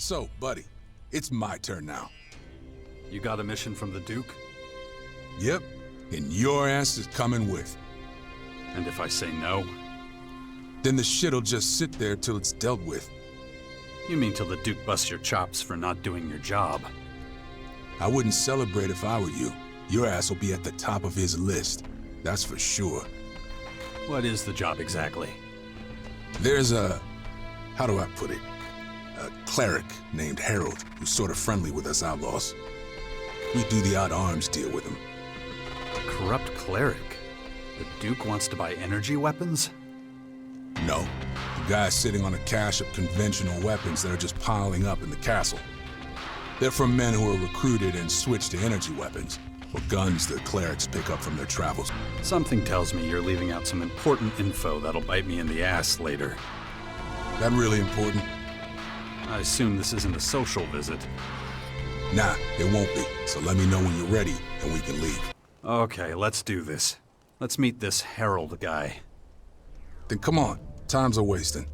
So, buddy, it's my turn now. You got a mission from the Duke? Yep, and your ass is coming with. And if I say no? Then the shit'll just sit there till it's dealt with. You mean till the Duke busts your chops for not doing your job? I wouldn't celebrate if I were you. Your ass will be at the top of his list. That's for sure. What is the job exactly? There's a... how do I put it? A cleric named Harold who's sort of friendly with us outlaws. We do the odd arms deal with him. A corrupt cleric? The Duke wants to buy energy weapons? No. The guy's sitting on a cache of conventional weapons that are just piling up in the castle. They're from men who are recruited and switched to energy weapons, or guns the clerics pick up from their travels. Something tells me you're leaving out some important info that'll bite me in the ass later. That really important? I assume this isn't a social visit. Nah, it won't be. So let me know when you're ready, and we can leave. Okay, let's do this. Let's meet this Harold guy. Then come on. Time's a wasting.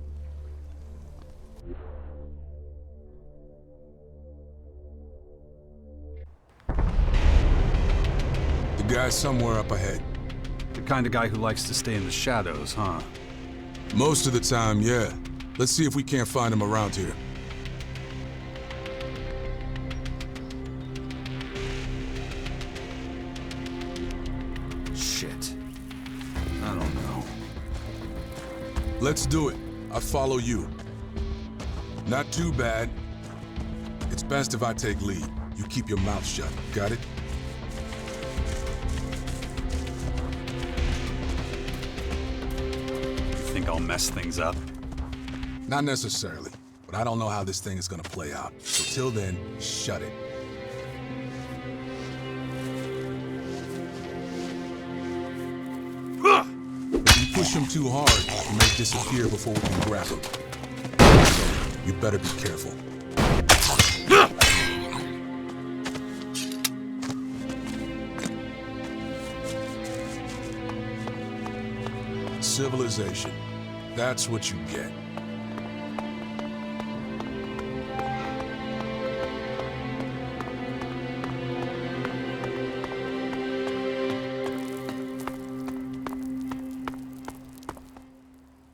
The guy's somewhere up ahead. The kind of guy who likes to stay in the shadows, huh? Most of the time, yeah. Let's see if we can't find him around here. Shit. I don't know. Let's do it. I follow you. Not too bad. It's best if I take lead. You keep your mouth shut. Got it? You think I'll mess things up? Not necessarily, but I don't know how this thing is gonna play out. So till then, shut it. If you push him too hard, he may disappear before we can grab him. So you better be careful. Civilization. That's what you get.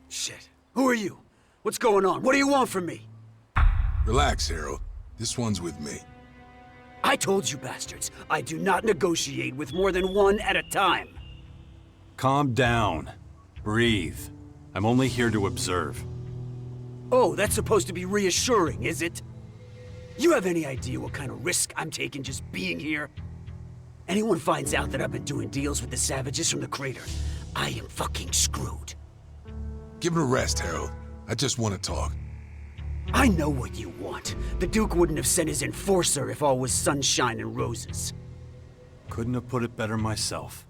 Shit. Who are you? What's going on? What do you want from me? Relax, Harold. This one's with me. I told you bastards, I do not negotiate with more than one at a time. Calm down. Breathe. I'm only here to observe. Oh, that's supposed to be reassuring, is it? You have any idea what kind of risk I'm taking just being here? Anyone finds out that I've been doing deals with the savages from the crater, I am fucking screwed. Give it a rest, Harold. I just want to talk. I know what you want. The Duke wouldn't have sent his enforcer if all was sunshine and roses. Couldn't have put it better myself.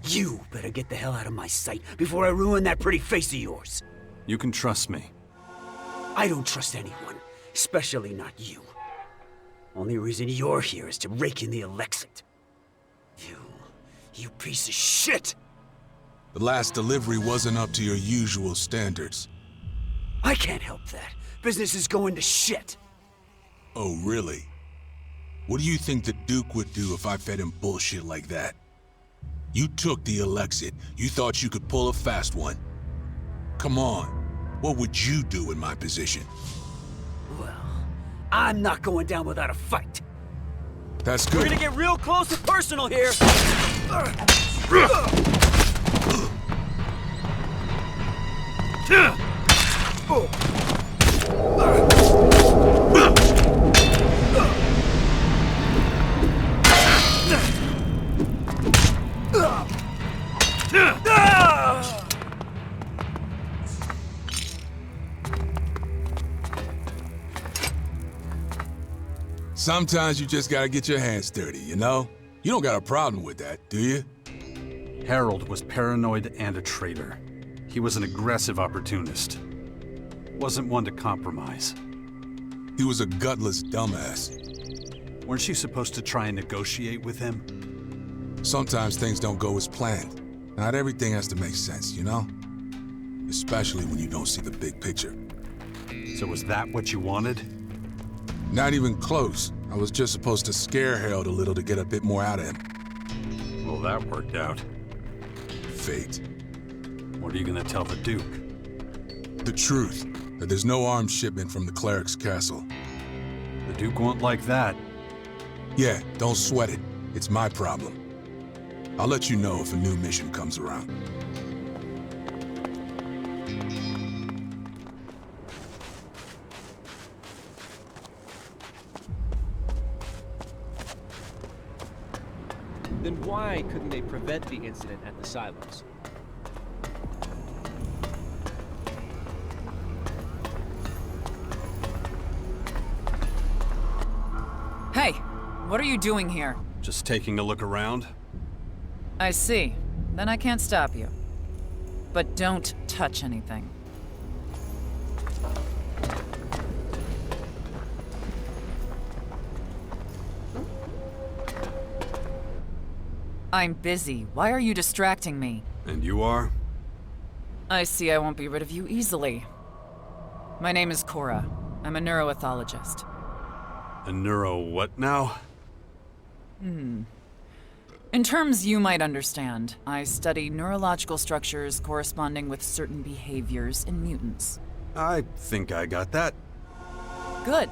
You better get the hell out of my sight before I ruin that pretty face of yours. You can trust me. I don't trust anyone, especially not you. Only reason you're here is to rake in the Elex II. You piece of shit! The last delivery wasn't up to your usual standards. I can't help that. Business is going to shit. Oh, really? What do you think the Duke would do if I fed him bullshit like that? You took the Elex II. You thought you could pull a fast one. Come on. What would you do in my position? Well, I'm not going down without a fight. That's good. We're gonna get real close and personal here. Sometimes you just gotta get your hands dirty, you know? You don't got a problem with that, do you? Harold was paranoid and a traitor. He was an aggressive opportunist. Wasn't one to compromise. He was a gutless dumbass. Weren't you supposed to try and negotiate with him? Sometimes things don't go as planned. Not everything has to make sense, you know? Especially when you don't see the big picture. So was that what you wanted? Not even close. I was just supposed to scare Harold a little to get a bit more out of him. Well, that worked out. Fate. What are you gonna tell the Duke? The truth, that there's no arms shipment from the cleric's castle. The Duke won't like that. Yeah, don't sweat it. It's my problem. I'll let you know if a new mission comes around. Then why couldn't they prevent the incident at the silos? Hey, what are you doing here? Just taking a look around? I see. Then I can't stop you. But don't touch anything. I'm busy. Why are you distracting me? And you are? I see I won't be rid of you easily. My name is Cora. I'm a neuroethologist. A neuro what now? In terms you might understand, I study neurological structures corresponding with certain behaviors in mutants. I think I got that. Good.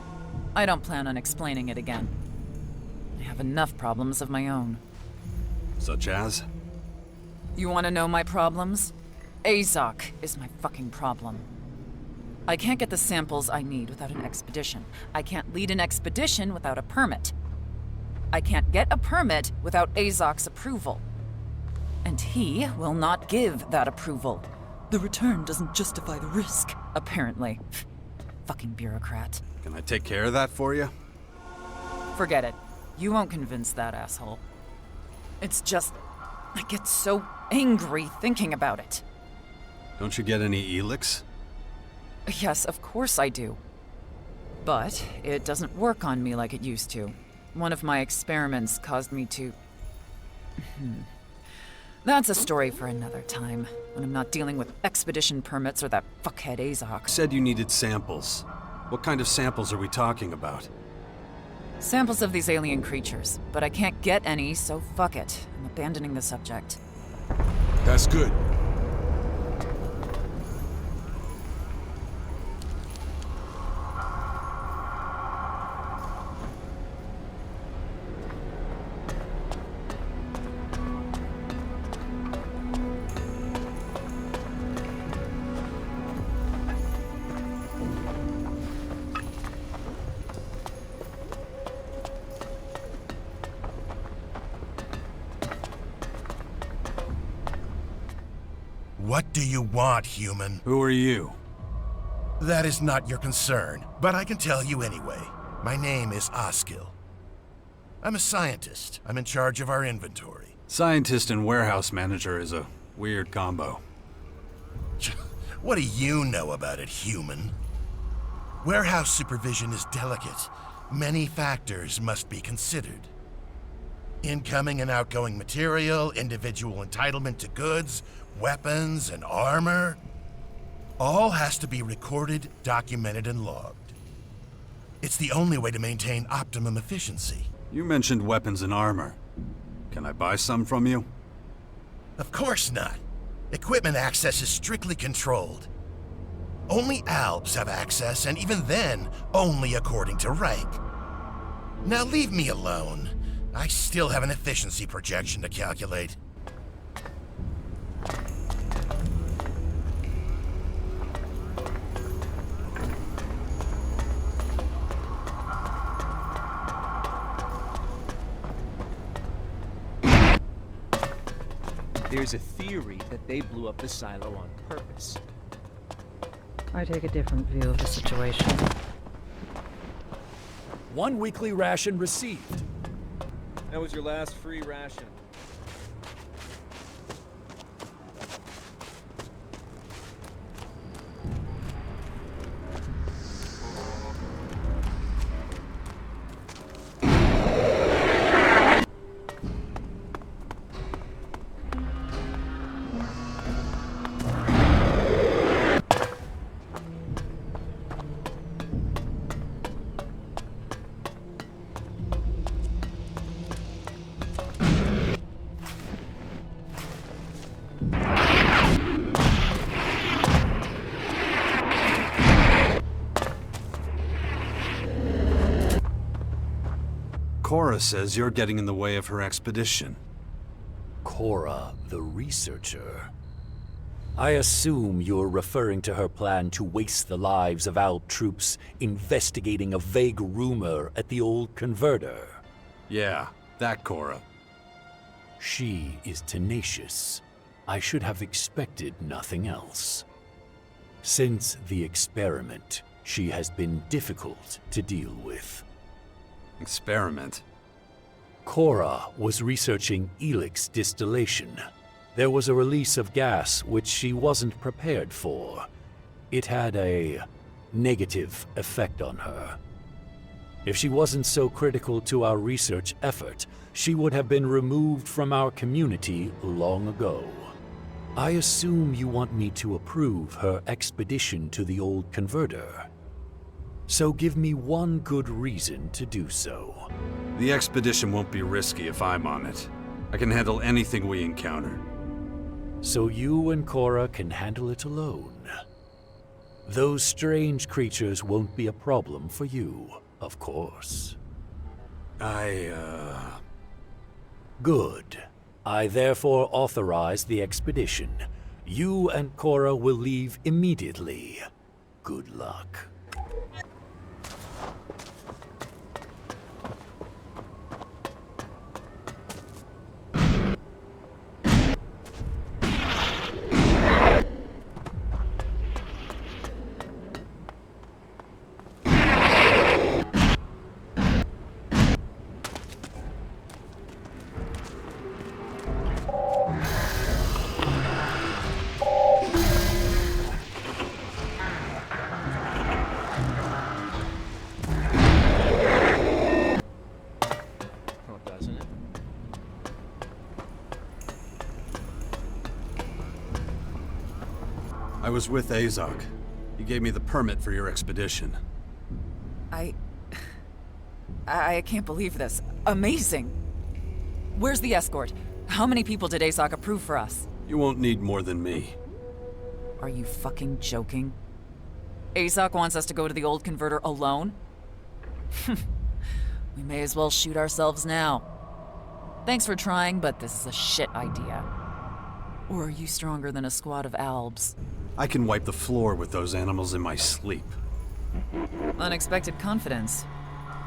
I don't plan on explaining it again. I have enough problems of my own. Such as? You want to know my problems? Azok is my fucking problem. I can't get the samples I need without an expedition. I can't lead an expedition without a permit. I can't get a permit without Azok's approval. And he will not give that approval. The return doesn't justify the risk, apparently. Fucking bureaucrat. Can I take care of that for you? Forget it. You won't convince that asshole. It's just... I get so angry thinking about it. Don't you get any Elex? Yes, of course I do. But it doesn't work on me like it used to. One of my experiments caused me to... That's a story for another time, when I'm not dealing with expedition permits or that fuckhead Azok. Said you needed samples. What kind of samples are we talking about? Samples of these alien creatures, but I can't get any, so fuck it. I'm abandoning the subject. That's good. What do you want, human? Who are you? That is not your concern, but I can tell you anyway. My name is Oskil. I'm a scientist. I'm in charge of our inventory. Scientist and warehouse manager is a weird combo. What do you know about it, human? Warehouse supervision is delicate. Many factors must be considered. Incoming and outgoing material, individual entitlement to goods, weapons, and armor. All has to be recorded, documented, and logged. It's the only way to maintain optimum efficiency. You mentioned weapons and armor. Can I buy some from you? Of course not. Equipment access is strictly controlled. Only Alps have access, and even then, only according to rank. Now leave me alone. I still have an efficiency projection to calculate. There's a theory that they blew up the silo on purpose. I take a different view of the situation. 1 weekly ration received. That was your last free ration. Cora says you're getting in the way of her expedition. Cora, the researcher. I assume you're referring to her plan to waste the lives of ALB troops investigating a vague rumor at the old converter. Yeah, that Cora. She is tenacious. I should have expected nothing else. Since the experiment, she has been difficult to deal with. Experiment? Cora was researching Elex distillation. There was a release of gas which she wasn't prepared for. It had a negative effect on her. If she wasn't so critical to our research effort, she would have been removed from our community long ago. I assume you want me to approve her expedition to the old converter. So give me one good reason to do so. The expedition won't be risky if I'm on it. I can handle anything we encounter. So you and Cora can handle it alone. Those strange creatures won't be a problem for you, of course. Good. I therefore authorize the expedition. You and Cora will leave immediately. Good luck. Oh, doesn't it? I was with Azok. He gave me the permit for your expedition. I can't believe this. Amazing! Where's the escort? How many people did Azok approve for us? You won't need more than me. Are you fucking joking? Azok wants us to go to the old converter alone? We may as well shoot ourselves now. Thanks for trying, but this is a shit idea. Or are you stronger than a squad of albs? I can wipe the floor with those animals in my sleep. Unexpected confidence.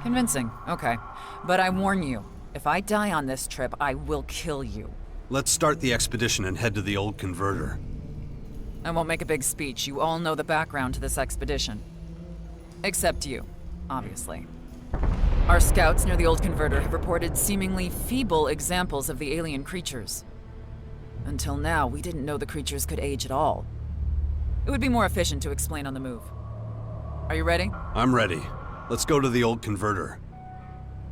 Convincing, okay. But I warn you, if I die on this trip, I will kill you. Let's start the expedition and head to the old converter. I won't make a big speech. You all know the background to this expedition. Except you, obviously. Our scouts near the old converter have reported seemingly feeble examples of the alien creatures. Until now, we didn't know the creatures could age at all. It would be more efficient to explain on the move. Are you ready? I'm ready. Let's go to the old converter.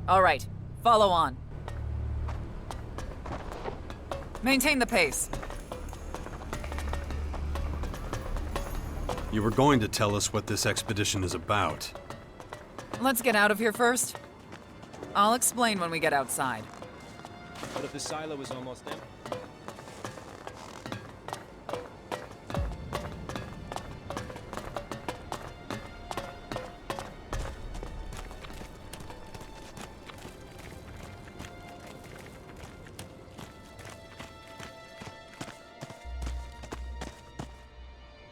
All right, follow on. Maintain the pace. You were going to tell us what this expedition is about. Let's get out of here first. I'll explain when we get outside. What if the silo is almost empty?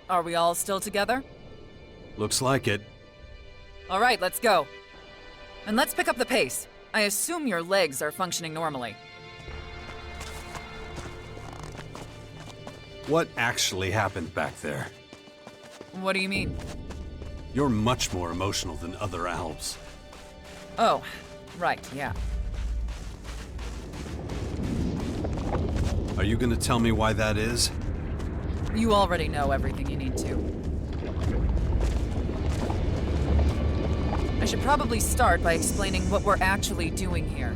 Are we all still together? Looks like it. All right, let's go. And let's pick up the pace. I assume your legs are functioning normally. What actually happened back there? What do you mean? You're much more emotional than other albs. Oh, right, yeah. Are you gonna tell me why that is? You already know everything you need to. I should probably start by explaining what we're actually doing here.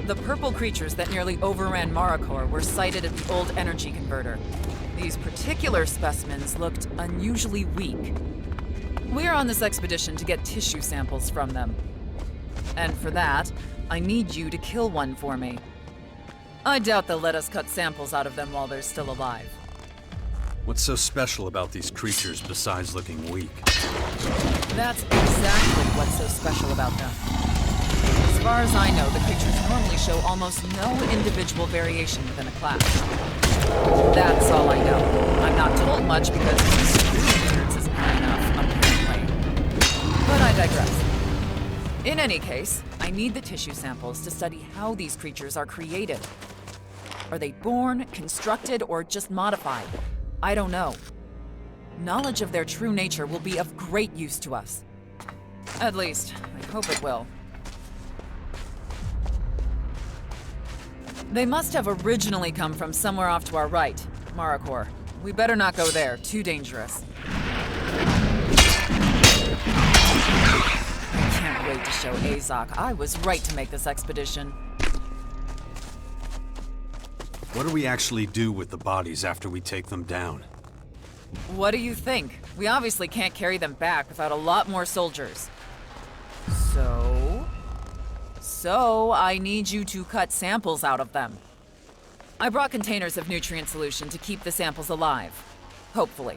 The purple creatures that nearly overran Maracor were sighted at the old energy converter. These particular specimens looked unusually weak. We're on this expedition to get tissue samples from them. And for that, I need you to kill one for me. I doubt they'll let us cut samples out of them while they're still alive. What's so special about these creatures besides looking weak? That's exactly what's so special about them. As far as I know, the creatures normally show almost no individual variation within a class. That's all I know. I'm not told much because experience isn't high enough, apparently. But I digress. In any case, I need the tissue samples to study how these creatures are created. Are they born, constructed, or just modified? I don't know. Knowledge of their true nature will be of great use to us. At least, I hope it will. They must have originally come from somewhere off to our right, Maracor. We better not go there, too dangerous. I can't wait to show Azok I was right to make this expedition. What do we actually do with the bodies after we take them down? What do you think? We obviously can't carry them back without a lot more soldiers. So I need you to cut samples out of them. I brought containers of nutrient solution to keep the samples alive. Hopefully.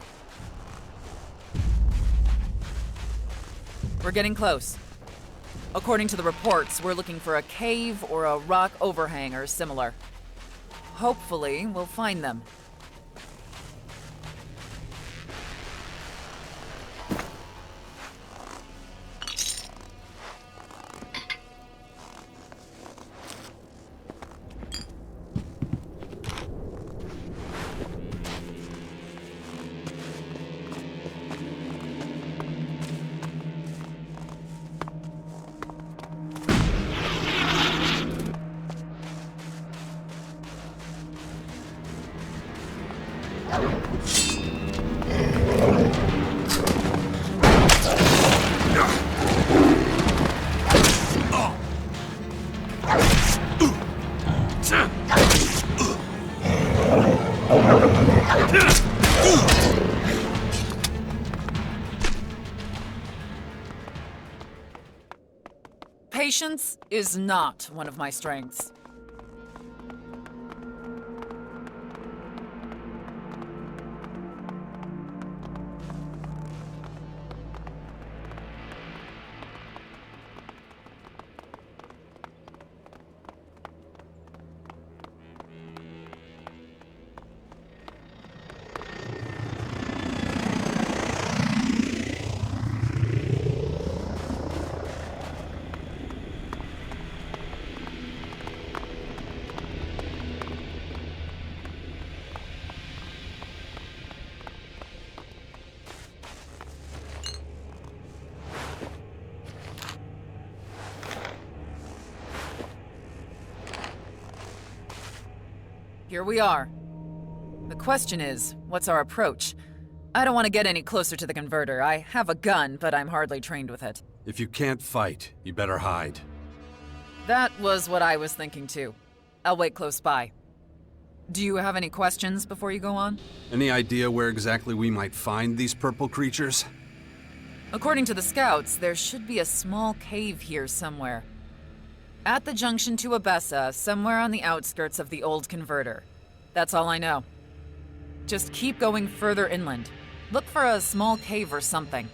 We're getting close. According to the reports, we're looking for a cave or a rock overhang or similar. Hopefully, we'll find them. Patience is not one of my strengths. Here we are. The question is, what's our approach? I don't want to get any closer to the converter. I have a gun, but I'm hardly trained with it. If you can't fight, you better hide. That was what I was thinking too. I'll wait close by. Do you have any questions before you go on? Any idea where exactly we might find these purple creatures? According to the scouts, there should be a small cave here somewhere. At the junction to Abessa, somewhere on the outskirts of the old converter. That's all I know. Just keep going further inland. Look for a small cave or something.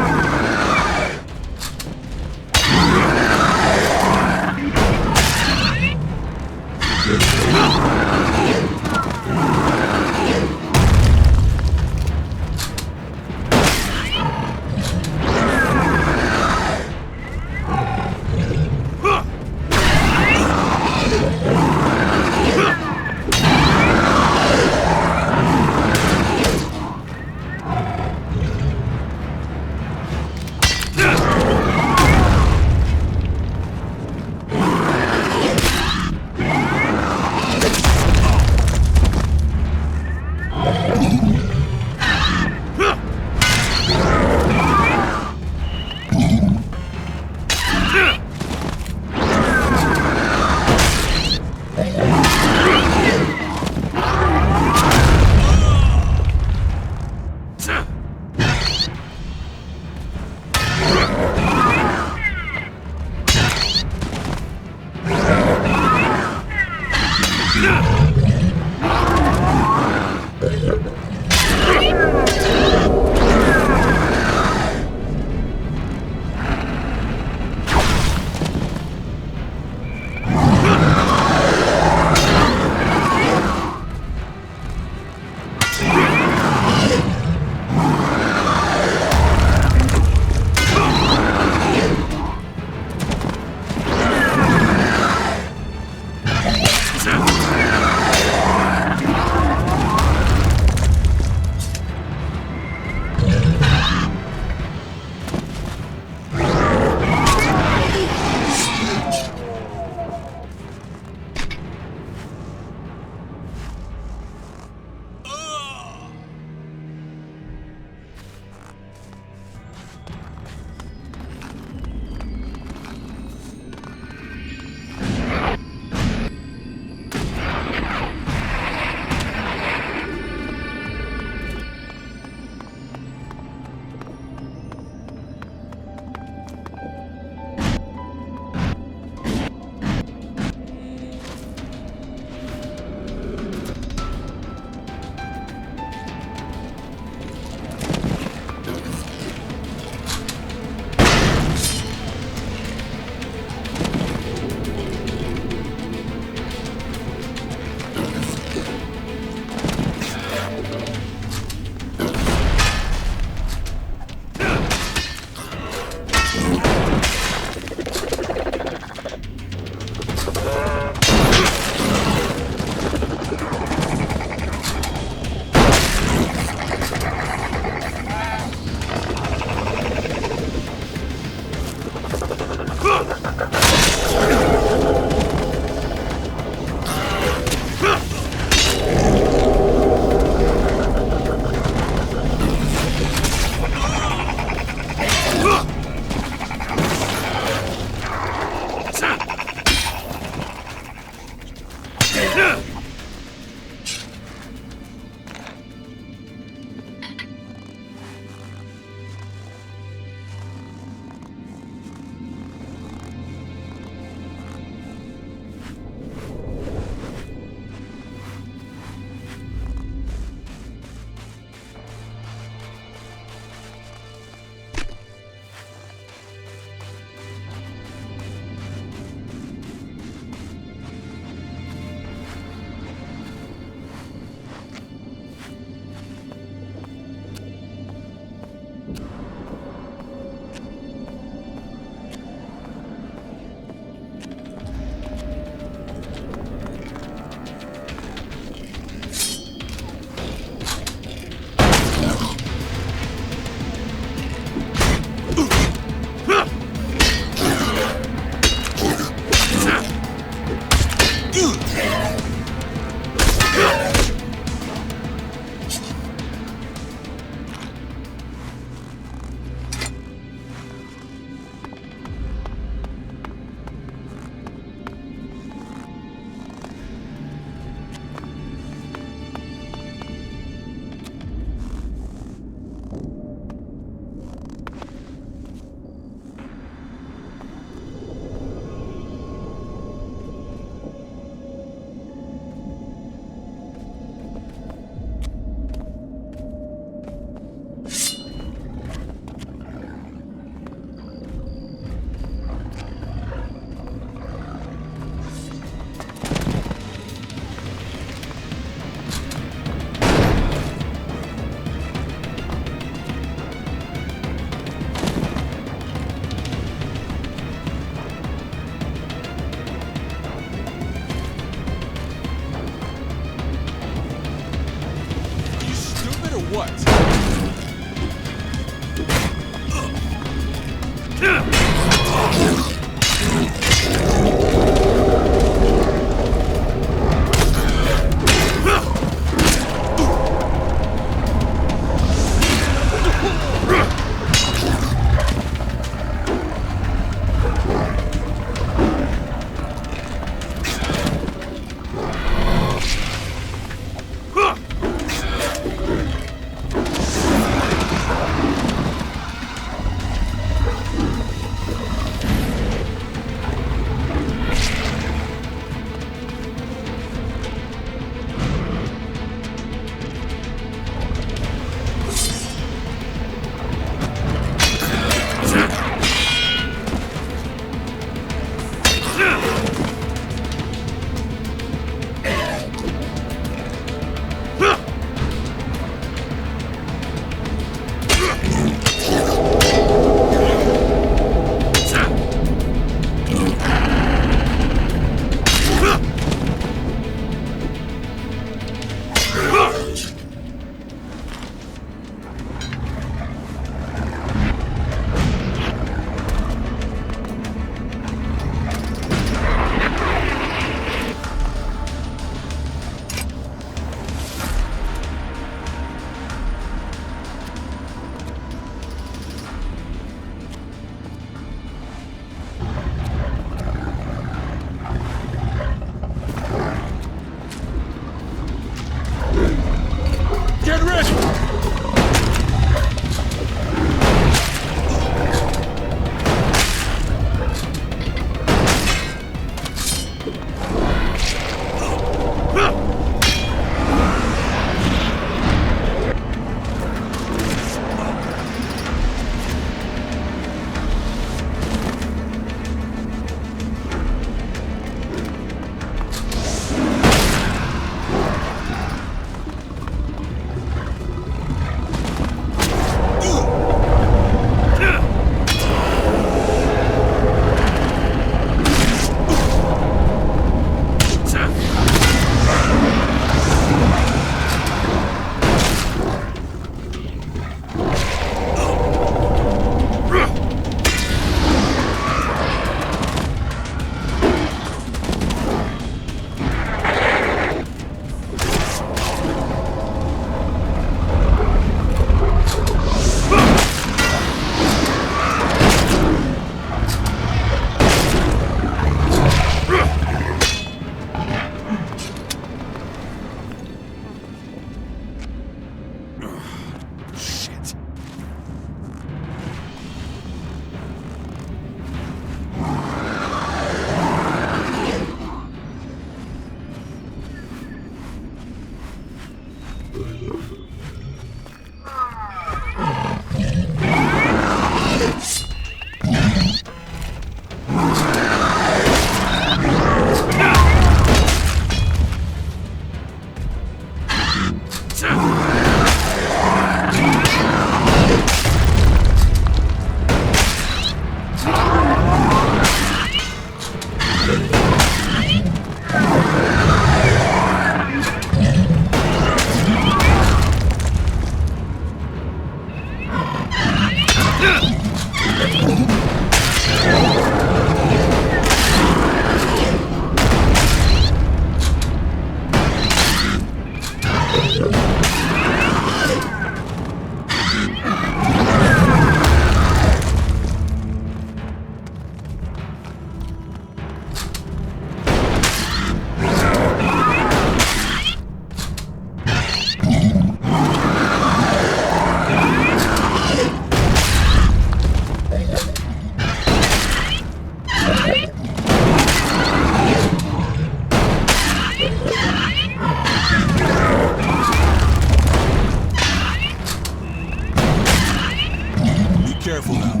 Be careful now.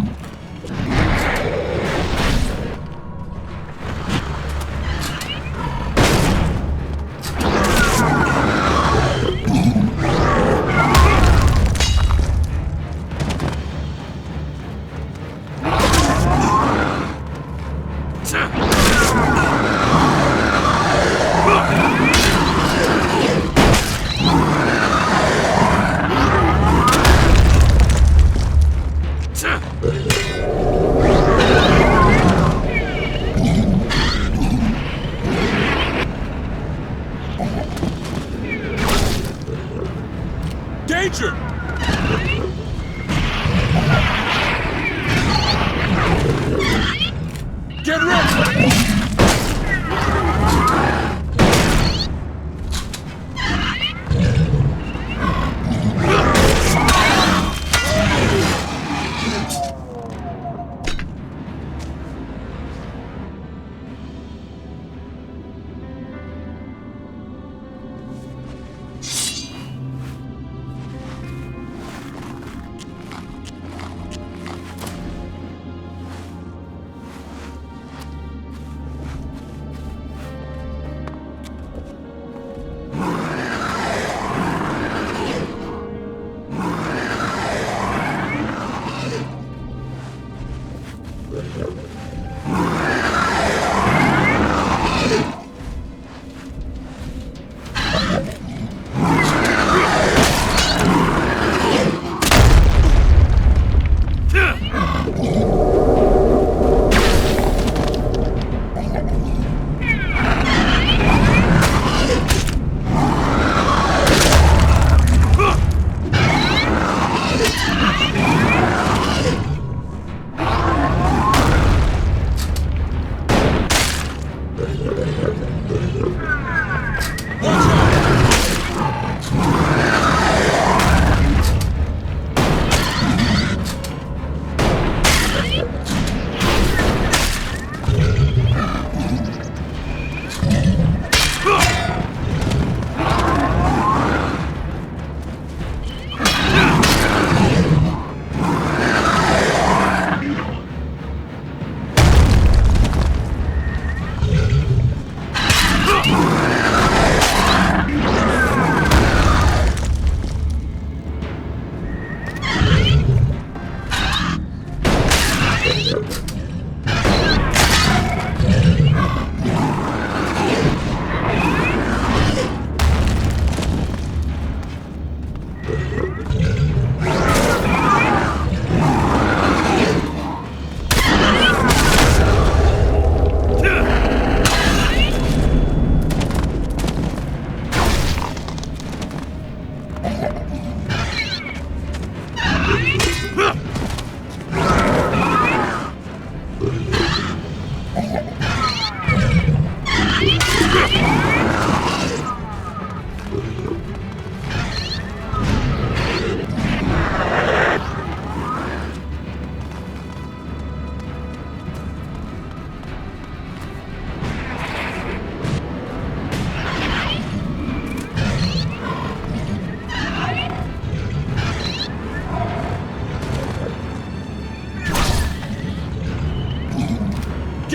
Danger! Get ready!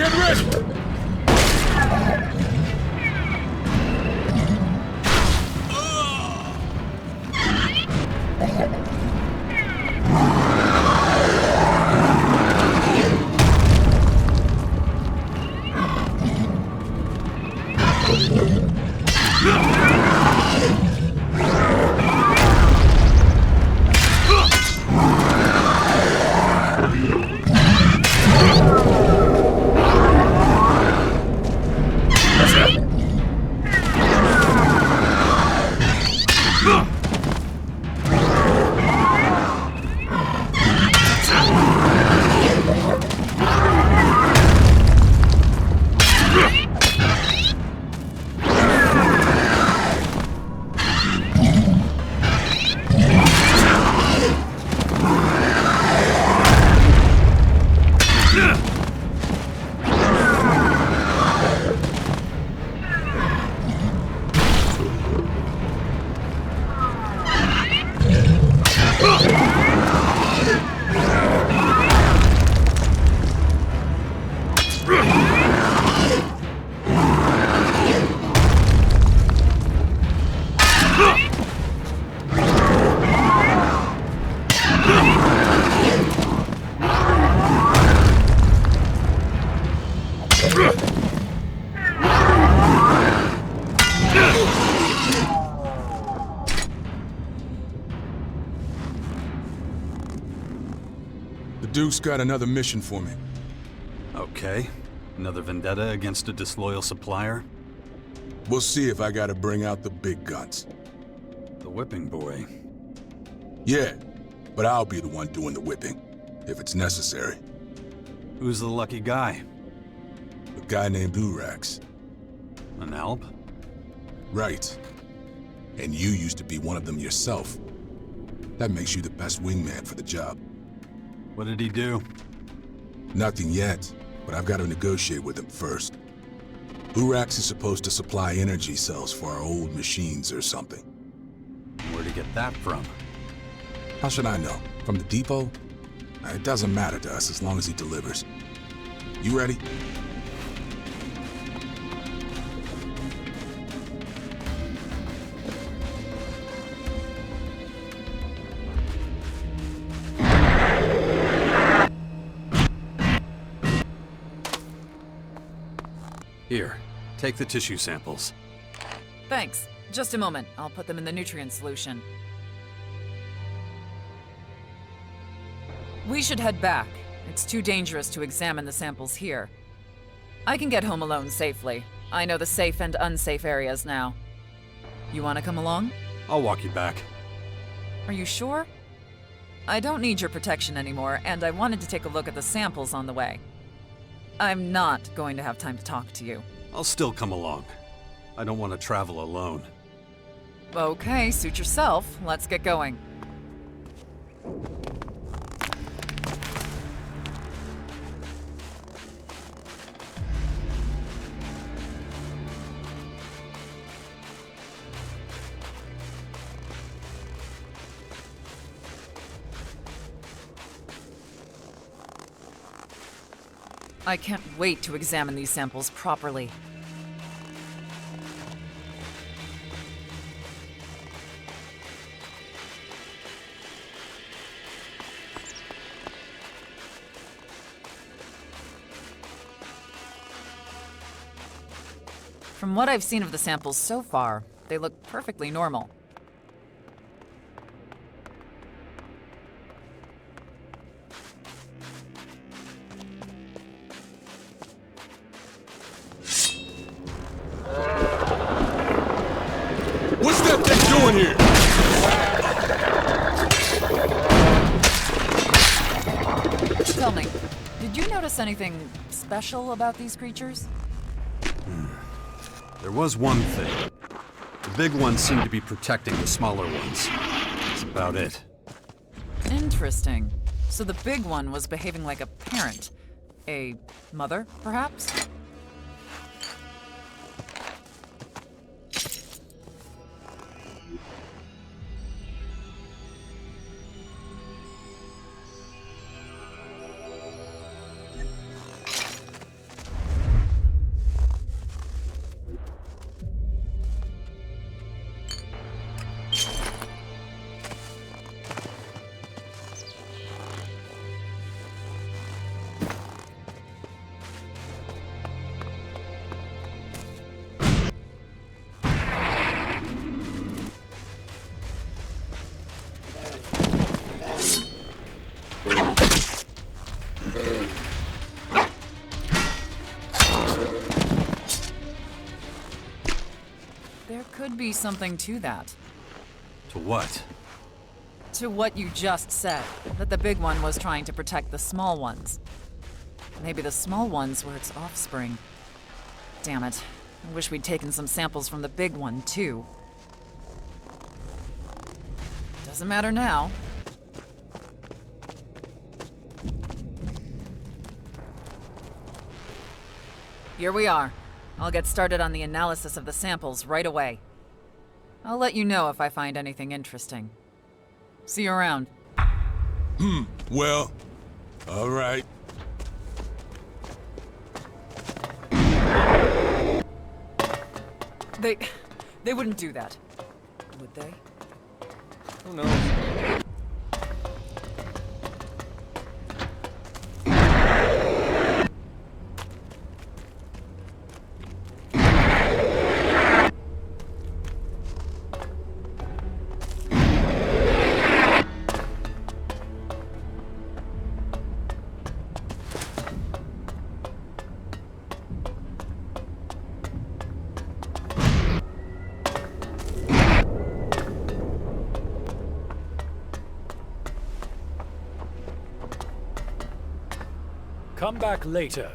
Get ready! The Duke's got another mission for me. Okay. Another vendetta against a disloyal supplier? We'll see if I gotta bring out the big guns. The whipping boy. Yeah, but I'll be the one doing the whipping, if it's necessary. Who's the lucky guy? A guy named Urax. An Alp? Right. And you used to be one of them yourself. That makes you the best wingman for the job. What did he do? Nothing yet, but I've got to negotiate with him first. Urax is supposed to supply energy cells for our old machines or something. Where'd he get that from? How should I know? From the depot? It doesn't matter to us as long as he delivers. You ready? Here, take the tissue samples. Thanks. Just a moment. I'll put them in the nutrient solution. We should head back. It's too dangerous to examine the samples here. I can get home alone safely. I know the safe and unsafe areas now. You want to come along? I'll walk you back. Are you sure? I don't need your protection anymore, and I wanted to take a look at the samples on the way. I'm not going to have time to talk to you. I'll still come along. I don't want to travel alone. Okay, suit yourself. Let's get going. I can't wait to examine these samples properly. From what I've seen of the samples so far, they look perfectly normal. What's that thing doing here? Tell me, did you notice anything special about these creatures? There was one thing. The big ones seem to be protecting the smaller ones. That's about it. Interesting. So the big one was behaving like a parent. A mother, perhaps? There could be something to that. To what? To what you just said, that the big one was trying to protect the small ones. Maybe the small ones were its offspring. Damn it. I wish we'd taken some samples from the big one, too. Doesn't matter now. Here we are. I'll get started on the analysis of the samples right away. I'll let you know if I find anything interesting. See you around. Well, all right. They wouldn't do that. Would they? Who knows? Come back later.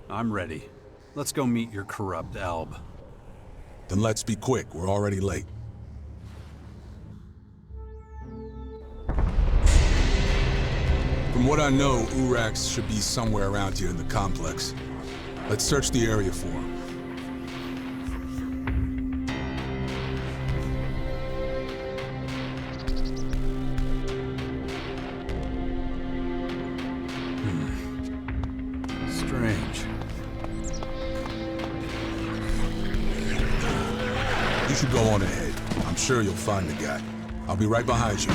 I'm ready. Let's go meet your corrupt Alb. Then let's be quick, we're already late. From what I know, Urax should be somewhere around here in the complex. Let's search the area for him. Strange. You should go on ahead. I'm sure you'll find the guy. I'll be right behind you.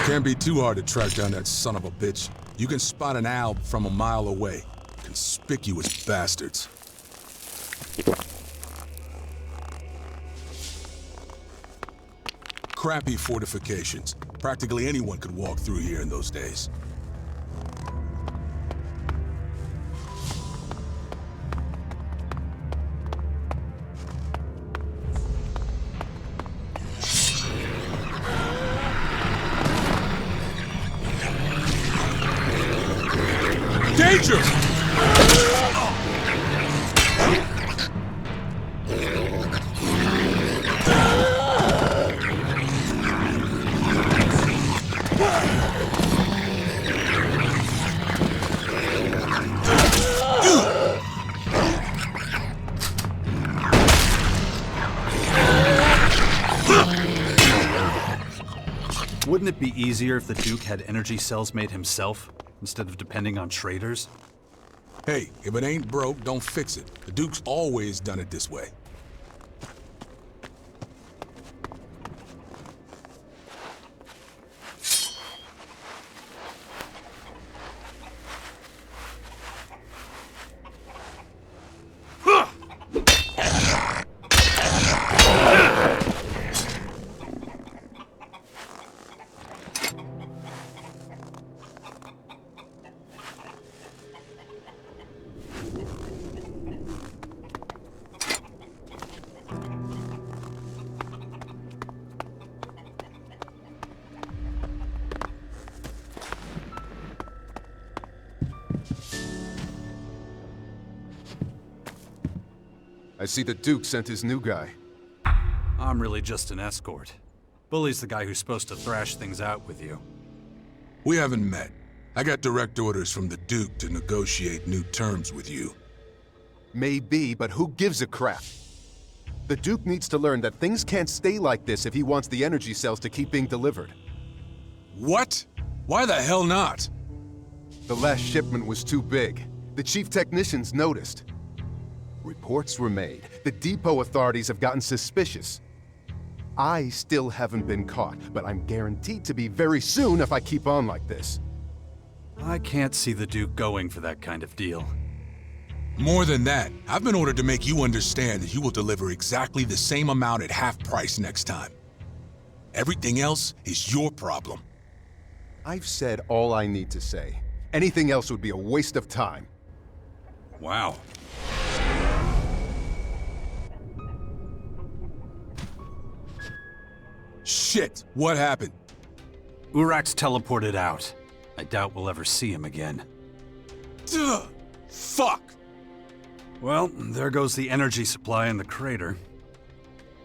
Can't be too hard to track down that son of a bitch. You can spot an Alb from a mile away. Conspicuous bastards. Crappy fortifications. Practically anyone could walk through here in those days. Danger! Wouldn't it be easier if the Duke had energy cells made himself, instead of depending on traders? Hey, if it ain't broke, don't fix it. The Duke's always done it this way. I see the Duke sent his new guy. I'm really just an escort. Bully's the guy who's supposed to thrash things out with you. We haven't met. I got direct orders from the Duke to negotiate new terms with you. Maybe, but who gives a crap? The Duke needs to learn that things can't stay like this if he wants the energy cells to keep being delivered. What? Why the hell not? The last shipment was too big. The chief technicians noticed. Reports were made. The depot authorities have gotten suspicious. I still haven't been caught, but I'm guaranteed to be very soon if I keep on like this. I can't see the Duke going for that kind of deal. More than that, I've been ordered to make you understand that you will deliver exactly the same amount at half price next time. Everything else is your problem. I've said all I need to say. Anything else would be a waste of time. Wow. Shit, what happened? Urak's teleported out. I doubt we'll ever see him again. Duh, fuck! Well, there goes the energy supply in the crater.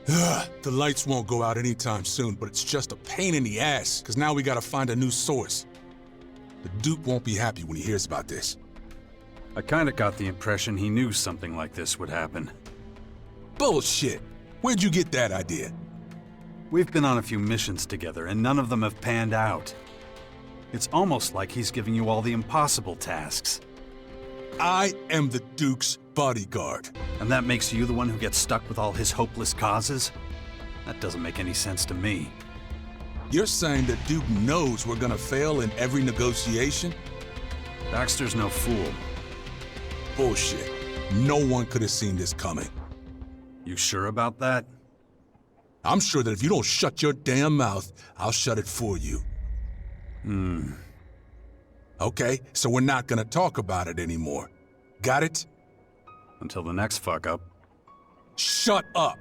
The lights won't go out anytime soon, but it's just a pain in the ass, because now we gotta find a new source. The Duke won't be happy when he hears about this. I kinda got the impression he knew something like this would happen. Bullshit! Where'd you get that idea? We've been on a few missions together, and none of them have panned out. It's almost like he's giving you all the impossible tasks. I am the Duke's bodyguard. And that makes you the one who gets stuck with all his hopeless causes? That doesn't make any sense to me. You're saying the Duke knows we're gonna fail in every negotiation? Baxter's no fool. Bullshit. No one could have seen this coming. You sure about that? I'm sure that if you don't shut your damn mouth, I'll shut it for you. Okay, so we're not gonna talk about it anymore. Got it? Until the next fuck-up. Shut up!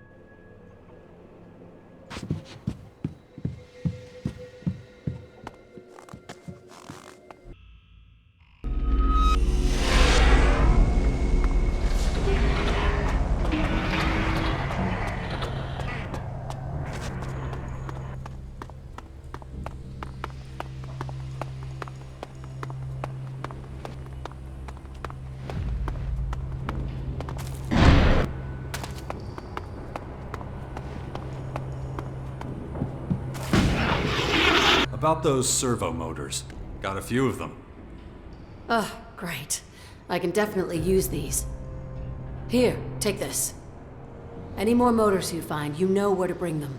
About those servo motors. Got a few of them. Ugh, great. I can definitely use these. Here, take this. Any more motors you find, you know where to bring them.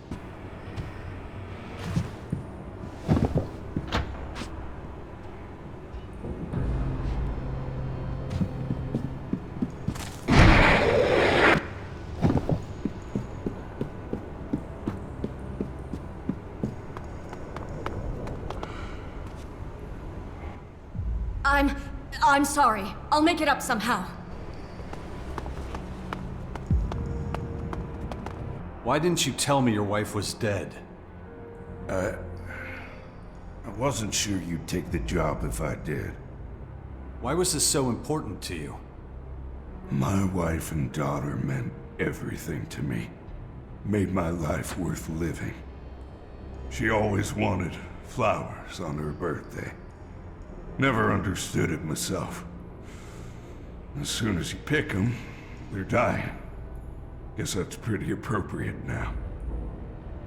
I'm sorry. I'll make it up somehow. Why didn't you tell me your wife was dead? I wasn't sure you'd take the job if I did. Why was this so important to you? My wife and daughter meant everything to me. Made my life worth living. She always wanted flowers on her birthday. Never understood it myself. As soon as you pick them, they're dying. Guess that's pretty appropriate now.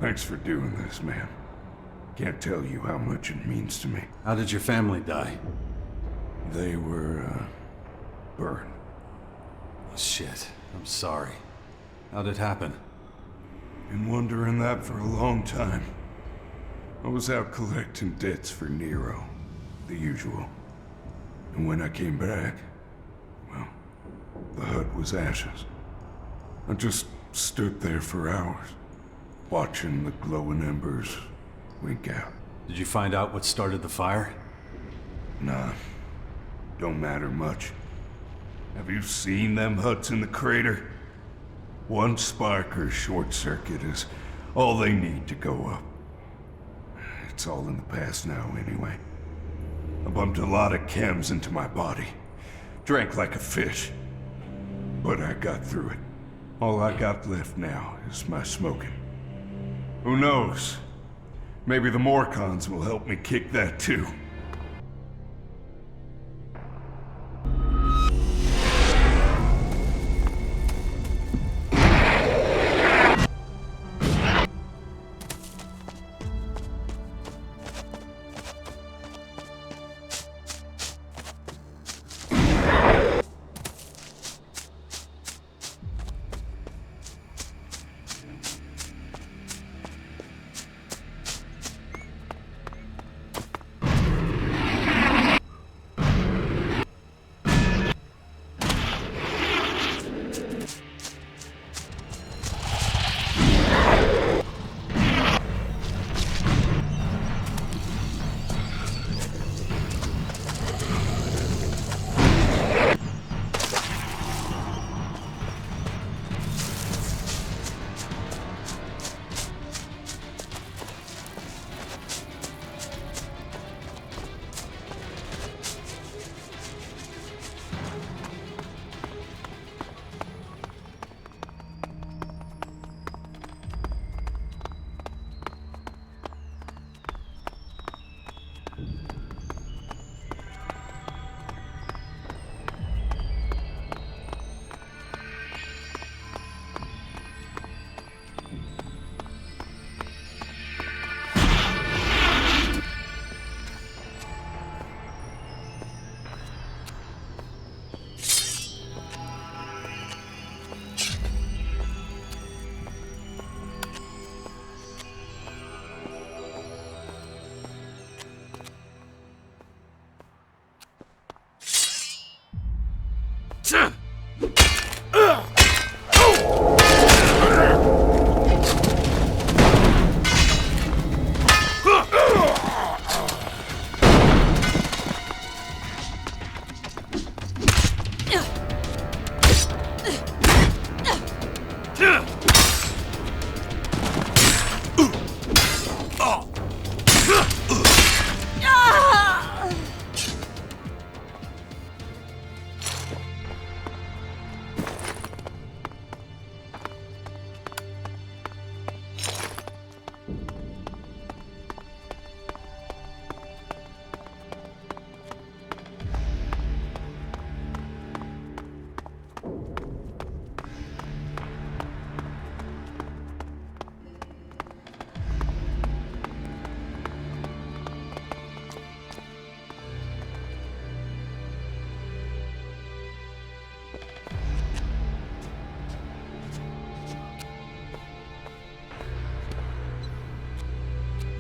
Thanks for doing this, man. Can't tell you how much it means to me. How did your family die? They were, burned. Oh, shit. I'm sorry. How'd it happen? Been wondering that for a long time. I was out collecting debts for Nero. The usual. And when I came back, well, the hut was ashes. I just stood there for hours, watching the glowing embers wink out. Did you find out what started the fire? Nah, don't matter much. Have you seen them huts in the crater? One spark or short circuit is all they need to go up. It's all in the past now, anyway. I bumped a lot of chems into my body. Drank like a fish. But I got through it. All I got left now is my smoking. Who knows? Maybe the Morcons will help me kick that too.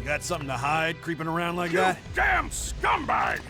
Got something to hide, creeping around like that? Damn scumbag!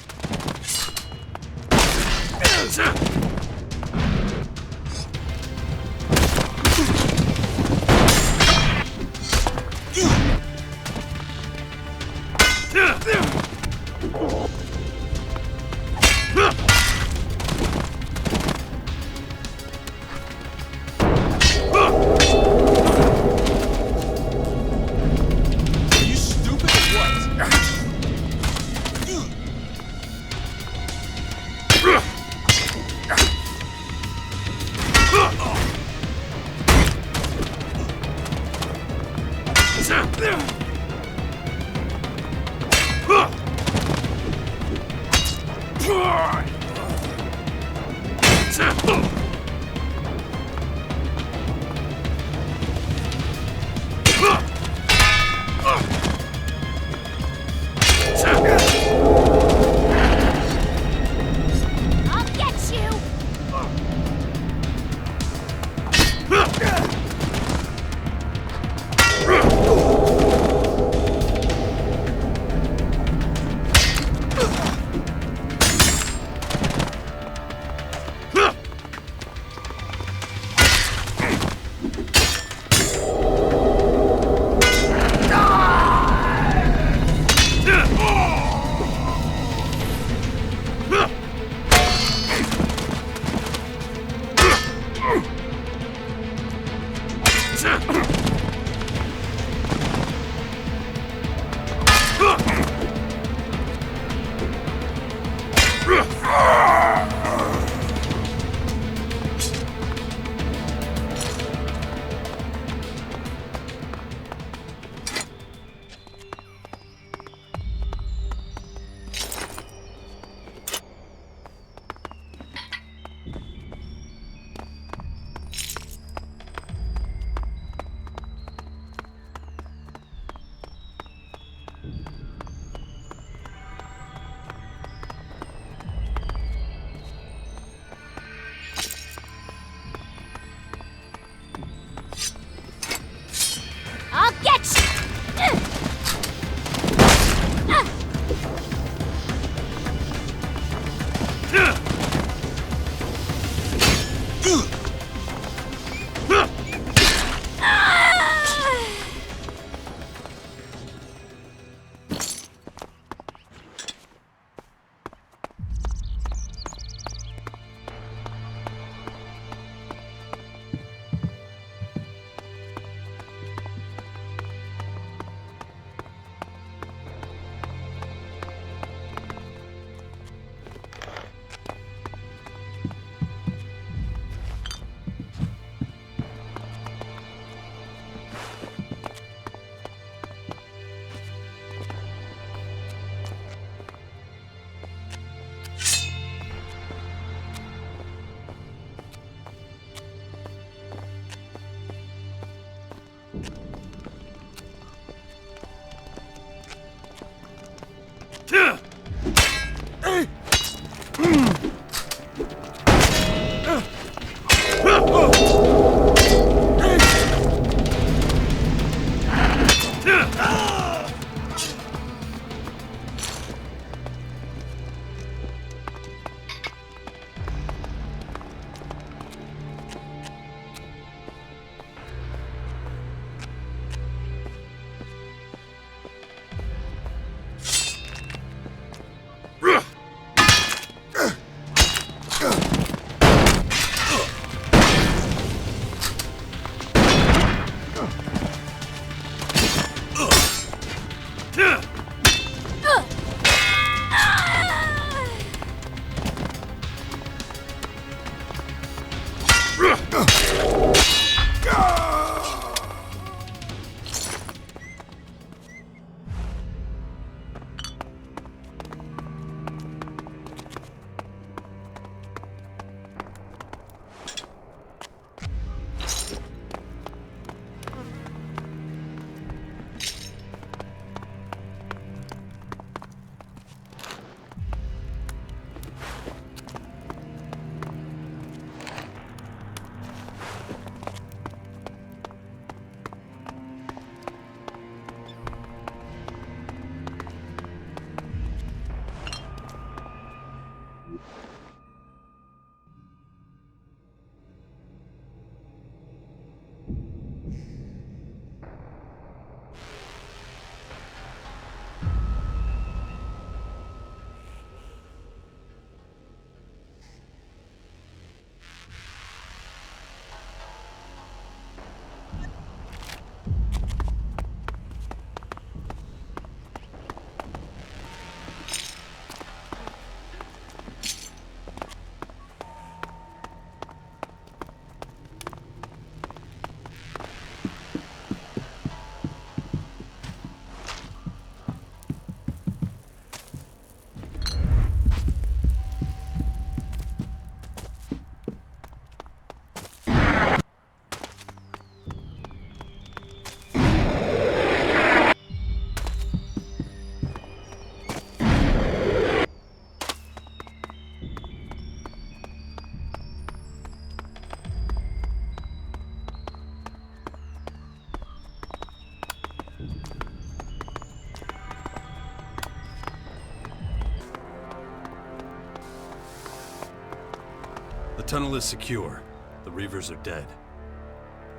The tunnel is secure. The Reavers are dead.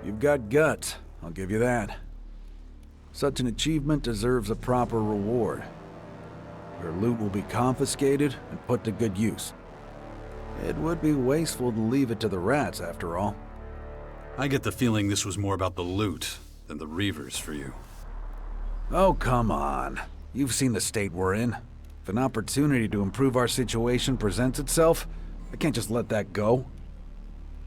You've got guts, I'll give you that. Such an achievement deserves a proper reward. Your loot will be confiscated and put to good use. It would be wasteful to leave it to the rats, after all. I get the feeling this was more about the loot than the Reavers for you. Oh, come on. You've seen the state we're in. If an opportunity to improve our situation presents itself, I can't just let that go.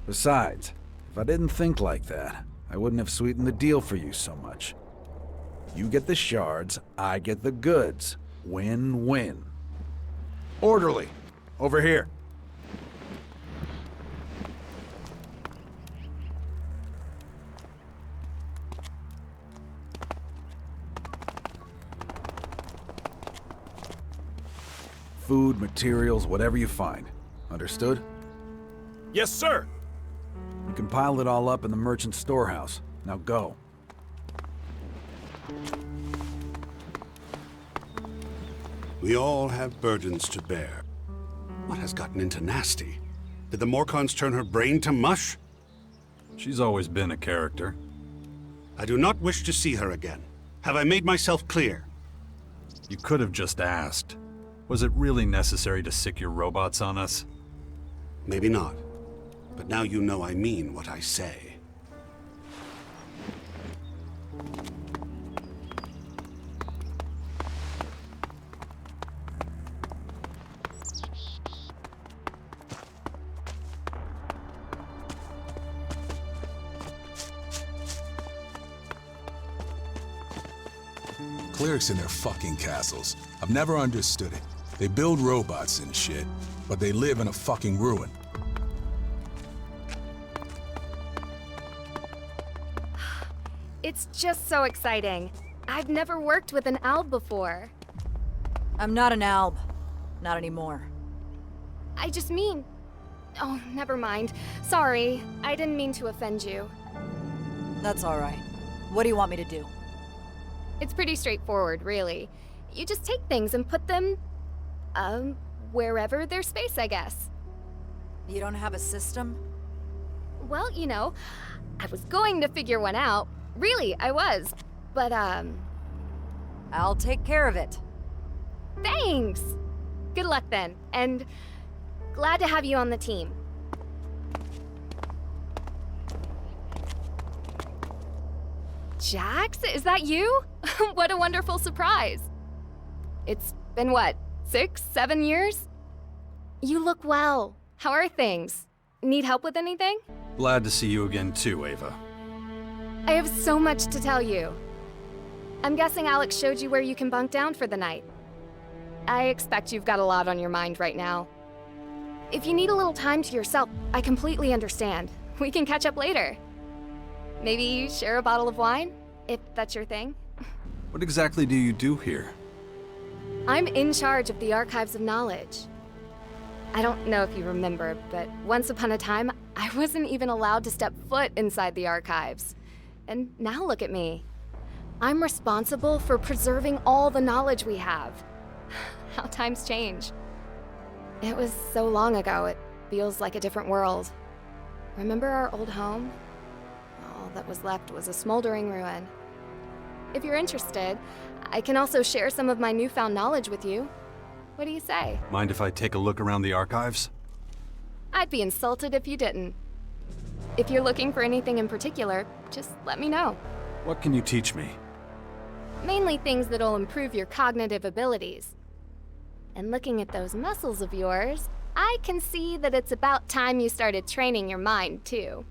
Besides, if I didn't think like that, I wouldn't have sweetened the deal for you so much. You get the shards, I get the goods. Win-win. Orderly, over here. Food, materials, whatever you find. Understood? Yes, sir! You can pile it all up in the merchant's storehouse. Now go. We all have burdens to bear. What has gotten into Nasty? Did the Morcons turn her brain to mush? She's always been a character. I do not wish to see her again. Have I made myself clear? You could have just asked. Was it really necessary to sick your robots on us? Maybe not. But now you know I mean what I say. Clerics in their fucking castles. I've never understood it. They build robots and shit, but they live in a fucking ruin. It's just so exciting. I've never worked with an alb before. I'm not an alb. Not anymore. I just mean... Oh, never mind. Sorry, I didn't mean to offend you. That's all right. What do you want me to do? It's pretty straightforward, really. You just take things and put them... wherever there's space, I guess. You don't have a system? Well, you know, I was going to figure one out. Really, I was. But, I'll take care of it. Thanks! Good luck then, and glad to have you on the team. Jax, is that you? What a wonderful surprise. It's been what, 6, 7 years? You look well. How are things? Need help with anything? Glad to see you again too, Ava. I have so much to tell you. I'm guessing Alex showed you where you can bunk down for the night. I expect you've got a lot on your mind right now. If you need a little time to yourself, I completely understand. We can catch up later. Maybe share a bottle of wine, if that's your thing. What exactly do you do here? I'm in charge of the Archives of Knowledge. I don't know if you remember, but once upon a time, I wasn't even allowed to step foot inside the archives. And now look at me. I'm responsible for preserving all the knowledge we have. How times change. It was so long ago, it feels like a different world. Remember our old home? All that was left was a smoldering ruin. If you're interested, I can also share some of my newfound knowledge with you. What do you say? Mind if I take a look around the archives? I'd be insulted if you didn't. If you're looking for anything in particular, just let me know. What can you teach me? Mainly things that'll improve your cognitive abilities. And looking at those muscles of yours, I can see that it's about time you started training your mind, too.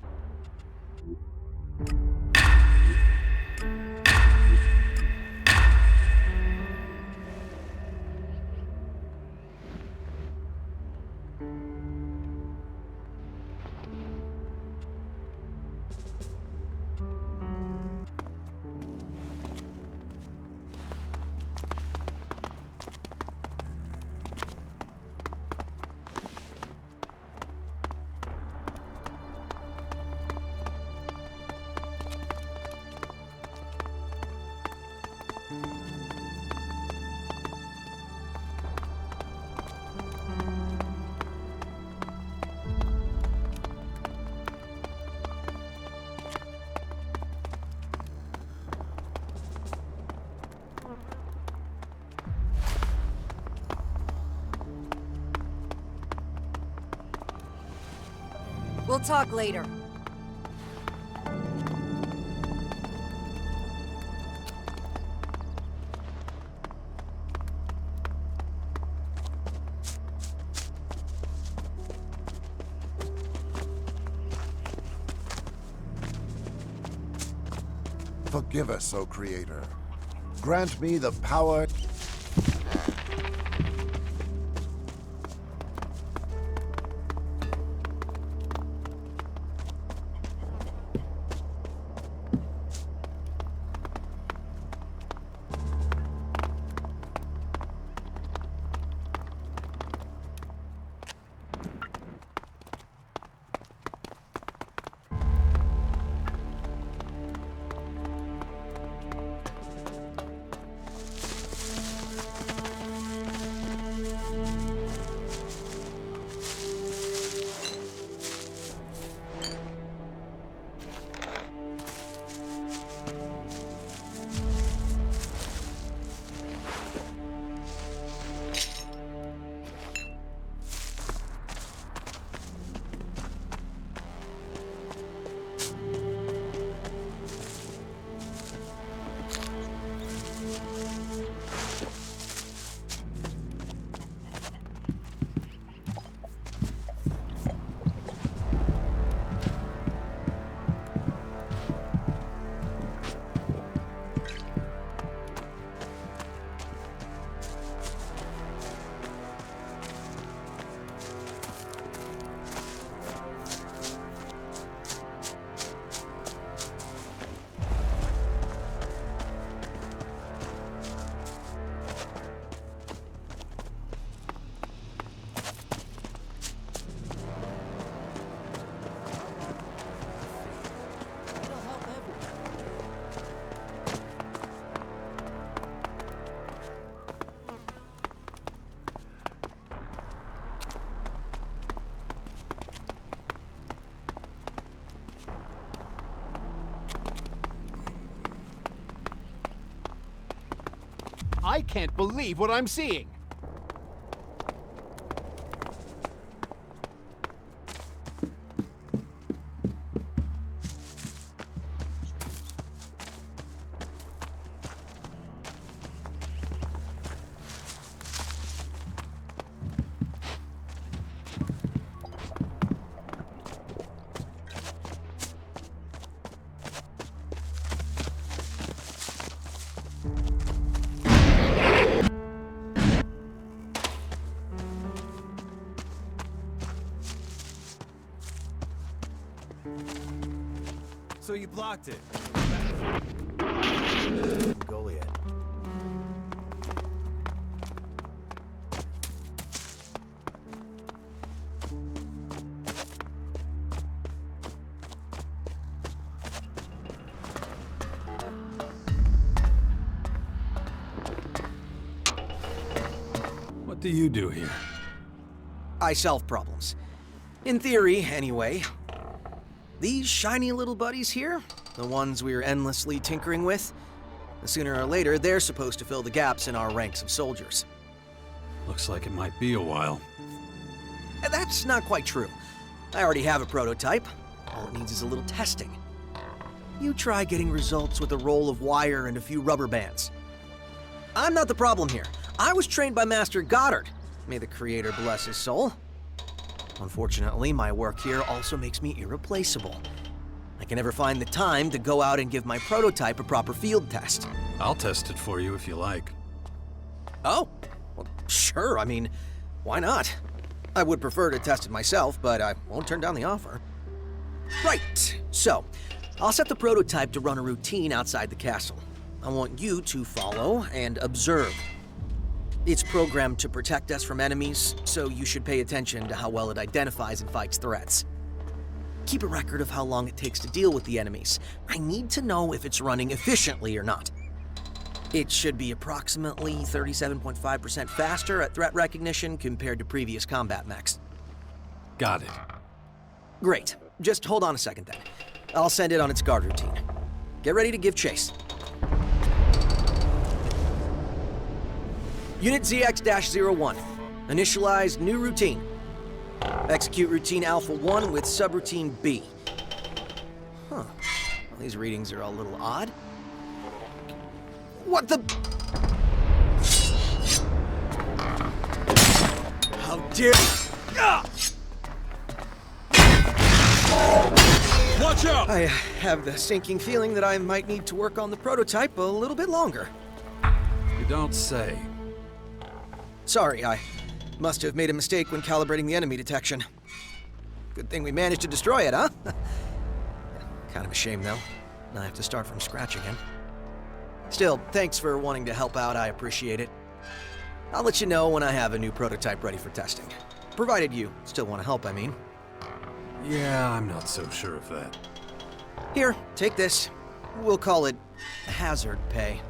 We'll talk later. Forgive us, O Creator. Grant me the power... I can't believe what I'm seeing. So you blocked it. Goliath. What do you do here? I solve problems. In theory, anyway. These shiny little buddies here, the ones we're endlessly tinkering with, sooner or later they're supposed to fill the gaps in our ranks of soldiers. Looks like it might be a while. That's not quite true. I already have a prototype. All it needs is a little testing. You try getting results with a roll of wire and a few rubber bands. I'm not the problem here. I was trained by Master Goddard. May the Creator bless his soul. Unfortunately, my work here also makes me irreplaceable. I can never find the time to go out and give my prototype a proper field test. I'll test it for you if you like. Oh, well, sure. I mean, why not? I would prefer to test it myself, but I won't turn down the offer. Right, so I'll set the prototype to run a routine outside the castle. I want you to follow and observe. It's programmed to protect us from enemies, so you should pay attention to how well it identifies and fights threats. Keep a record of how long it takes to deal with the enemies. I need to know if it's running efficiently or not. It should be approximately 37.5% faster at threat recognition compared to previous combat mechs. Got it. Great. Just hold on a second then. I'll send it on its guard routine. Get ready to give chase. Unit ZX-01. Initialize new routine. Execute routine Alpha 1 with subroutine B. Huh. Well, these readings are a little odd. What the... How dare... Ah! Watch out! I have the sinking feeling that I might need to work on the prototype a little bit longer. You don't say. Sorry, I must have made a mistake when calibrating the enemy detection. Good thing we managed to destroy it, huh? Kind of a shame, though. Now I have to start from scratch again. Still, thanks for wanting to help out, I appreciate it. I'll let you know when I have a new prototype ready for testing. Provided you still want to help, I mean. Yeah, I'm not so sure of that. Here, take this. We'll call it hazard pay.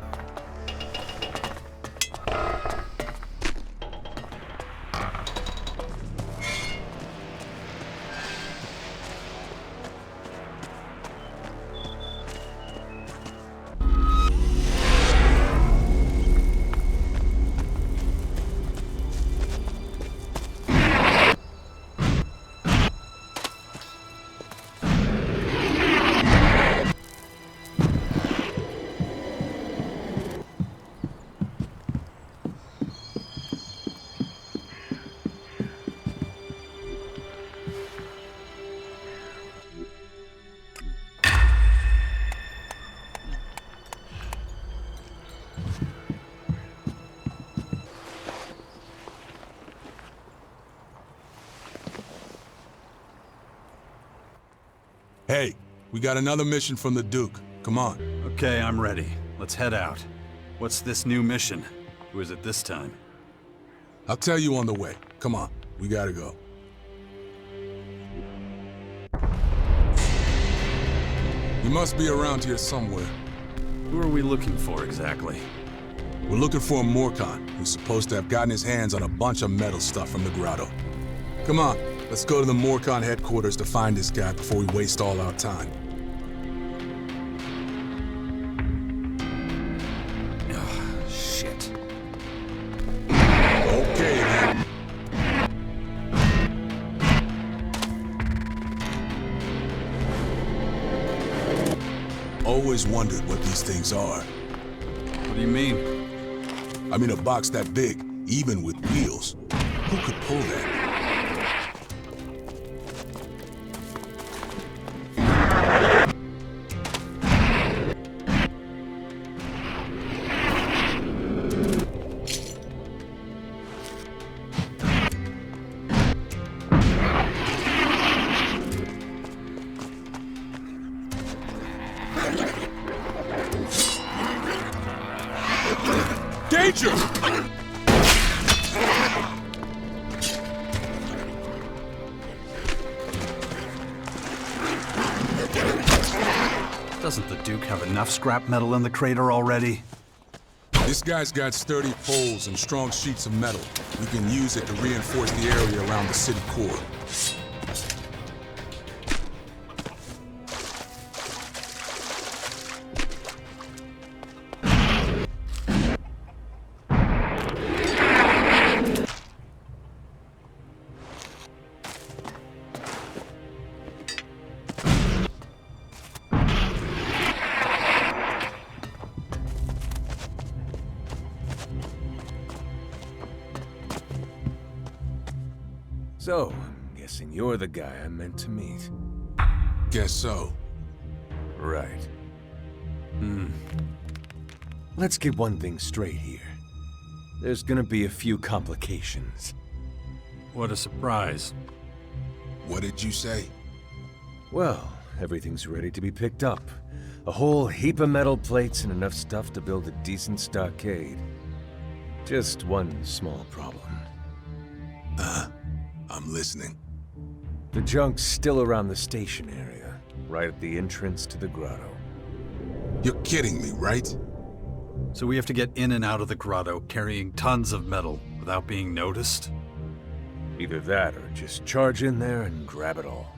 Hey, we got another mission from the Duke. Come on. Okay, I'm ready. Let's head out. What's this new mission? Who is it this time? I'll tell you on the way. Come on, we gotta go. You must be around here somewhere. Who are we looking for exactly? We're looking for a Morcon who's supposed to have gotten his hands on a bunch of metal stuff from the grotto. Come on, let's go to the Morcon headquarters to find this guy before we waste all our time. Ugh, shit. Okay, then. Always wondered what these things are. What do you mean? I mean, a box that big, even with wheels. Who could pull that? Danger! Doesn't the Duke have enough scrap metal in the crater already? This guy's got sturdy poles and strong sheets of metal. We can use it to reinforce the area around the city core. So, I'm guessing you're the guy I meant to meet. Guess so. Right. Let's get one thing straight here. There's gonna be a few complications. What a surprise. What did you say? Well, everything's ready to be picked up. A whole heap of metal plates and enough stuff to build a decent stockade. Just one small problem. I'm listening. The junk's still around the station area, right at the entrance to the grotto. You're kidding me, right? So we have to get in and out of the grotto carrying tons of metal without being noticed? Either that or just charge in there and grab it all.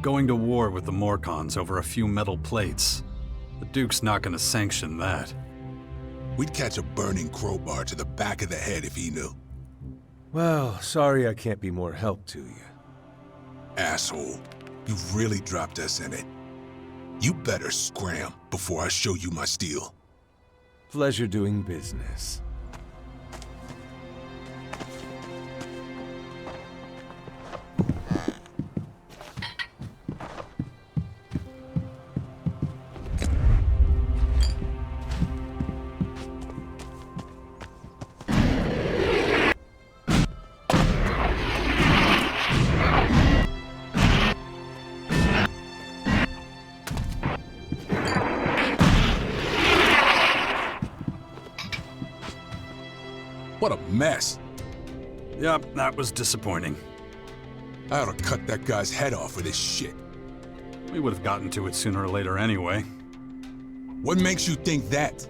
Going to war with the Morcons over a few metal plates. The Duke's not gonna sanction that. We'd catch a burning crowbar to the back of the head if he knew. Well, sorry I can't be more help to you. Asshole, you've really dropped us in it. You better scram before I show you my steel. Pleasure doing business. What a mess. Yep, that was disappointing. I ought to cut that guy's head off with this shit. We would have gotten to it sooner or later anyway. What makes you think that?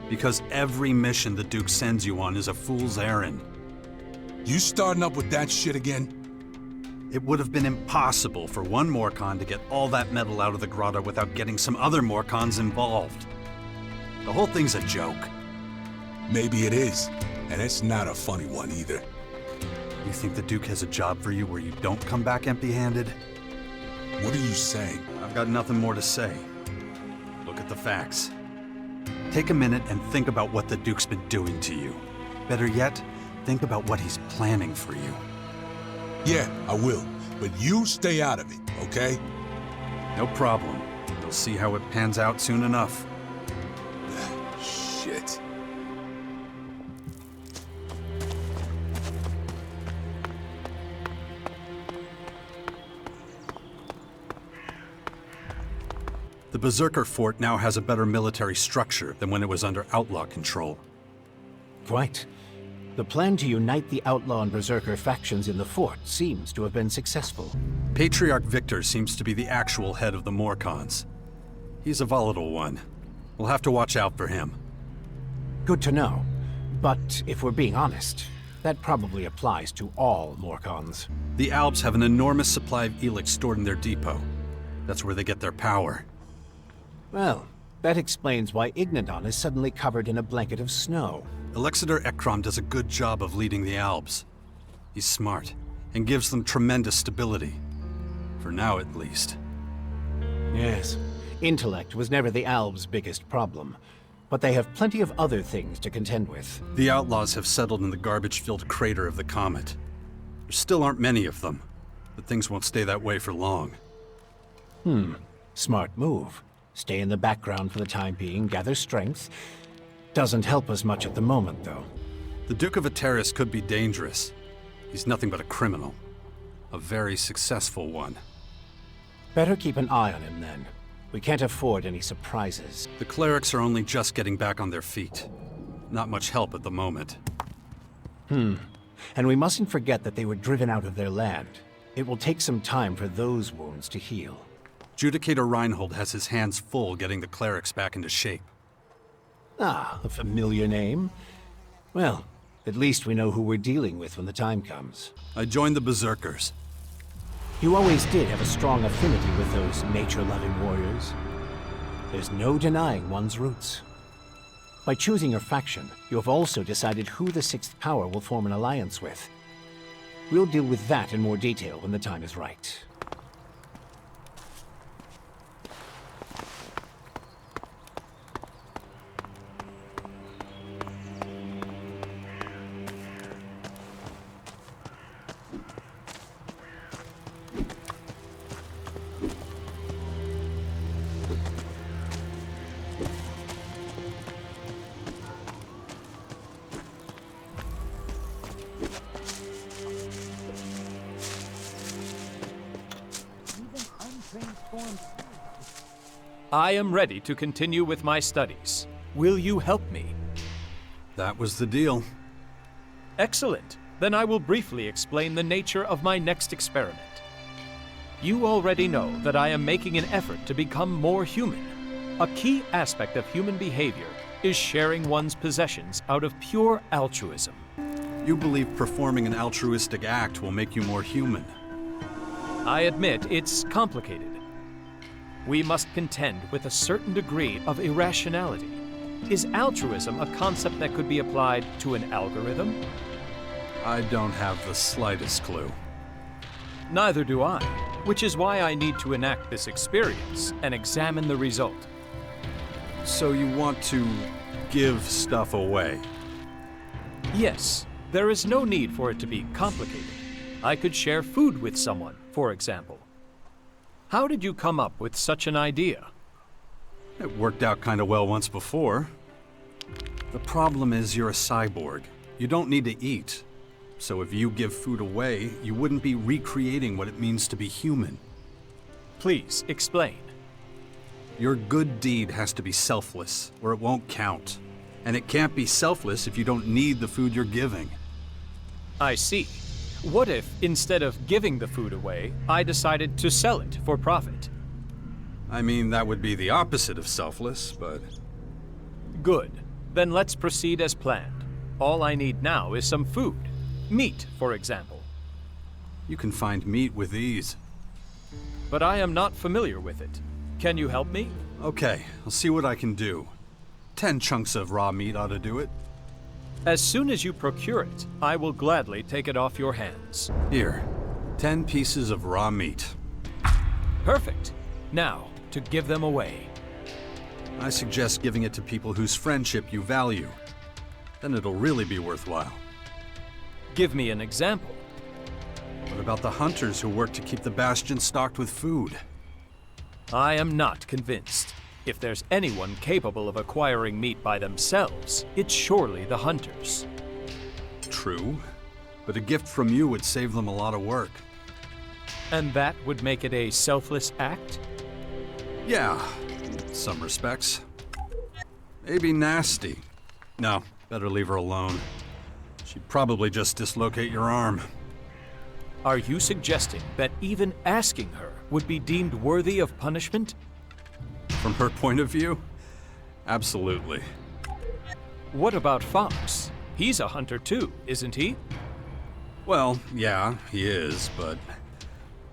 Because every mission the Duke sends you on is a fool's errand. You starting up with that shit again? It would have been impossible for one Morcon to get all that metal out of the grotto without getting some other Morcons involved. The whole thing's a joke. Maybe it is, and it's not a funny one either. You think the Duke has a job for you where you don't come back empty-handed? What are you saying? I've got nothing more to say. Look at the facts. Take a minute and think about what the Duke's been doing to you. Better yet, think about what he's planning for you. Yeah, I will. But you stay out of it, okay? No problem. You'll see how it pans out soon enough. Shit. The Berserker Fort now has a better military structure than when it was under Outlaw control. Right. The plan to unite the Outlaw and Berserker factions in the fort seems to have been successful. Patriarch Victor seems to be the actual head of the Morcons. He's a volatile one. We'll have to watch out for him. Good to know. But if we're being honest, that probably applies to all Morcons. The Albs have an enormous supply of Elex stored in their depot. That's where they get their power. Well, that explains why Ignadon is suddenly covered in a blanket of snow. Alexander Ekrom does a good job of leading the Albs. He's smart, and gives them tremendous stability. For now, at least. Yes. Intellect was never the Albs' biggest problem, but they have plenty of other things to contend with. The Outlaws have settled in the garbage-filled crater of the comet. There still aren't many of them, but things won't stay that way for long. Smart move. Stay in the background for the time being, gather strength. Doesn't help us much at the moment, though. The Duke of Ateris could be dangerous. He's nothing but a criminal. A very successful one. Better keep an eye on him, then. We can't afford any surprises. The clerics are only just getting back on their feet. Not much help at the moment. And we mustn't forget that they were driven out of their land. It will take some time for those wounds to heal. Judicator Reinhold has his hands full getting the clerics back into shape. Ah, a familiar name. Well, at least we know who we're dealing with when the time comes. I joined the Berserkers. You always did have a strong affinity with those nature-loving warriors. There's no denying one's roots. By choosing your faction, you have also decided who the Sixth Power will form an alliance with. We'll deal with that in more detail when the time is right. I am ready to continue with my studies. Will you help me? That was the deal. Excellent. Then I will briefly explain the nature of my next experiment. You already know that I am making an effort to become more human. A key aspect of human behavior is sharing one's possessions out of pure altruism. You believe performing an altruistic act will make you more human. I admit it's complicated. We must contend with a certain degree of irrationality. Is altruism a concept that could be applied to an algorithm? I don't have the slightest clue. Neither do I, which is why I need to enact this experience and examine the result. So you want to give stuff away? Yes, there is no need for it to be complicated. I could share food with someone, for example. How did you come up with such an idea? It worked out kind of well once before. The problem is you're a cyborg. You don't need to eat. So if you give food away, you wouldn't be recreating what it means to be human. Please, explain. Your good deed has to be selfless, or it won't count. And it can't be selfless if you don't need the food you're giving. I see. What if, instead of giving the food away, I decided to sell it for profit? I mean, that would be the opposite of selfless, but... Good. Then let's proceed as planned. All I need now is some food. Meat, for example. You can find meat with ease. But I am not familiar with it. Can you help me? Okay, I'll see what I can do. 10 chunks of raw meat ought to do it. As soon as you procure it, I will gladly take it off your hands. Here, 10 pieces of raw meat. Perfect. Now, to give them away. I suggest giving it to people whose friendship you value. Then it'll really be worthwhile. Give me an example. What about the hunters who work to keep the bastion stocked with food? I am not convinced. If there's anyone capable of acquiring meat by themselves, it's surely the hunters. True, but a gift from you would save them a lot of work. And that would make it a selfless act? Yeah, in some respects. Maybe nasty. No, better leave her alone. She'd probably just dislocate your arm. Are you suggesting that even asking her would be deemed worthy of punishment? From her point of view? Absolutely. What about Fox? He's a hunter too, isn't he? Well, yeah, he is, but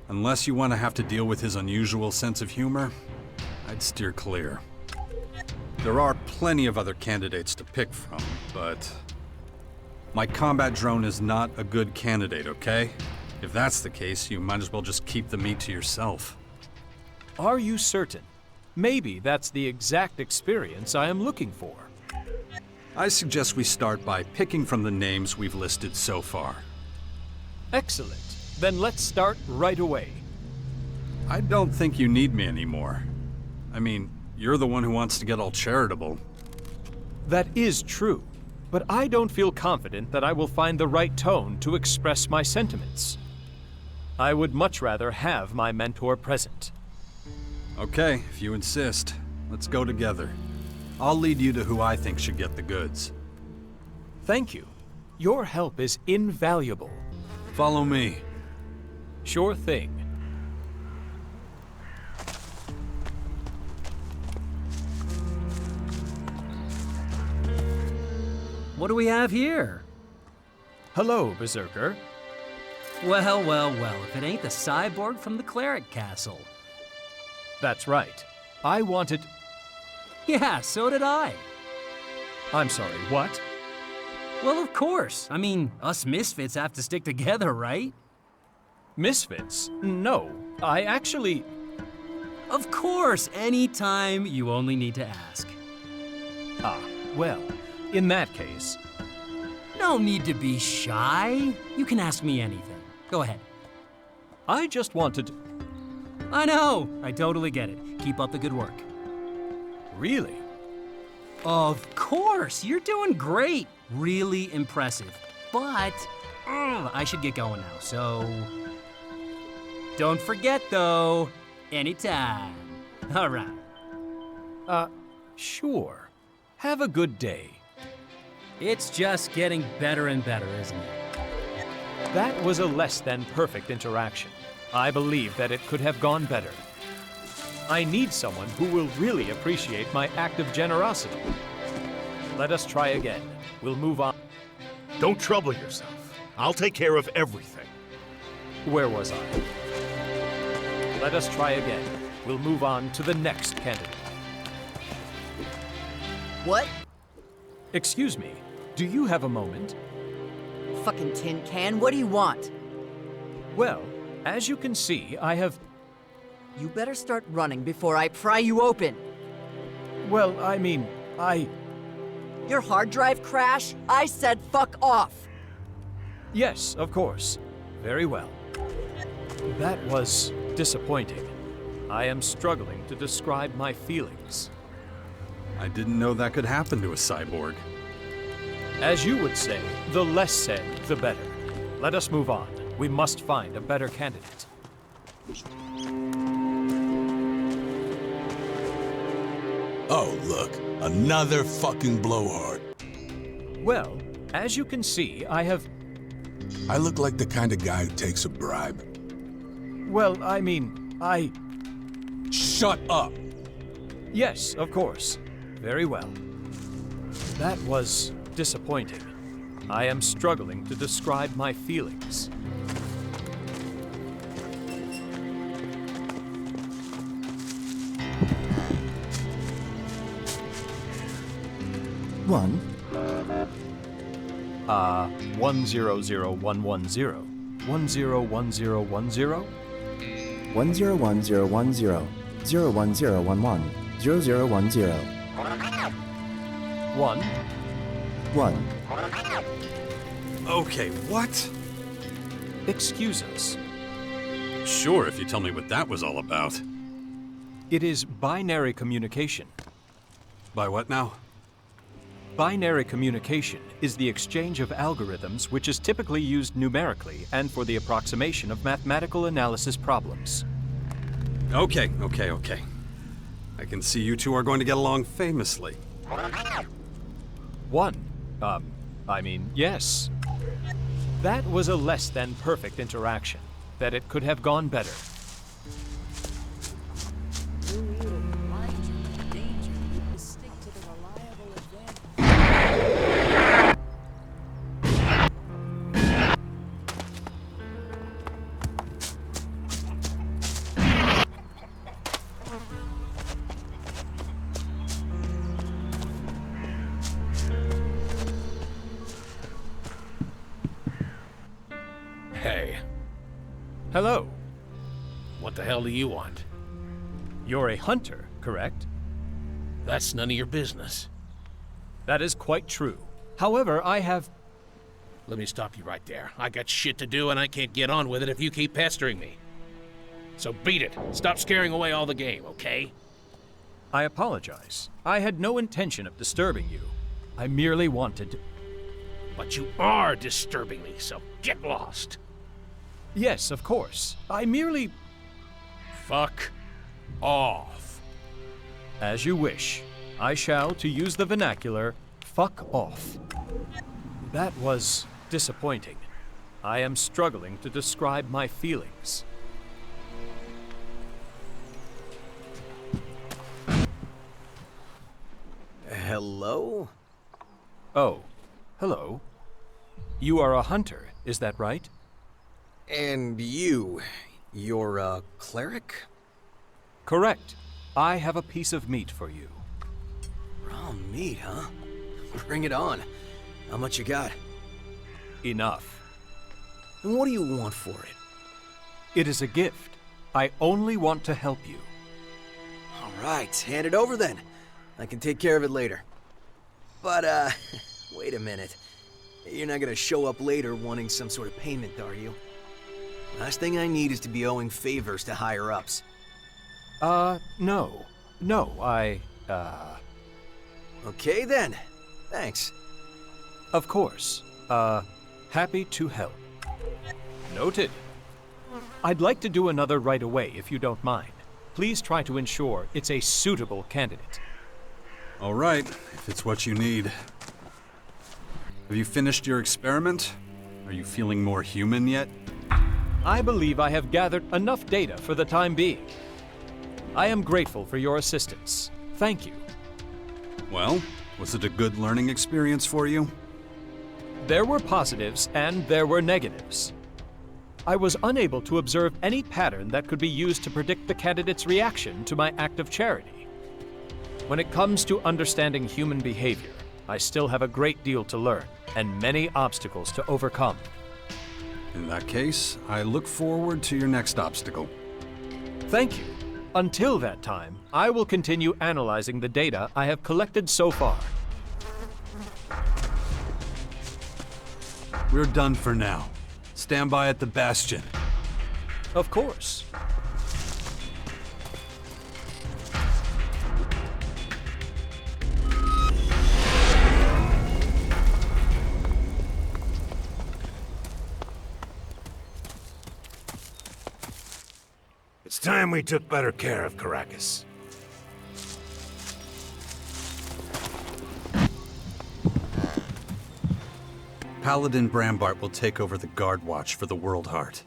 unless you want to have to deal with his unusual sense of humor, I'd steer clear. There are plenty of other candidates to pick from, but my combat drone is not a good candidate, okay? If that's the case, you might as well just keep the meat to yourself. Are you certain? Maybe that's the exact experience I am looking for. I suggest we start by picking from the names we've listed so far. Excellent. Then let's start right away. I don't think you need me anymore. I mean, you're the one who wants to get all charitable. That is true, but I don't feel confident that I will find the right tone to express my sentiments. I would much rather have my mentor present. Okay, if you insist. Let's go together. I'll lead you to who I think should get the goods. Thank you. Your help is invaluable. Follow me. Sure thing. What do we have here? Hello, Berserker. Well, well, well, if it ain't the cyborg from the Cleric Castle. That's right. I wanted... Yeah, so did I. I'm sorry, what? Well, of course. I mean, us misfits have to stick together, right? Misfits? No, I actually... Of course, anytime you only need to ask. Ah, well, in that case... No need to be shy. You can ask me anything. Go ahead. I just wanted... I know. I totally get it. Keep up the good work. Really? Of course. You're doing great. Really impressive. But I should get going now, so... Don't forget, though. Anytime. All right. Sure. Have a good day. It's just getting better and better, isn't it? That was a less than perfect interaction. I believe that it could have gone better. I need someone who will really appreciate my act of generosity. Let us try again. We'll move on. Don't trouble yourself. I'll take care of everything. Where was I? Let us try again. We'll move on to the next candidate. What? Excuse me. Do you have a moment? fucking tin can. What do you want? Well, as you can see, I have... You better start running before I pry you open. Well, I mean, Your hard drive crash? I said fuck off. Yes, of course. Very well. That was disappointing. I am struggling to describe my feelings. I didn't know that could happen to a cyborg. As you would say, the less said, the better. Let us move on. We must find a better candidate. Oh, look. Another fucking blowhard. Well, as you can see, I have... I look like the kind of guy who takes a bribe. Well, I mean, Shut up! Yes, of course. Very well. That was disappointing. I am struggling to describe my feelings. One. 100110. 101010? 101010. 01011. 0010. 1. 1. Okay, what? Excuse us. Sure, if you tell me what that was all about. It is binary communication. By what now? Binary communication is the exchange of algorithms which is typically used numerically and for the approximation of mathematical analysis problems. Okay. I can see you two are going to get along famously. 1. Yes. That was a less than perfect interaction. That it could have gone better. Hey. Hello. What the hell do you want? You're a hunter, correct? That's none of your business. That is quite true. However, I have... Let me stop you right there. I got shit to do and I can't get on with it if you keep pestering me. So beat it. Stop scaring away all the game, okay? I apologize. I had no intention of disturbing you. I merely wanted... But you are disturbing me, so get lost. Yes, of course. I merely... Fuck off. As you wish. I shall, to use the vernacular, fuck off. That was disappointing. I am struggling to describe my feelings. Hello? Oh, hello. You are a hunter, is that right? And you're a cleric? Correct. I have a piece of meat for you. Raw meat, huh? Bring it on. How much you got? Enough. And what do you want for it? It is a gift. I only want to help you. All right, hand it over then. I can take care of it later. But, wait a minute. You're not gonna show up later wanting some sort of payment, are you? Last thing I need is to be owing favors to higher-ups. No. No, Okay then. Thanks. Of course. Happy to help. Noted. I'd like to do another right away, if you don't mind. Please try to ensure it's a suitable candidate. All right, if it's what you need. Have you finished your experiment? Are you feeling more human yet? I believe I have gathered enough data for the time being. I am grateful for your assistance. Thank you. Well, was it a good learning experience for you? There were positives and there were negatives. I was unable to observe any pattern that could be used to predict the candidate's reaction to my act of charity. When it comes to understanding human behavior, I still have a great deal to learn, and many obstacles to overcome. In that case, I look forward to your next obstacle. Thank you. Until that time, I will continue analyzing the data I have collected so far. We're done for now. Stand by at the Bastion. Of course. It's time we took better care of Caracas. Paladin Brambart will take over the guard watch for the World Heart.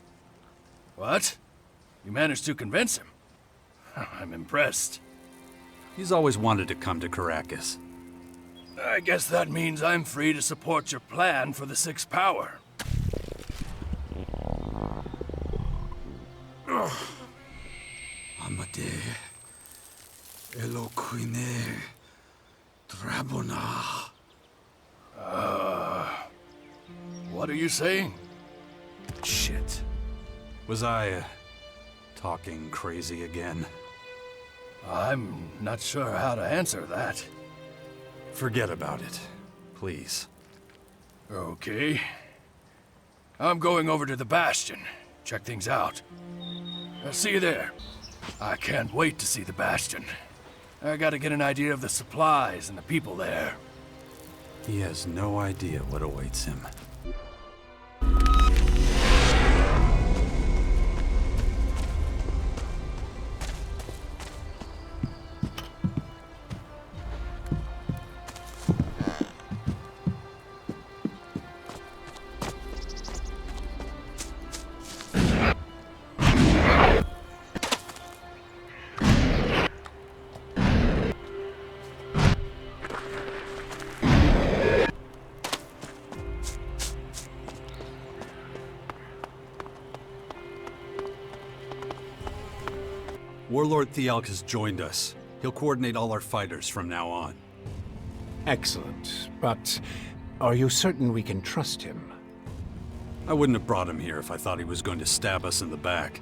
What? You managed to convince him? I'm impressed. He's always wanted to come to Caracas. I guess that means I'm free to support your plan for the Sixth Power. Amade, Eloquine, Drabona. What are you saying? Shit. Was I, talking crazy again? I'm not sure how to answer that. Forget about it, please. Okay. I'm going over to the Bastion. Check things out. I'll see you there. I can't wait to see the Bastion. I gotta get an idea of the supplies and the people there. He has no idea what awaits him. Warlord Thialk has joined us. He'll coordinate all our fighters from now on. Excellent. But are you certain we can trust him? I wouldn't have brought him here if I thought he was going to stab us in the back.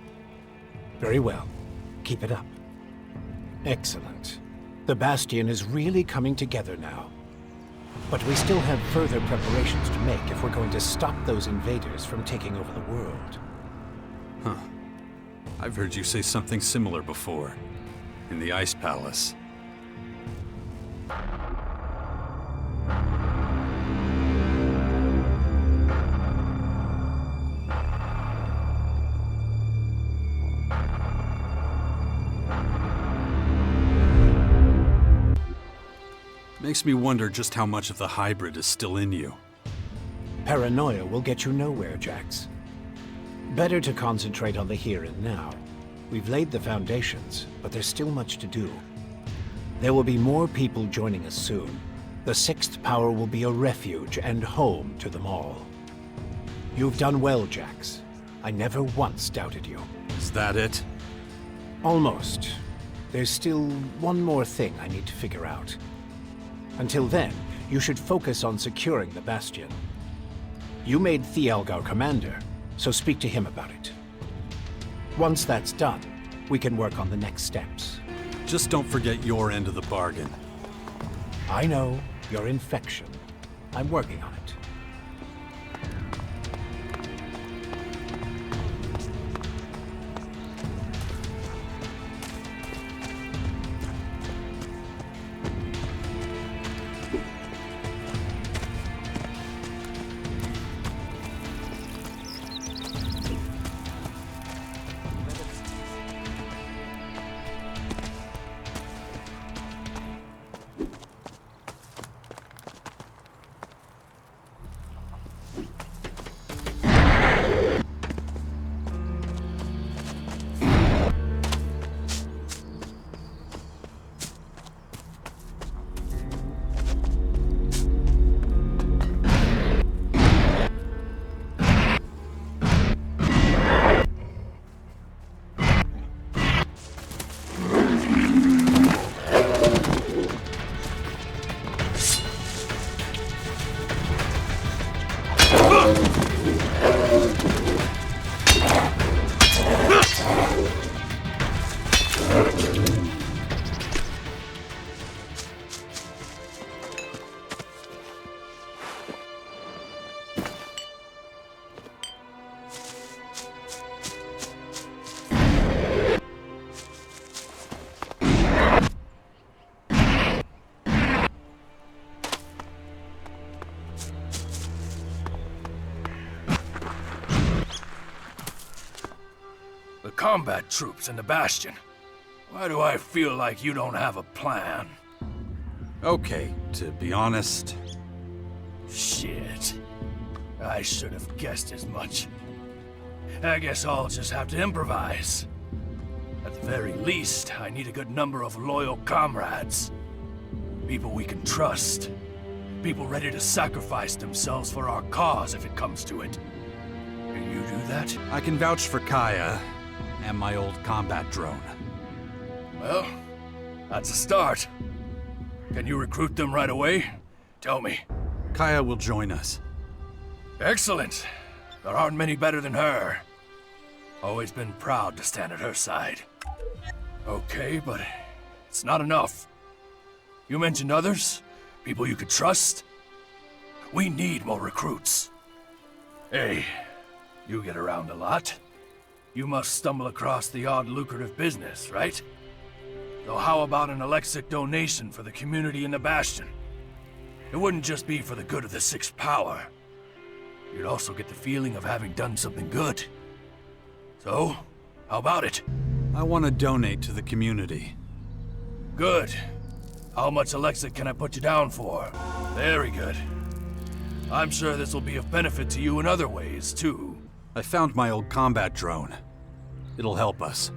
Very well. Keep it up. Excellent. The Bastion is really coming together now. But we still have further preparations to make if we're going to stop those invaders from taking over the world. Huh. I've heard you say something similar before. In the Ice Palace. Makes me wonder just how much of the hybrid is still in you. Paranoia will get you nowhere, Jax. Better to concentrate on the here and now. We've laid the foundations, but there's still much to do. There will be more people joining us soon. The Sixth Power will be a refuge and home to them all. You've done well, Jax. I never once doubted you. Is that it? Almost. There's still one more thing I need to figure out. Until then, you should focus on securing the Bastion. You made Thialg our commander, so speak to him about it. Once that's done, we can work on the next steps. Just don't forget your end of the bargain. I know, your infection. I'm working on it. The combat troops and the Bastion. Why do I feel like you don't have a plan? Okay, to be honest... Shit. I should have guessed as much. I guess I'll just have to improvise. At the very least, I need a good number of loyal comrades. People we can trust. People ready to sacrifice themselves for our cause if it comes to it. Can you do that? I can vouch for Kaya and my old combat drone. Well, that's a start. Can you recruit them right away? Tell me. Kaya will join us. Excellent. There aren't many better than her. Always been proud to stand at her side. Okay, but it's not enough. You mentioned others? People you could trust? We need more recruits. Hey, you get around a lot. You must stumble across the odd lucrative business, right? So how about an Elexic donation for the community in the Bastion? It wouldn't just be for the good of the Sixth Power. You'd also get the feeling of having done something good. So, how about it? I want to donate to the community. Good. How much Elexic can I put you down for? Very good. I'm sure this will be of benefit to you in other ways, too. I found my old combat drone. It'll help us.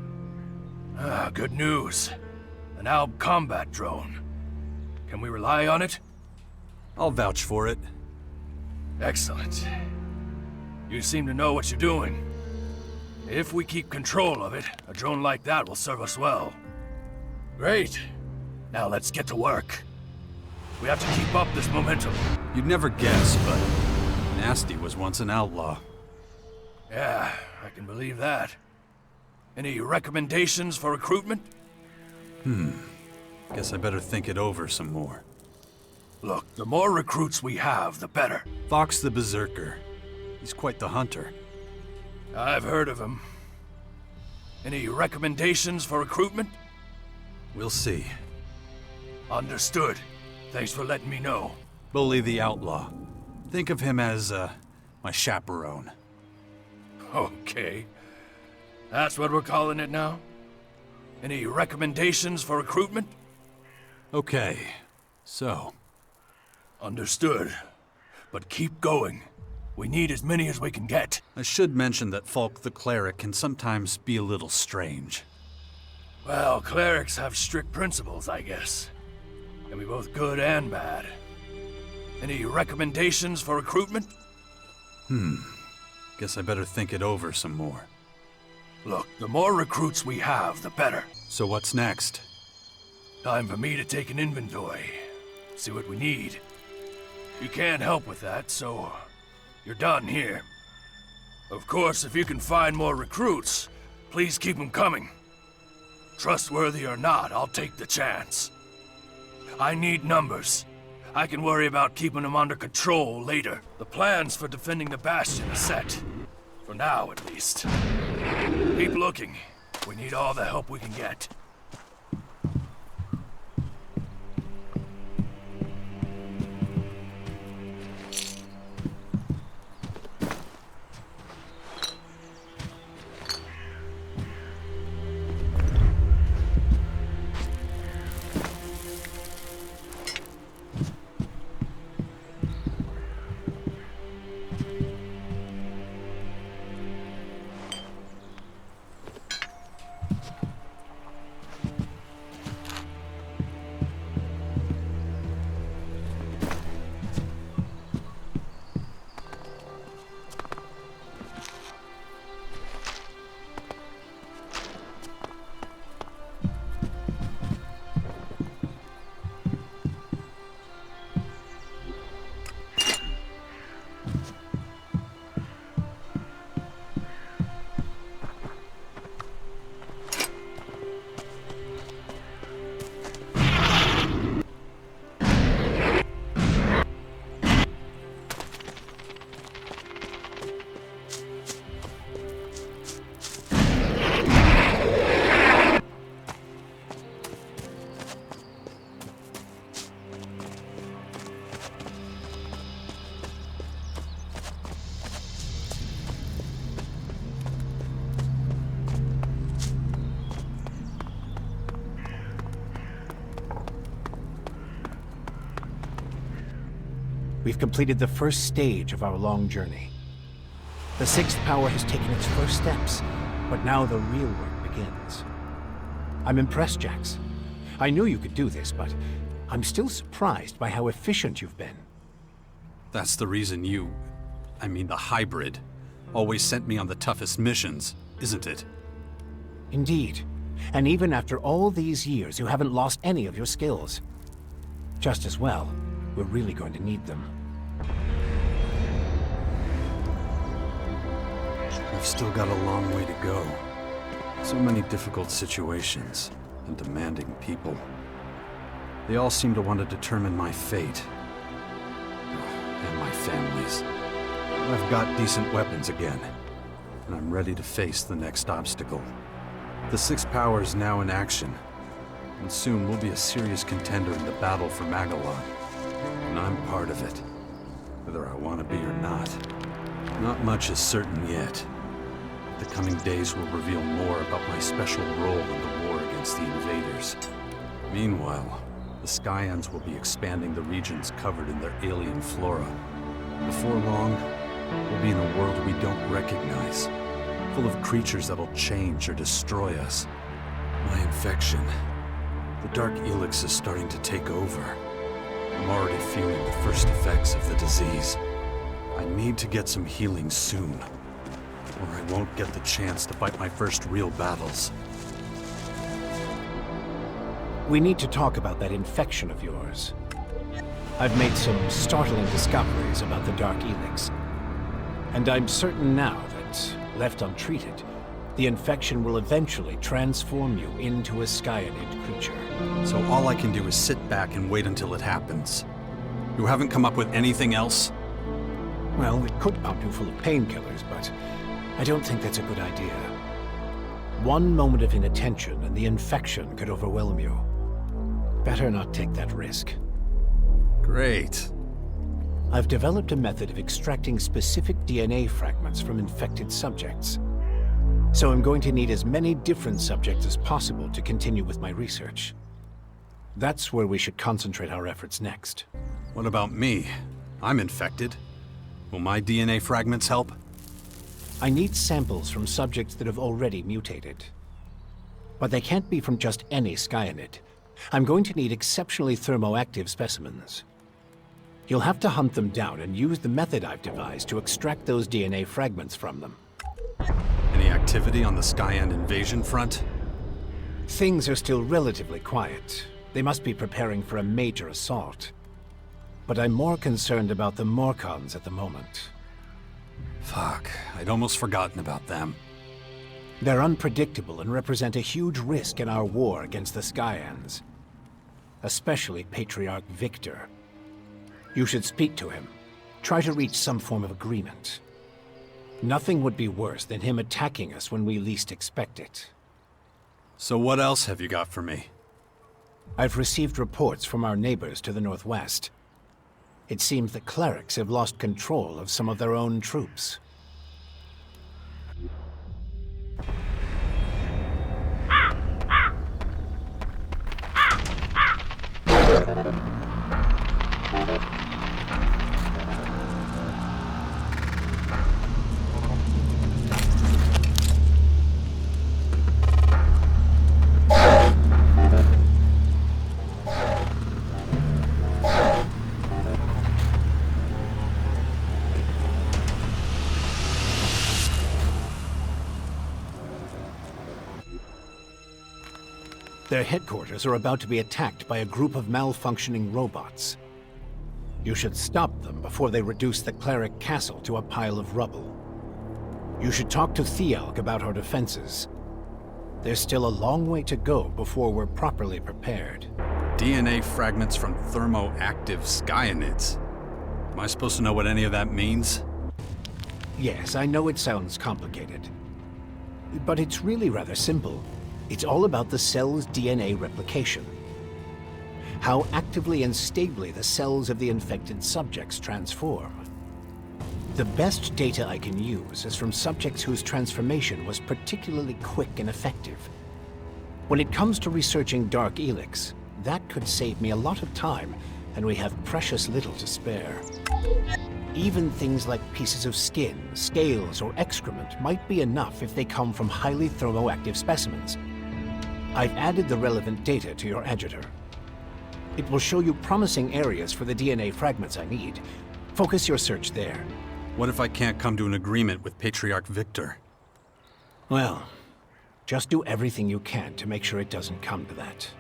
Ah, good news. An Alb combat drone. Can we rely on it? I'll vouch for it. Excellent. You seem to know what you're doing. If we keep control of it, a drone like that will serve us well. Great. Now let's get to work. We have to keep up this momentum. You'd never guess, but Nasty was once an outlaw. Yeah, I can believe that. Any recommendations for recruitment? Guess I better think it over some more. Look, the more recruits we have, the better. Fox the Berserker. He's quite the hunter. I've heard of him. Any recommendations for recruitment? We'll see. Understood. Thanks for letting me know. Bully the Outlaw. Think of him as, my chaperone. Okay. That's what we're calling it now? Any recommendations for recruitment? Okay. So. Understood. But keep going. We need as many as we can get. I should mention that Falk the Cleric can sometimes be a little strange. Well, clerics have strict principles, I guess. Can be both good and bad. Any recommendations for recruitment? Guess I better think it over some more. Look, the more recruits we have, the better. So what's next? Time for me to take an inventory. See what we need. You can't help with that, so you're done here. Of course, if you can find more recruits, please keep them coming. Trustworthy or not, I'll take the chance. I need numbers. I can worry about keeping them under control later. The plans for defending the Bastion are set. For now, at least. Keep looking. We need all the help we can get. We've completed the first stage of our long journey. The sixth power has taken its first steps, but now the real work begins. I'm impressed, Jax. I knew you could do this, but I'm still surprised by how efficient you've been. That's the reason the hybrid, always sent me on the toughest missions, isn't it? Indeed. And even after all these years, you haven't lost any of your skills. Just as well, we're really going to need them. I've still got a long way to go. So many difficult situations and demanding people. They all seem to want to determine my fate. And my family's. I've got decent weapons again, and I'm ready to face the next obstacle. The sixth power is now in action, and soon we'll be a serious contender in the battle for Magalon. And I'm part of it, whether I want to be or not. Not much is certain yet. The coming days will reveal more about my special role in the war against the invaders. Meanwhile, the Skyans will be expanding the regions covered in their alien flora. Before long, we'll be in a world we don't recognize, full of creatures that'll change or destroy us. My infection, the Dark Elex is starting to take over. I'm already feeling the first effects of the disease. I need to get some healing soon, or I won't get the chance to fight my first real battles. We need to talk about that infection of yours. I've made some startling discoveries about the Dark Elex. And I'm certain now that, left untreated, the infection will eventually transform you into a Skyanid creature. So all I can do is sit back and wait until it happens. You haven't come up with anything else? Well, it could pump you full of painkillers, but I don't think that's a good idea. One moment of inattention and the infection could overwhelm you. Better not take that risk. Great. I've developed a method of extracting specific DNA fragments from infected subjects. So I'm going to need as many different subjects as possible to continue with my research. That's where we should concentrate our efforts next. What about me? I'm infected. Will my DNA fragments help? I need samples from subjects that have already mutated. But they can't be from just any Skyanid. I'm going to need exceptionally thermoactive specimens. You'll have to hunt them down and use the method I've devised to extract those DNA fragments from them. Any activity on the Skyan invasion front? Things are still relatively quiet. They must be preparing for a major assault. But I'm more concerned about the Morcons at the moment. Fuck, I'd almost forgotten about them. They're unpredictable and represent a huge risk in our war against the Skyans. Especially Patriarch Victor. You should speak to him. Try to reach some form of agreement. Nothing would be worse than him attacking us when we least expect it. So what else have you got for me? I've received reports from our neighbors to the northwest. It seems the clerics have lost control of some of their own troops. Their headquarters are about to be attacked by a group of malfunctioning robots. You should stop them before they reduce the cleric castle to a pile of rubble. You should talk to Thialk about our defenses. There's still a long way to go before we're properly prepared. DNA fragments from thermoactive Skyanids. Am I supposed to know what any of that means? Yes, I know it sounds complicated. But it's really rather simple. It's all about the cell's DNA replication. How actively and stably the cells of the infected subjects transform. The best data I can use is from subjects whose transformation was particularly quick and effective. When it comes to researching Dark Elex, that could save me a lot of time and we have precious little to spare. Even things like pieces of skin, scales, or excrement might be enough if they come from highly thermoactive specimens. I've added the relevant data to your editor. It will show you promising areas for the DNA fragments I need. Focus your search there. What if I can't come to an agreement with Patriarch Victor? Well, just do everything you can to make sure it doesn't come to that.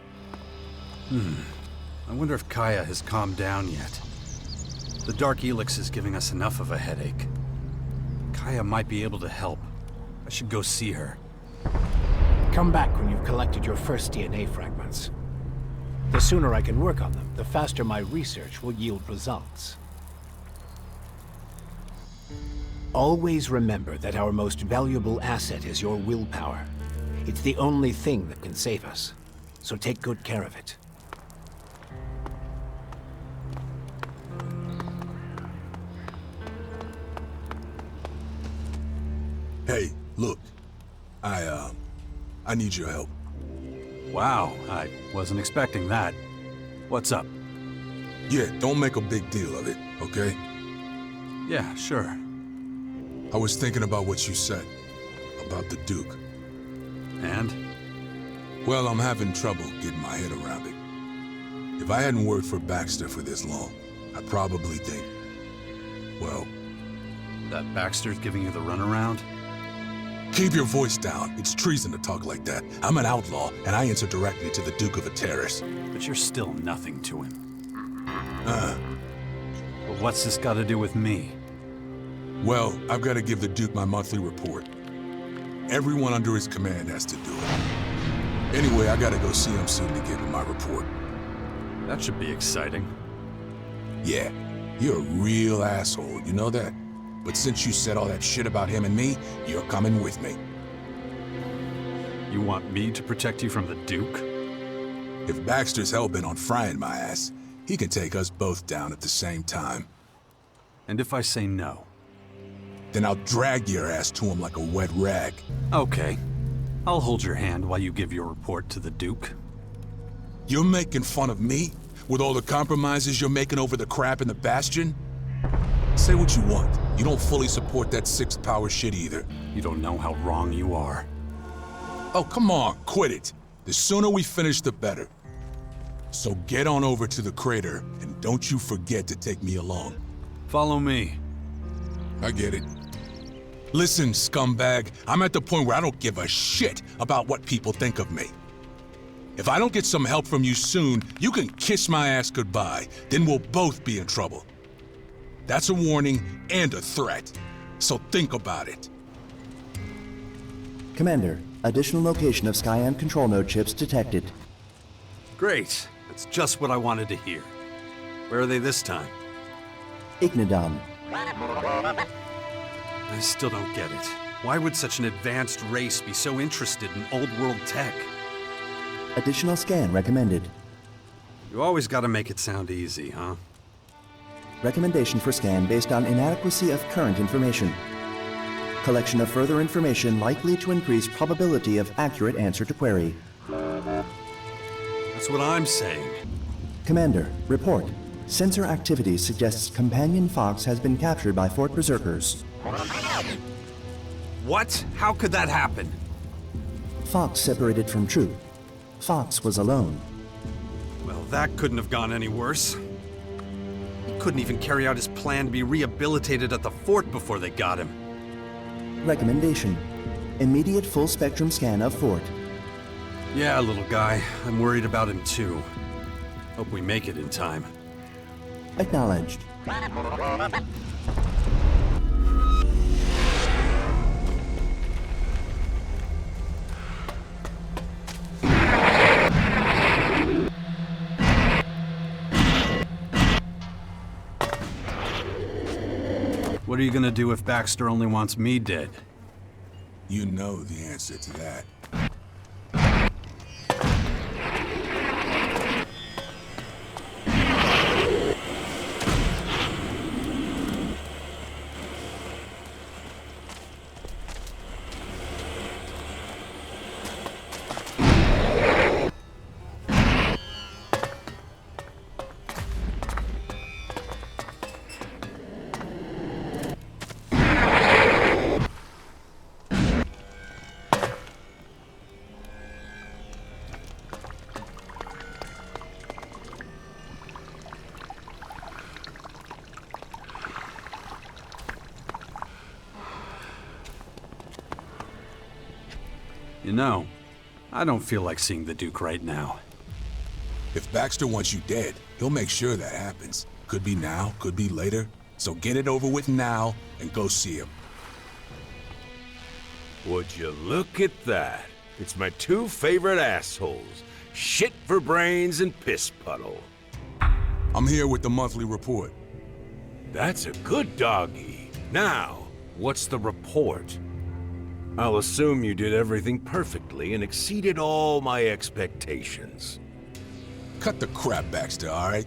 I wonder if Kaya has calmed down yet. The Dark Elex is giving us enough of a headache. Kaya might be able to help. I should go see her. Come back when you've collected your first DNA fragments. The sooner I can work on them, the faster my research will yield results. Always remember that our most valuable asset is your willpower. It's the only thing that can save us, so take good care of it. Hey, look. I need your help. Wow, I wasn't expecting that. What's up? Yeah, don't make a big deal of it, okay? Yeah, sure. I was thinking about what you said, about the Duke. And? Well, I'm having trouble getting my head around it. If I hadn't worked for Baxter for this long, I'd probably think, well... That Baxter's giving you the runaround? Keep your voice down. It's treason to talk like that. I'm an outlaw, and I answer directly to the Duke of Ateris. But you're still nothing to him. But what's this got to do with me? Well, I've got to give the Duke my monthly report. Everyone under his command has to do it. Anyway, I gotta go see him soon to give him my report. That should be exciting. Yeah, you're a real asshole, you know that? But since you said all that shit about him and me, you're coming with me. You want me to protect you from the Duke? If Baxter's hell-bent on frying my ass, he can take us both down at the same time. And if I say no? Then I'll drag your ass to him like a wet rag. Okay. I'll hold your hand while you give your report to the Duke. You're making fun of me? With all the compromises you're making over the crap in the Bastion? Say what you want. You don't fully support that sixth power shit either. You don't know how wrong you are. Oh, come on, quit it. The sooner we finish, the better. So get on over to the crater, and don't you forget to take me along. Follow me. I get it. Listen, scumbag, I'm at the point where I don't give a shit about what people think of me. If I don't get some help from you soon, you can kiss my ass goodbye. Then we'll both be in trouble. That's a warning and a threat. So think about it. Commander, additional location of Skyam control node chips detected. Great. That's just what I wanted to hear. Where are they this time? Ignidon. I still don't get it. Why would such an advanced race be so interested in old-world tech? Additional scan recommended. You always gotta make it sound easy, huh? Recommendation for scan based on inadequacy of current information. Collection of further information likely to increase probability of accurate answer to query. That's what I'm saying. Commander, report. Sensor activity suggests companion Fox has been captured by Fort Berserkers. What? How could that happen? Fox separated from troop. Fox was alone. Well, that couldn't have gone any worse. He couldn't even carry out his plan to be rehabilitated at the fort before they got him. Recommendation. Immediate full-spectrum scan of Fort. Yeah, little guy. I'm worried about him too. Hope we make it in time. Acknowledged. What are you gonna do if Baxter only wants me dead? You know the answer to that. You know, I don't feel like seeing the Duke right now. If Baxter wants you dead, he'll make sure that happens. Could be now, could be later. So get it over with now and go see him. Would you look at that? It's my two favorite assholes. Shit for brains and piss puddle. I'm here with the monthly report. That's a good doggy. Now, what's the report? I'll assume you did everything perfectly and exceeded all my expectations. Cut the crap, Baxter, all right?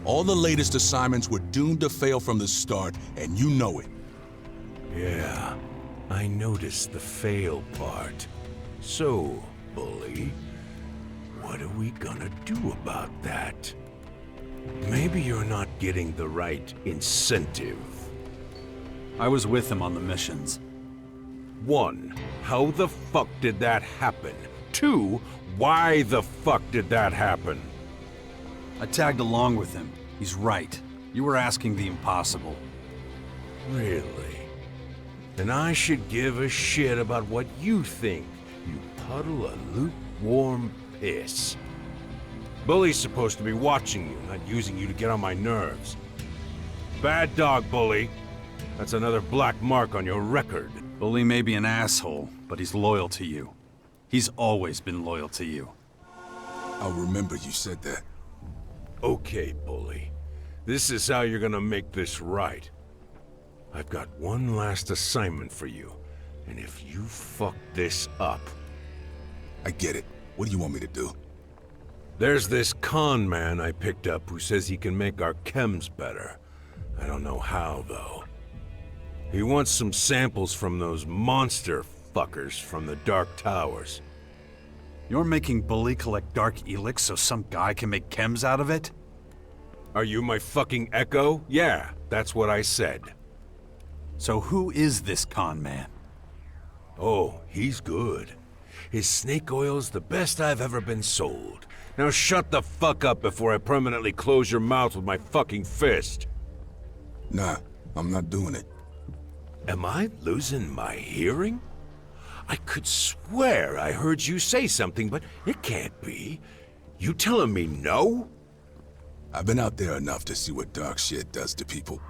All the latest assignments were doomed to fail from the start, and you know it. Yeah, I noticed the fail part. So, Bully, what are we gonna do about that? Maybe you're not getting the right incentive. I was with him on the missions. 1, how the fuck did that happen? 2, why the fuck did that happen? I tagged along with him. He's right. You were asking the impossible. Really? Then I should give a shit about what you think, you puddle of lukewarm piss. Bully's supposed to be watching you, not using you to get on my nerves. Bad dog, Bully. That's another black mark on your record. Bully may be an asshole, but he's loyal to you. He's always been loyal to you. I'll remember you said that. Okay, Bully. This is how you're gonna make this right. I've got one last assignment for you, and if you fuck this up... I get it. What do you want me to do? There's this con man I picked up who says he can make our chems better. I don't know how, though. He wants some samples from those monster fuckers from the Dark Towers. You're making Bully collect Dark Elex so some guy can make chems out of it? Are you my fucking echo? Yeah, that's what I said. So who is this con man? Oh, he's good. His snake oil's the best I've ever been sold. Now shut the fuck up before I permanently close your mouth with my fucking fist. Nah, I'm not doing it. Am I losing my hearing? I could swear I heard you say something, but it can't be. You telling me no? I've been out there enough to see what dark shit does to people.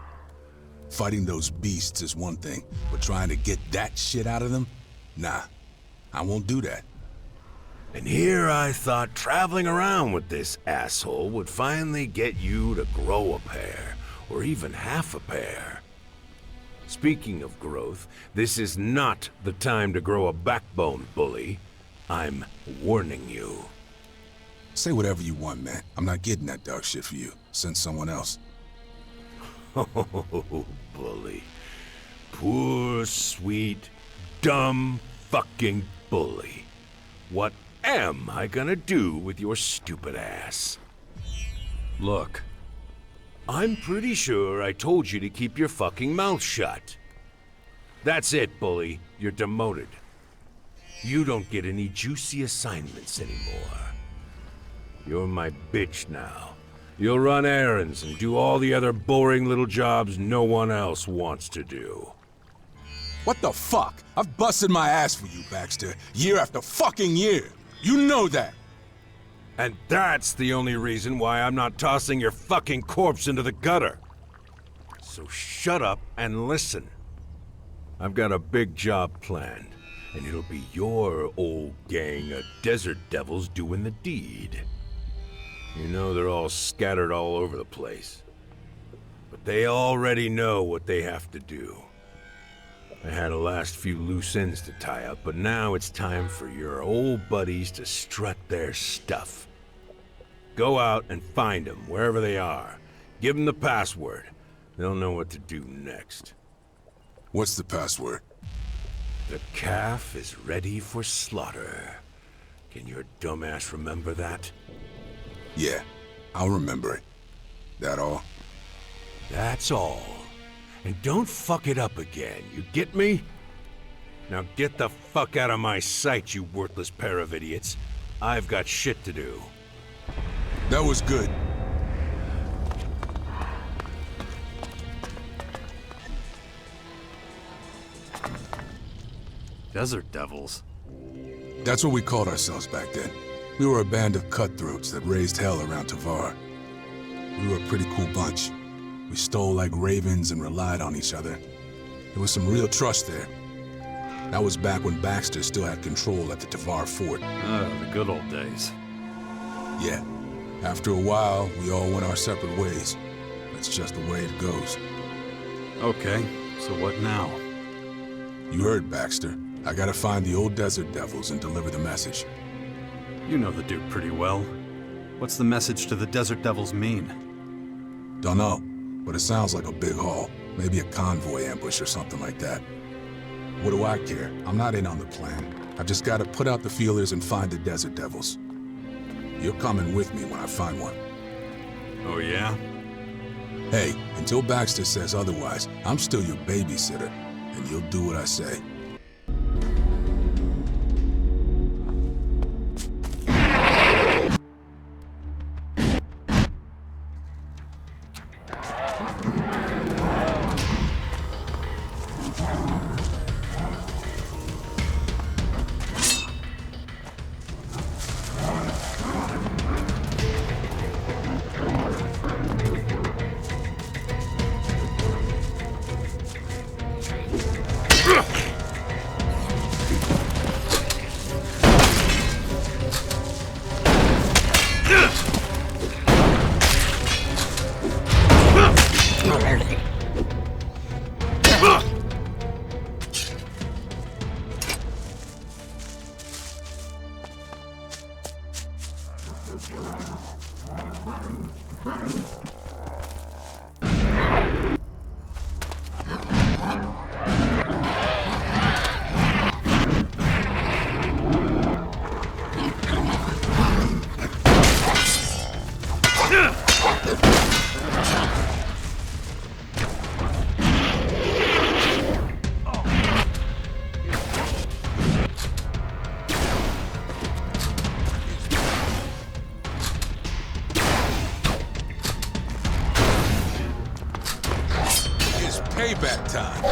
Fighting those beasts is one thing, but trying to get that shit out of them? Nah, I won't do that. And here I thought traveling around with this asshole would finally get you to grow a pair, or even half a pair. Speaking of growth, this is not the time to grow a backbone, Bully. I'm warning you. Say whatever you want, man. I'm not getting that dark shit for you. Send someone else. Oh, Bully. Poor, sweet, dumb fucking Bully. What am I gonna do with your stupid ass? Look. I'm pretty sure I told you to keep your fucking mouth shut. That's it, Bully. You're demoted. You don't get any juicy assignments anymore. You're my bitch now. You'll run errands and do all the other boring little jobs no one else wants to do. What the fuck? I've busted my ass for you, Baxter. Year after fucking year. You know that. And that's the only reason why I'm not tossing your fucking corpse into the gutter. So shut up and listen. I've got a big job planned, and it'll be your old gang of desert devils doing the deed. You know they're all scattered all over the place. But they already know what they have to do. I had a last few loose ends to tie up, but now it's time for your old buddies to strut their stuff. Go out and find them, wherever they are. Give them the password. They'll know what to do next. What's the password? The calf is ready for slaughter. Can your dumbass remember that? Yeah, I'll remember it. That all? That's all. And don't fuck it up again, you get me? Now get the fuck out of my sight, you worthless pair of idiots. I've got shit to do. That was good. Desert devils. That's what we called ourselves back then. We were a band of cutthroats that raised hell around Tavar. We were a pretty cool bunch. We stole like ravens and relied on each other. There was some real trust there. That was back when Baxter still had control at the Tavar fort. Oh, the good old days. Yeah. After a while, we all went our separate ways. That's just the way it goes. Okay, so what now? You heard, Baxter. I gotta find the old Desert Devils and deliver the message. You know the Duke pretty well. What's the message to the Desert Devils mean? Dunno, but it sounds like a big haul. Maybe a convoy ambush or something like that. What do I care? I'm not in on the plan. I've just gotta put out the feelers and find the Desert Devils. You're coming with me when I find one. Oh yeah? Hey, until Baxter says otherwise, I'm still your babysitter, and you'll do what I say. Payback time.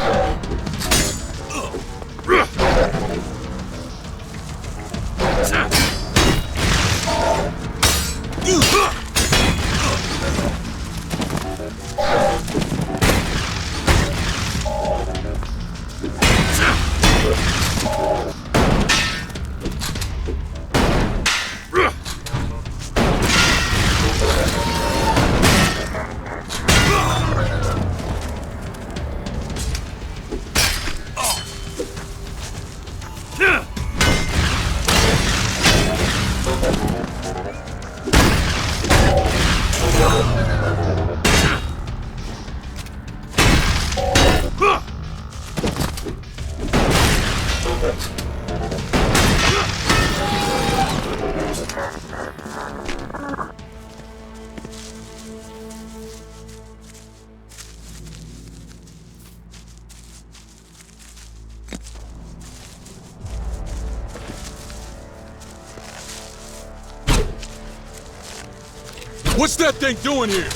What's that thing doing here?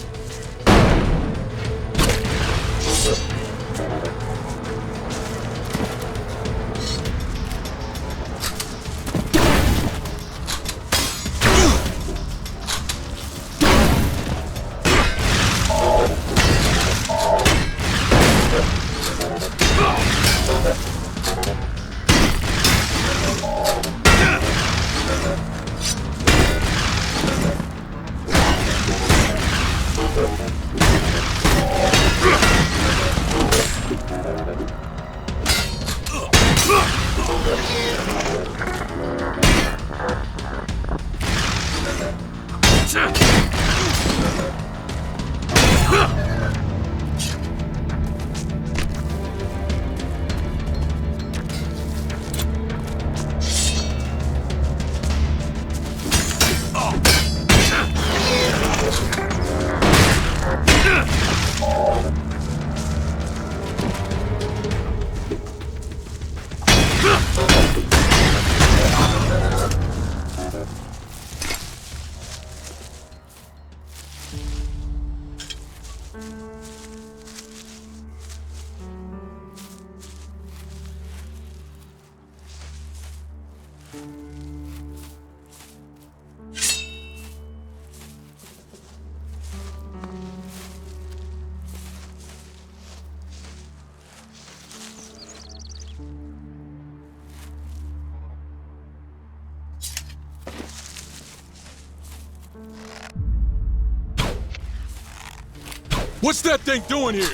What's that thing doing here?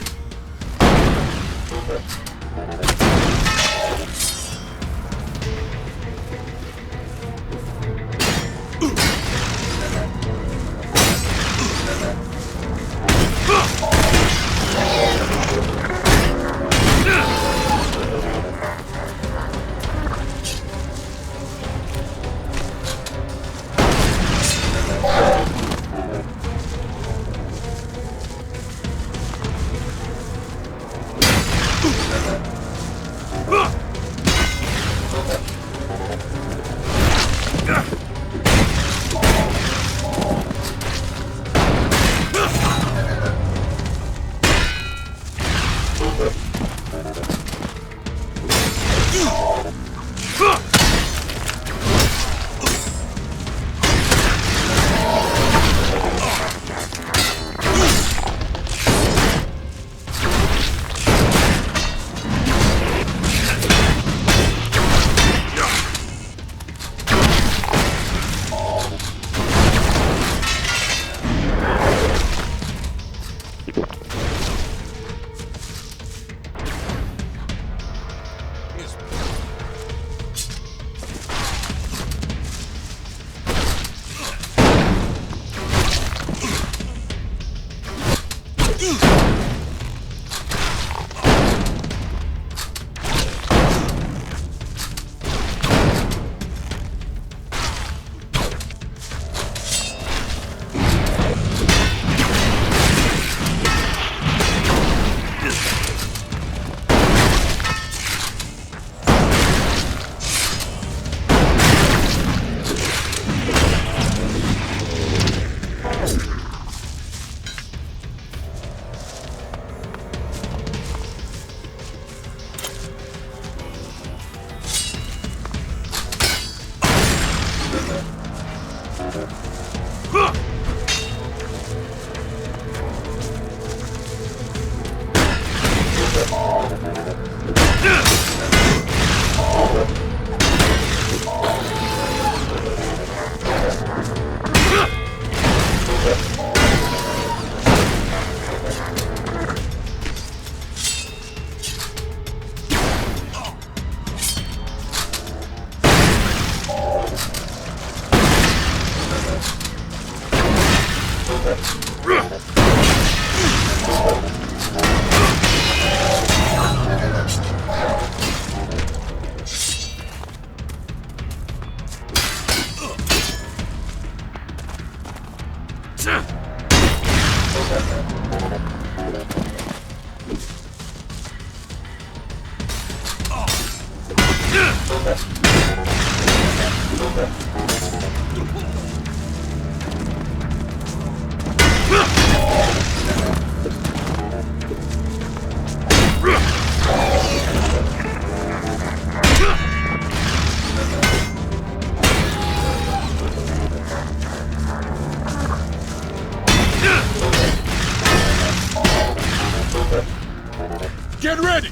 Get ready!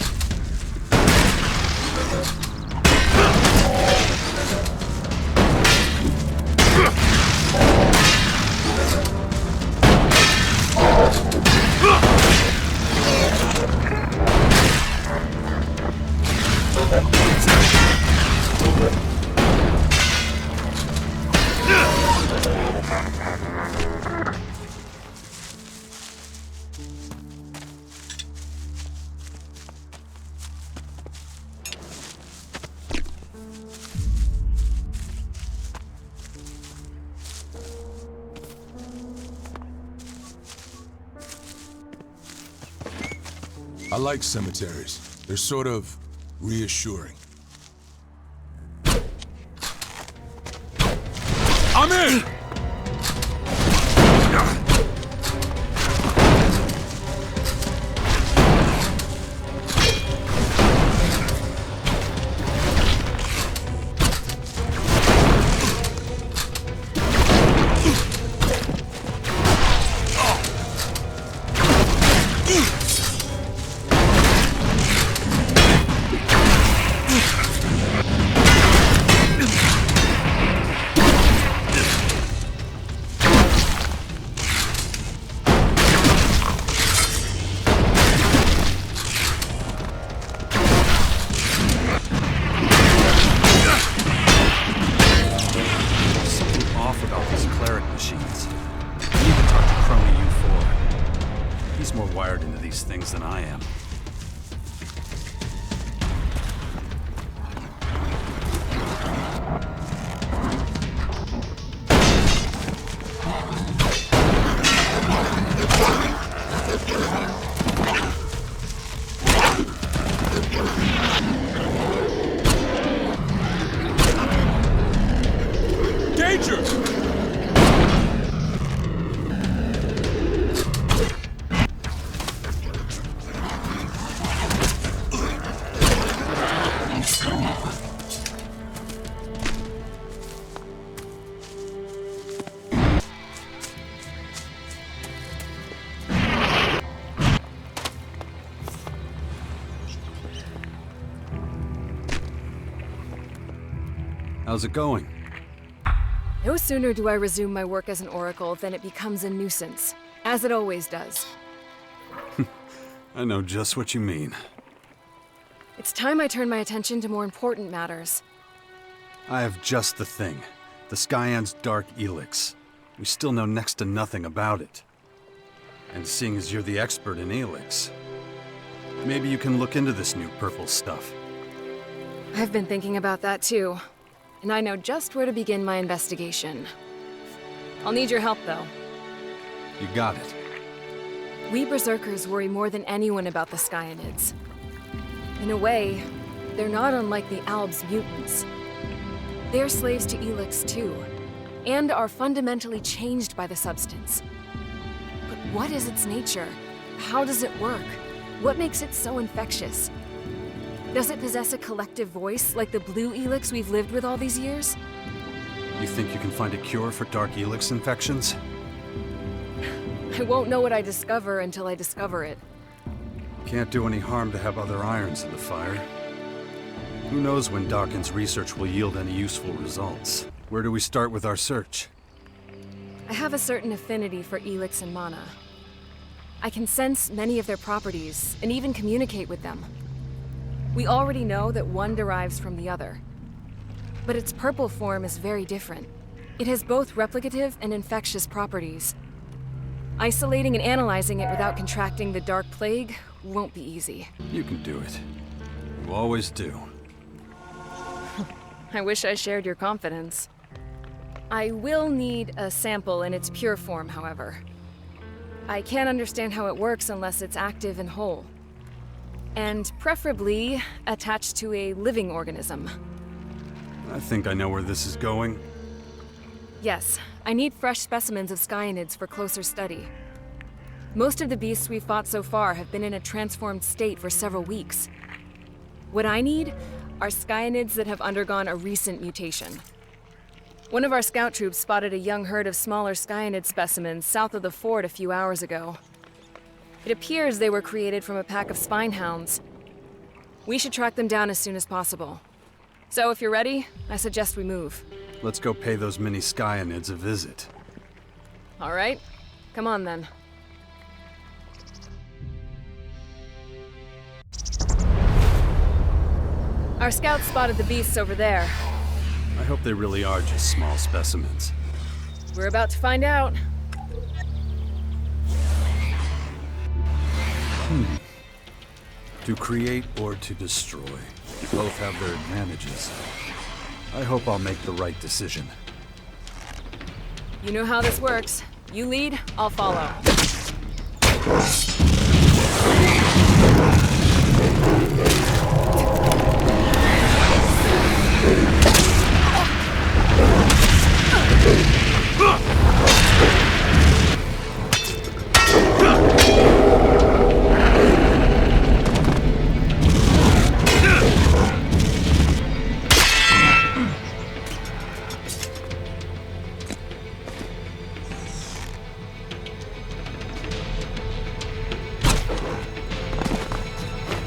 I like cemeteries. They're sort of reassuring. I'm in! these things than I am. How's it going? No sooner do I resume my work as an oracle than it becomes a nuisance, as it always does. I know just what you mean. It's time I turn my attention to more important matters. I have just the thing. The Skyan's Dark Elex. We still know next to nothing about it. And seeing as you're the expert in Elex, maybe you can look into this new purple stuff. I've been thinking about that too. And I know just where to begin my investigation. I'll need your help, though. You got it. We Berserkers worry more than anyone about the Skyanids. In a way, they're not unlike the Albs mutants. They're slaves to Elex II, and are fundamentally changed by the substance. But what is its nature? How does it work? What makes it so infectious? Does it possess a collective voice, like the blue Elex we've lived with all these years? You think you can find a cure for Dark Elex infections? I won't know what I discover until I discover it. Can't do any harm to have other irons in the fire. Who knows when Dawkins' research will yield any useful results? Where do we start with our search? I have a certain affinity for Elex and mana. I can sense many of their properties, and even communicate with them. We already know that one derives from the other. But its purple form is very different. It has both replicative and infectious properties. Isolating and analyzing it without contracting the Dark Plague won't be easy. You can do it. You always do. I wish I shared your confidence. I will need a sample in its pure form, however. I can't understand how it works unless it's active and whole. And preferably attached to a living organism. I think I know where this is going. Yes, I need fresh specimens of Skyanids for closer study. Most of the beasts we've fought so far have been in a transformed state for several weeks. What I need are Skyanids that have undergone a recent mutation. One of our scout troops spotted a young herd of smaller Skyanid specimens south of the fort a few hours ago. It appears they were created from a pack of spinehounds. We should track them down as soon as possible. So if you're ready, I suggest we move. Let's go pay those mini Skyanids a visit. All right, come on then. Our scouts spotted the beasts over there. I hope they really are just small specimens. We're about to find out. To create or to destroy. Both have their advantages. I hope I'll make the right decision. You know how this works. You lead, I'll follow.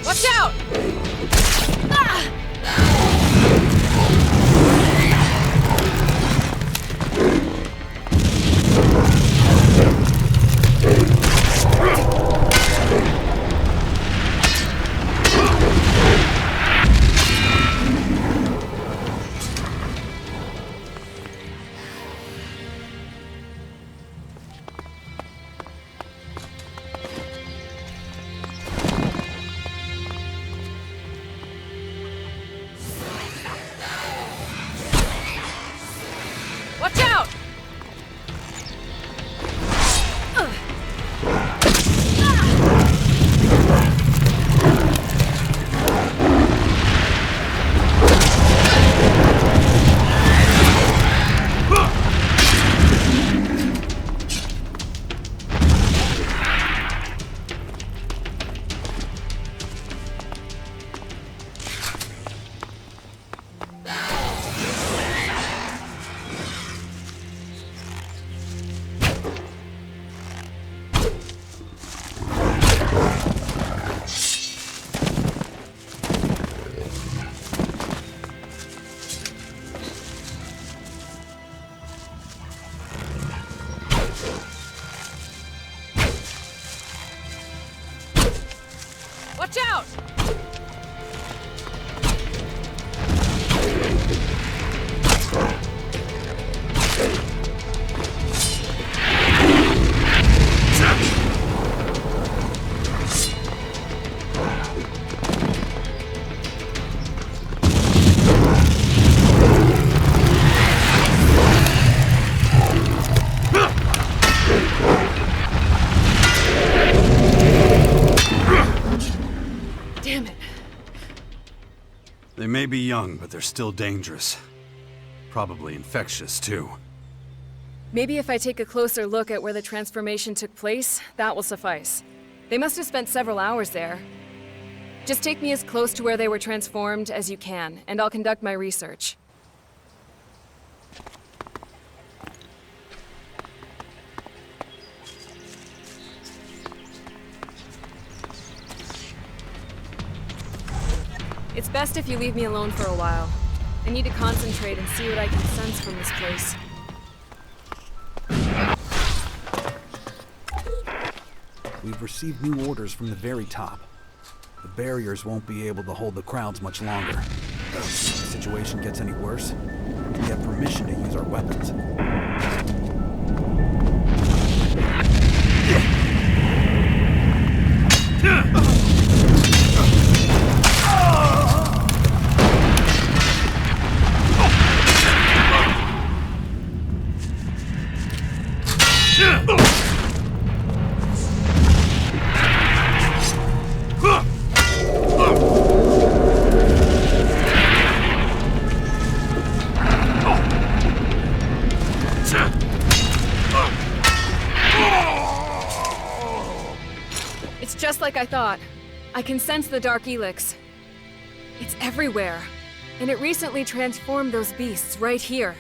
Watch out! Ah! Watch out! Damn it. They may be young, but they're still dangerous. Probably infectious, too. Maybe if I take a closer look at where the transformation took place, that will suffice. They must have spent several hours there. Just take me as close to where they were transformed as you can, and I'll conduct my research. It's best if you leave me alone for a while. I need to concentrate and see what I can sense from this place. We've received new orders from the very top. The barriers won't be able to hold the crowds much longer. If the situation gets any worse, we have permission to use our weapons. It's just like I thought. I can sense the Dark Elex. It's everywhere. And it recently transformed those beasts right here.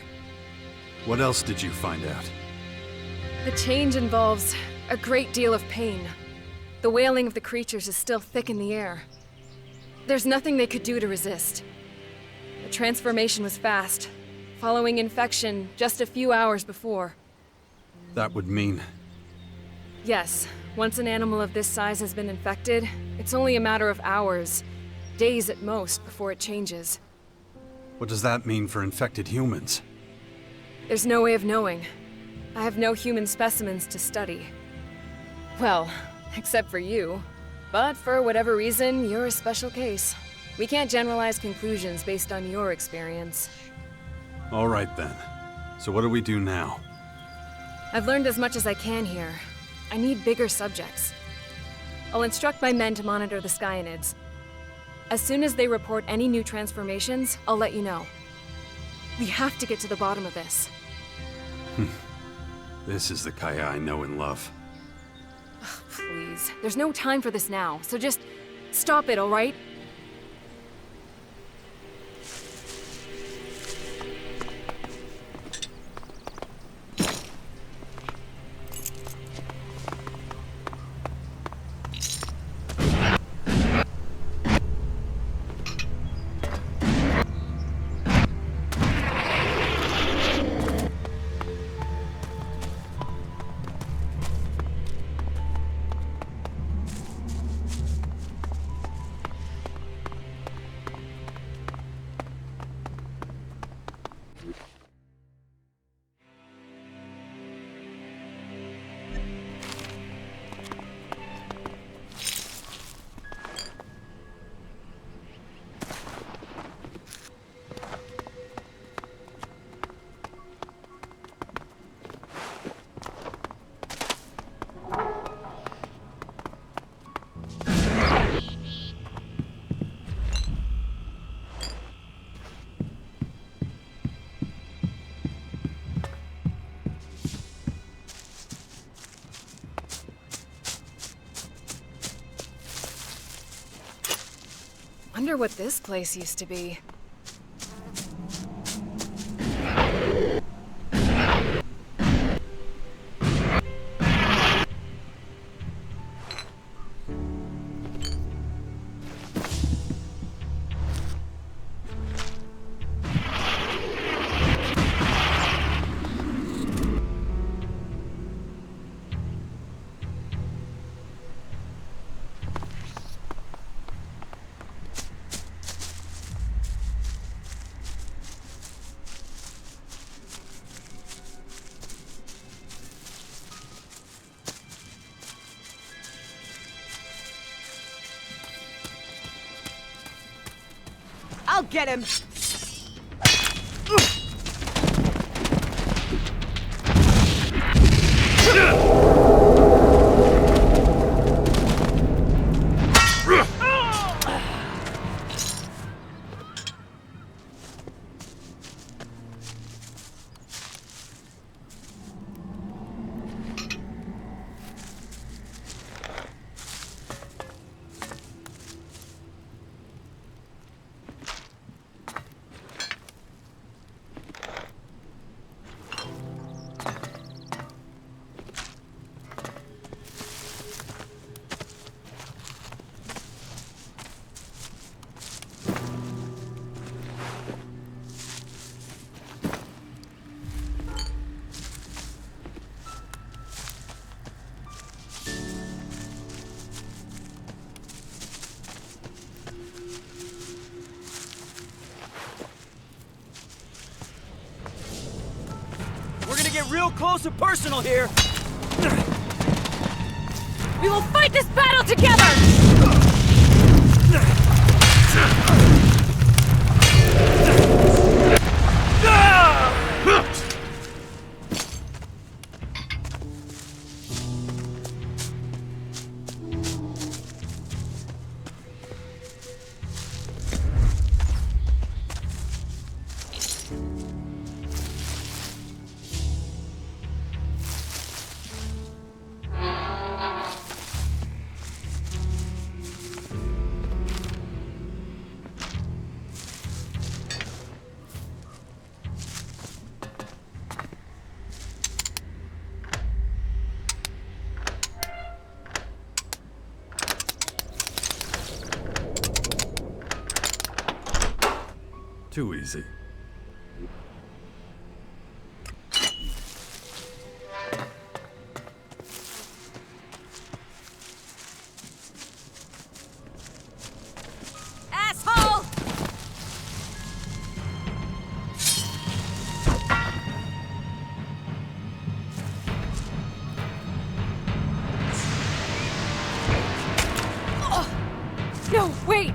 What else did you find out? The change involves a great deal of pain. The wailing of the creatures is still thick in the air. There's nothing they could do to resist. The transformation was fast, following infection just a few hours before. That would mean... Yes, once an animal of this size has been infected, it's only a matter of hours, days at most, before it changes. What does that mean for infected humans? There's no way of knowing. I have no human specimens to study. Well, except for you. But for whatever reason, you're a special case. We can't generalize conclusions based on your experience. All right then. So what do we do now? I've learned as much as I can here. I need bigger subjects. I'll instruct my men to monitor the Skyanids. As soon as they report any new transformations, I'll let you know. We have to get to the bottom of this. This is the Kaya I know and love. Please. There's no time for this now, so just stop it, all right? Wonder what this place used to be. get him! Get real close and personal here. We will fight this battle together! Too easy. Asshole! Oh. No, wait!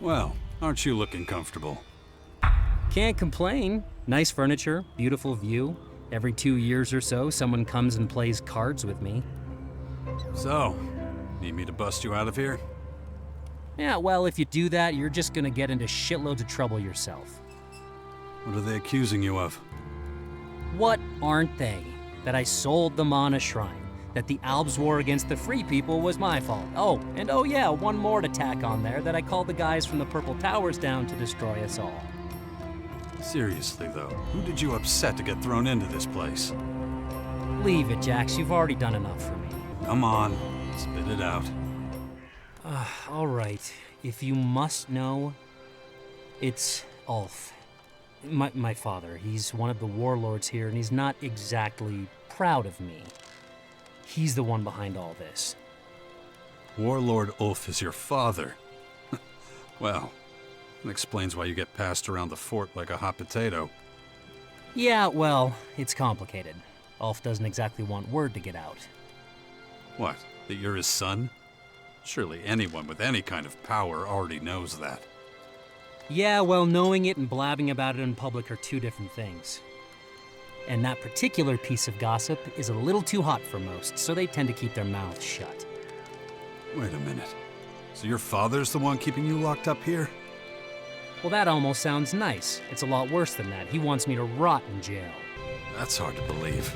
Well, aren't you looking comfortable? Can't complain. Nice furniture, beautiful view. Every 2 years or so, someone comes and plays cards with me. So, need me to bust you out of here? Yeah, well, if you do that, you're just gonna get into shitloads of trouble yourself. What are they accusing you of? What aren't they? That I sold the Mana Shrine. That the Albs' war against the Free People was my fault. Oh, and oh yeah, one more to tack on there, that I called the guys from the Purple Towers down to destroy us all. Seriously, though, who did you upset to get thrown into this place? Leave it, Jax. You've already done enough for me. Come on, spit it out. All right. If you must know, it's Ulf. My father. He's one of the warlords here, and he's not exactly proud of me. He's the one behind all this. Warlord Ulf is your father. Well, that explains why you get passed around the fort like a hot potato. Yeah, well, it's complicated. Ulf doesn't exactly want word to get out. What, that you're his son? Surely anyone with any kind of power already knows that. Yeah, well, knowing it and blabbing about it in public are two different things. And that particular piece of gossip is a little too hot for most, so they tend to keep their mouths shut. Wait a minute. So your father's the one keeping you locked up here? Well, that almost sounds nice. It's a lot worse than that. He wants me to rot in jail. That's hard to believe.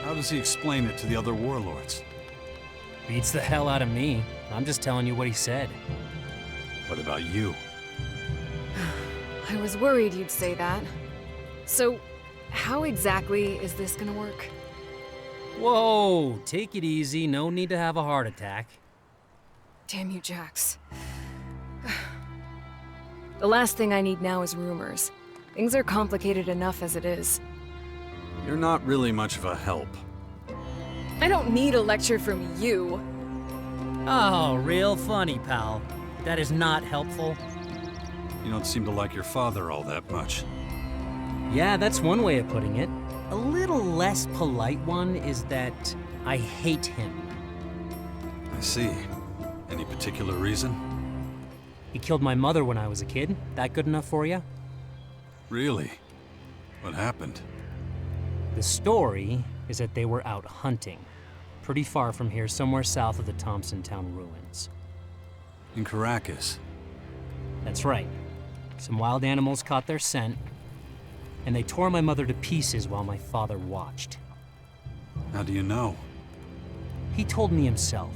How does he explain it to the other warlords? Beats the hell out of me. I'm just telling you what he said. What about you? I was worried you'd say that. So, how exactly is this gonna work? Whoa, take it easy. No need to have a heart attack. Damn you, Jax. The last thing I need now is rumors. Things are complicated enough as it is. You're not really much of a help. I don't need a lecture from you. Oh, real funny, pal. That is not helpful. You don't seem to like your father all that much. Yeah, that's one way of putting it. A little less polite one is that I hate him. I see. Any particular reason? He killed my mother when I was a kid. That good enough for you? Really? What happened? The story is that they were out hunting. Pretty far from here, somewhere south of the Thompson Town ruins. In Caracas? That's right. Some wild animals caught their scent, and they tore my mother to pieces while my father watched. How do you know? He told me himself.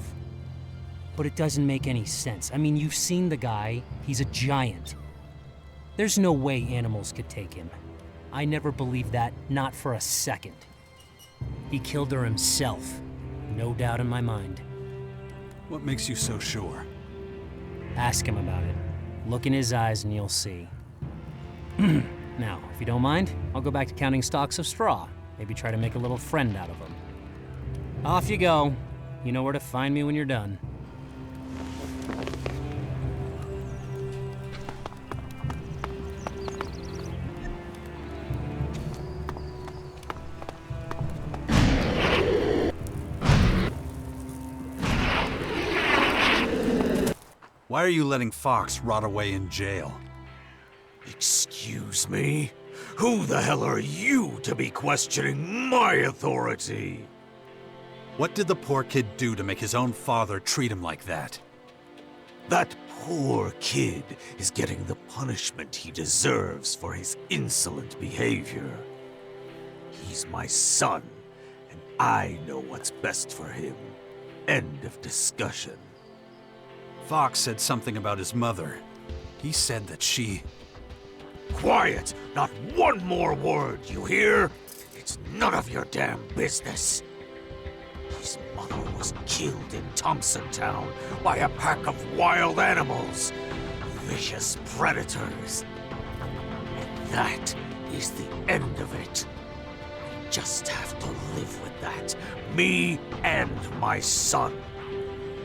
But it doesn't make any sense. I mean, you've seen the guy. He's a giant. There's no way animals could take him. I never believed that, not for a second. He killed her himself. No doubt in my mind. What makes you so sure? Ask him about it. Look in his eyes and you'll see. Now, if you don't mind, I'll go back to counting stalks of straw. Maybe try to make a little friend out of them. Off you go. You know where to find me when you're done. Why are you letting Fox rot away in jail? Excuse me? Who the hell are you to be questioning my authority? What did the poor kid do to make his own father treat him like that? That poor kid is getting the punishment he deserves for his insolent behavior. He's my son, and I know what's best for him. End of discussion. Fox said something about his mother. He said that she... Quiet! Not one more word, you hear? It's none of your damn business. His mother was killed in Thompson Town by a pack of wild animals. Vicious predators. And that is the end of it. We just have to live with that. Me and my son.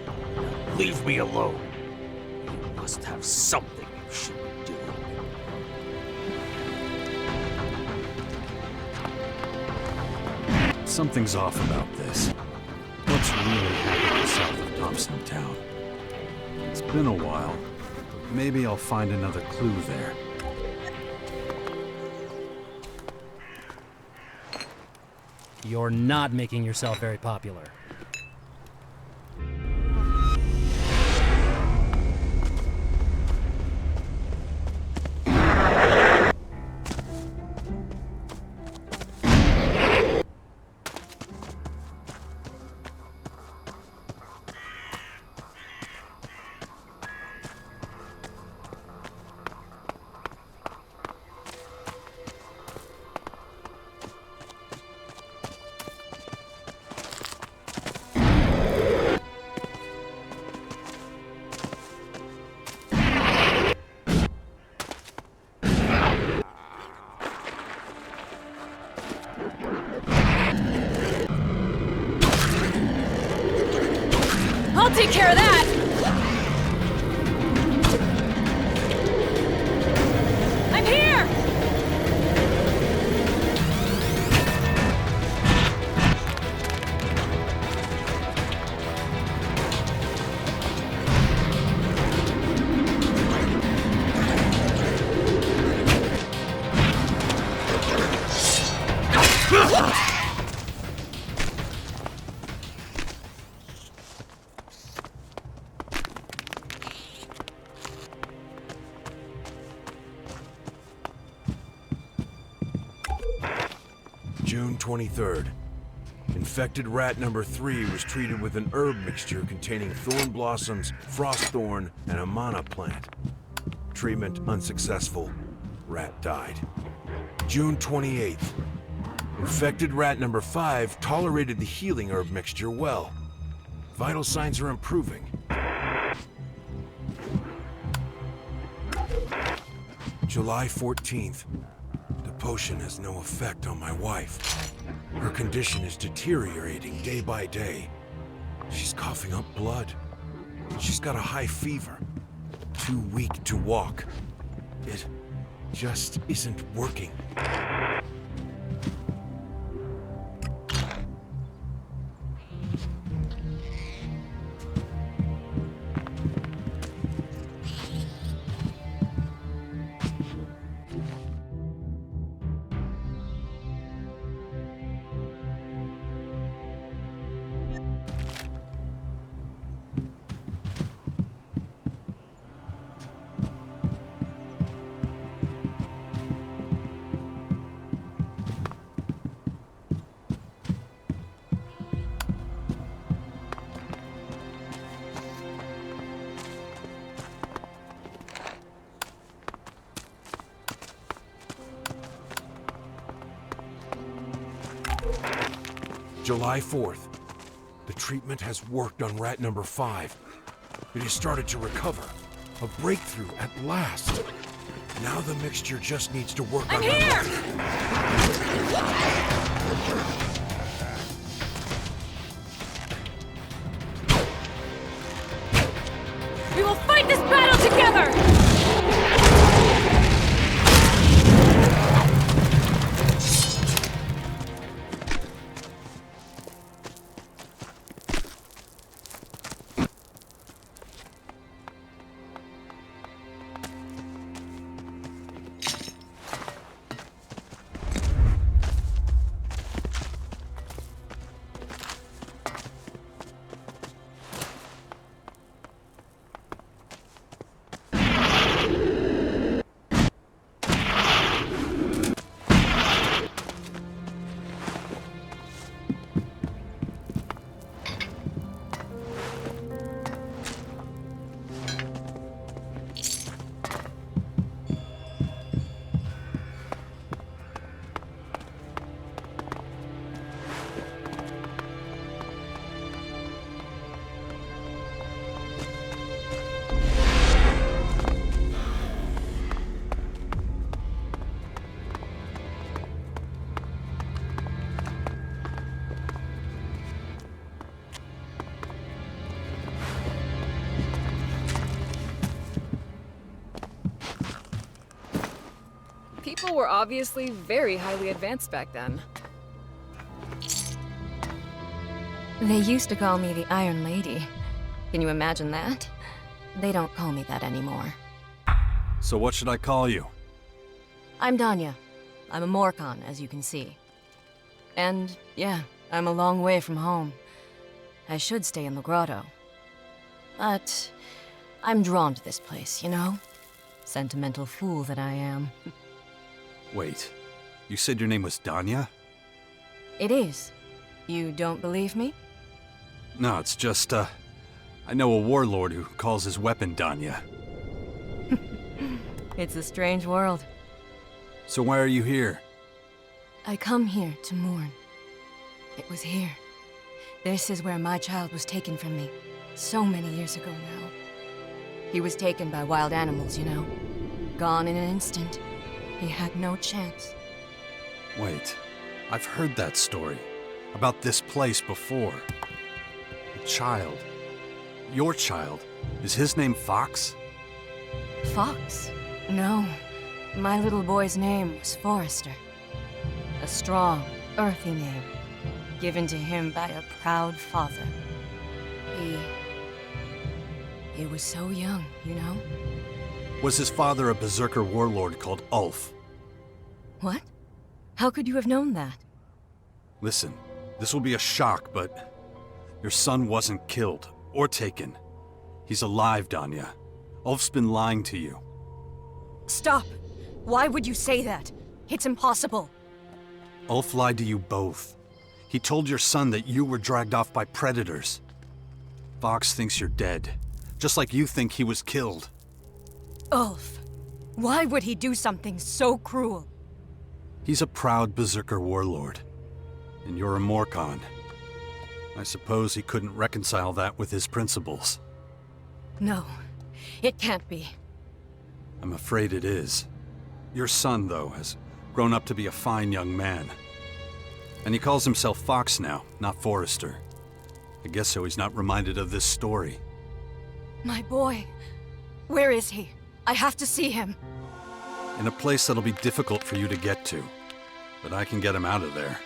Now leave me alone. You must have something you shouldn't do. Something's off about this. What's really happening south of Thompson Town? It's been a while. Maybe I'll find another clue there. You're not making yourself very popular. I'll take care of that! I'm here! June 23rd. Infected rat number 3 was treated with an herb mixture containing thorn blossoms, frost thorn, and a mana plant. Treatment unsuccessful. Rat died. June 28th. Infected rat number 5 tolerated the healing herb mixture well. Vital signs are improving. July 14th. The potion has no effect on my wife. Her condition is deteriorating day by day. She's coughing up blood. She's got a high fever. Too weak to walk. It just isn't working. July 4th. The treatment has worked on rat number 5. It has started to recover. A breakthrough at last. Now the mixture just needs to work on here! We will fight this battle together! People were obviously very highly advanced back then. They used to call me the Iron Lady. Can you imagine that? They don't call me that anymore. So what should I call you? I'm Danya. I'm a Morcon, as you can see. And, yeah, I'm a long way from home. I should stay in the grotto. But I'm drawn to this place, you know? Sentimental fool that I am. Wait, you said your name was Danya? It is. You don't believe me? No, it's just, I know a warlord who calls his weapon Danya. It's a strange world. So why are you here? I come here to mourn. It was here. This is where my child was taken from me, so many years ago now. He was taken by wild animals, you know. Gone in an instant. He had no chance. Wait, I've heard that story. About this place before. The child. Your child. Is his name Fox? Fox? No. My little boy's name was Forrester. A strong, earthy name. Given to him by a proud father. He was so young, you know? Was his father a berserker warlord called Ulf? What? How could you have known that? Listen, this will be a shock, but your son wasn't killed or taken. He's alive, Danya. Ulf's been lying to you. Stop! Why would you say that? It's impossible. Ulf lied to you both. He told your son that you were dragged off by predators. Fox thinks you're dead, just like you think he was killed. Ulf, why would he do something so cruel? He's a proud Berserker warlord, and you're a Morcon. I suppose he couldn't reconcile that with his principles. No, it can't be. I'm afraid it is. Your son, though, has grown up to be a fine young man. And he calls himself Fox now, not Forrester. I guess so he's not reminded of this story. My boy, where is he? I have to see him. In a place that'll be difficult for you to get to. But I can get him out of there.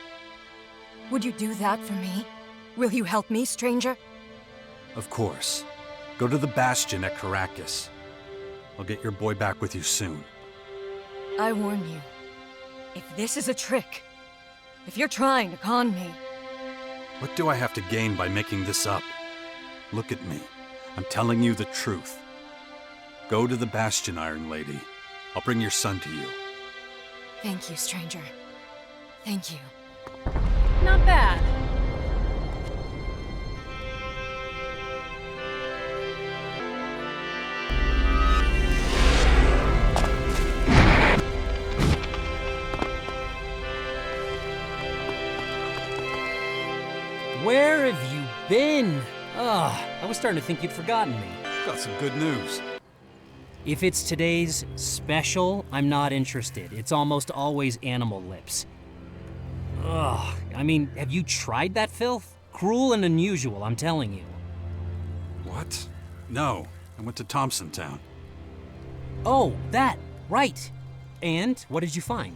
Would you do that for me? Will you help me, stranger? Of course. Go to the Bastion at Caracas. I'll get your boy back with you soon. I warn you, if this is a trick, if you're trying to con me... What do I have to gain by making this up? Look at me. I'm telling you the truth. Go to the Bastion, Iron Lady. I'll bring your son to you. Thank you, stranger. Thank you. Not bad. Where have you been? I was starting to think you'd forgotten me. Got some good news. If it's today's special, I'm not interested. It's almost always animal lips. I mean, have you tried that filth? Cruel and unusual, I'm telling you. What? No, I went to Thompson Town. Oh, that, right. And what did you find?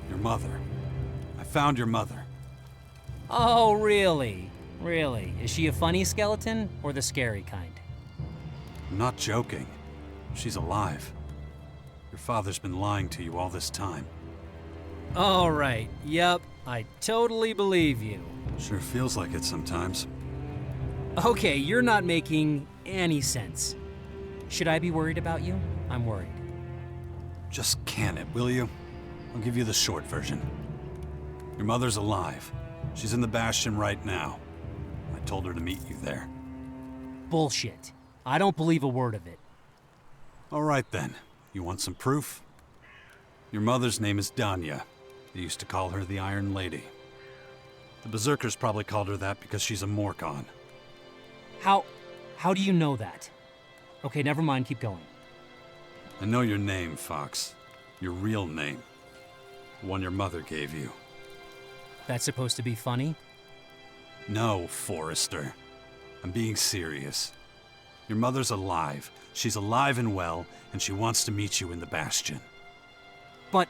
Your mother. I found your mother. Oh, really? Really? Is she a funny skeleton or the scary kind? I'm not joking. She's alive. Your father's been lying to you all this time. All right. Yep. I totally believe you. Sure feels like it sometimes. Okay, you're not making any sense. Should I be worried about you? I'm worried. Just can it, will you? I'll give you the short version. Your mother's alive. She's in the Bastion right now. I told her to meet you there. Bullshit. I don't believe a word of it. All right then. You want some proof? Your mother's name is Danya. They used to call her the Iron Lady. The Berserkers probably called her that because she's a Morcon. How do you know that? Okay, never mind, keep going. I know your name, Fox. Your real name. The one your mother gave you. That's supposed to be funny? No, Forrester. I'm being serious. Your mother's alive. She's alive and well, and she wants to meet you in the Bastion. But,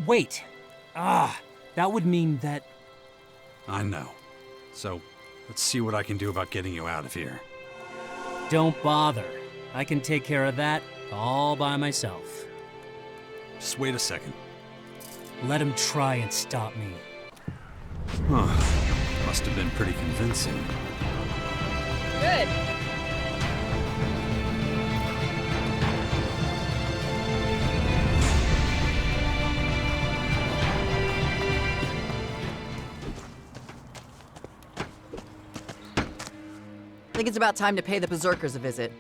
wait. That would mean that... I know. So, let's see what I can do about getting you out of here. Don't bother. I can take care of that all by myself. Just wait a second. Let him try and stop me. Huh. Must have been pretty convincing. Good. I think it's about time to pay the Berserkers a visit.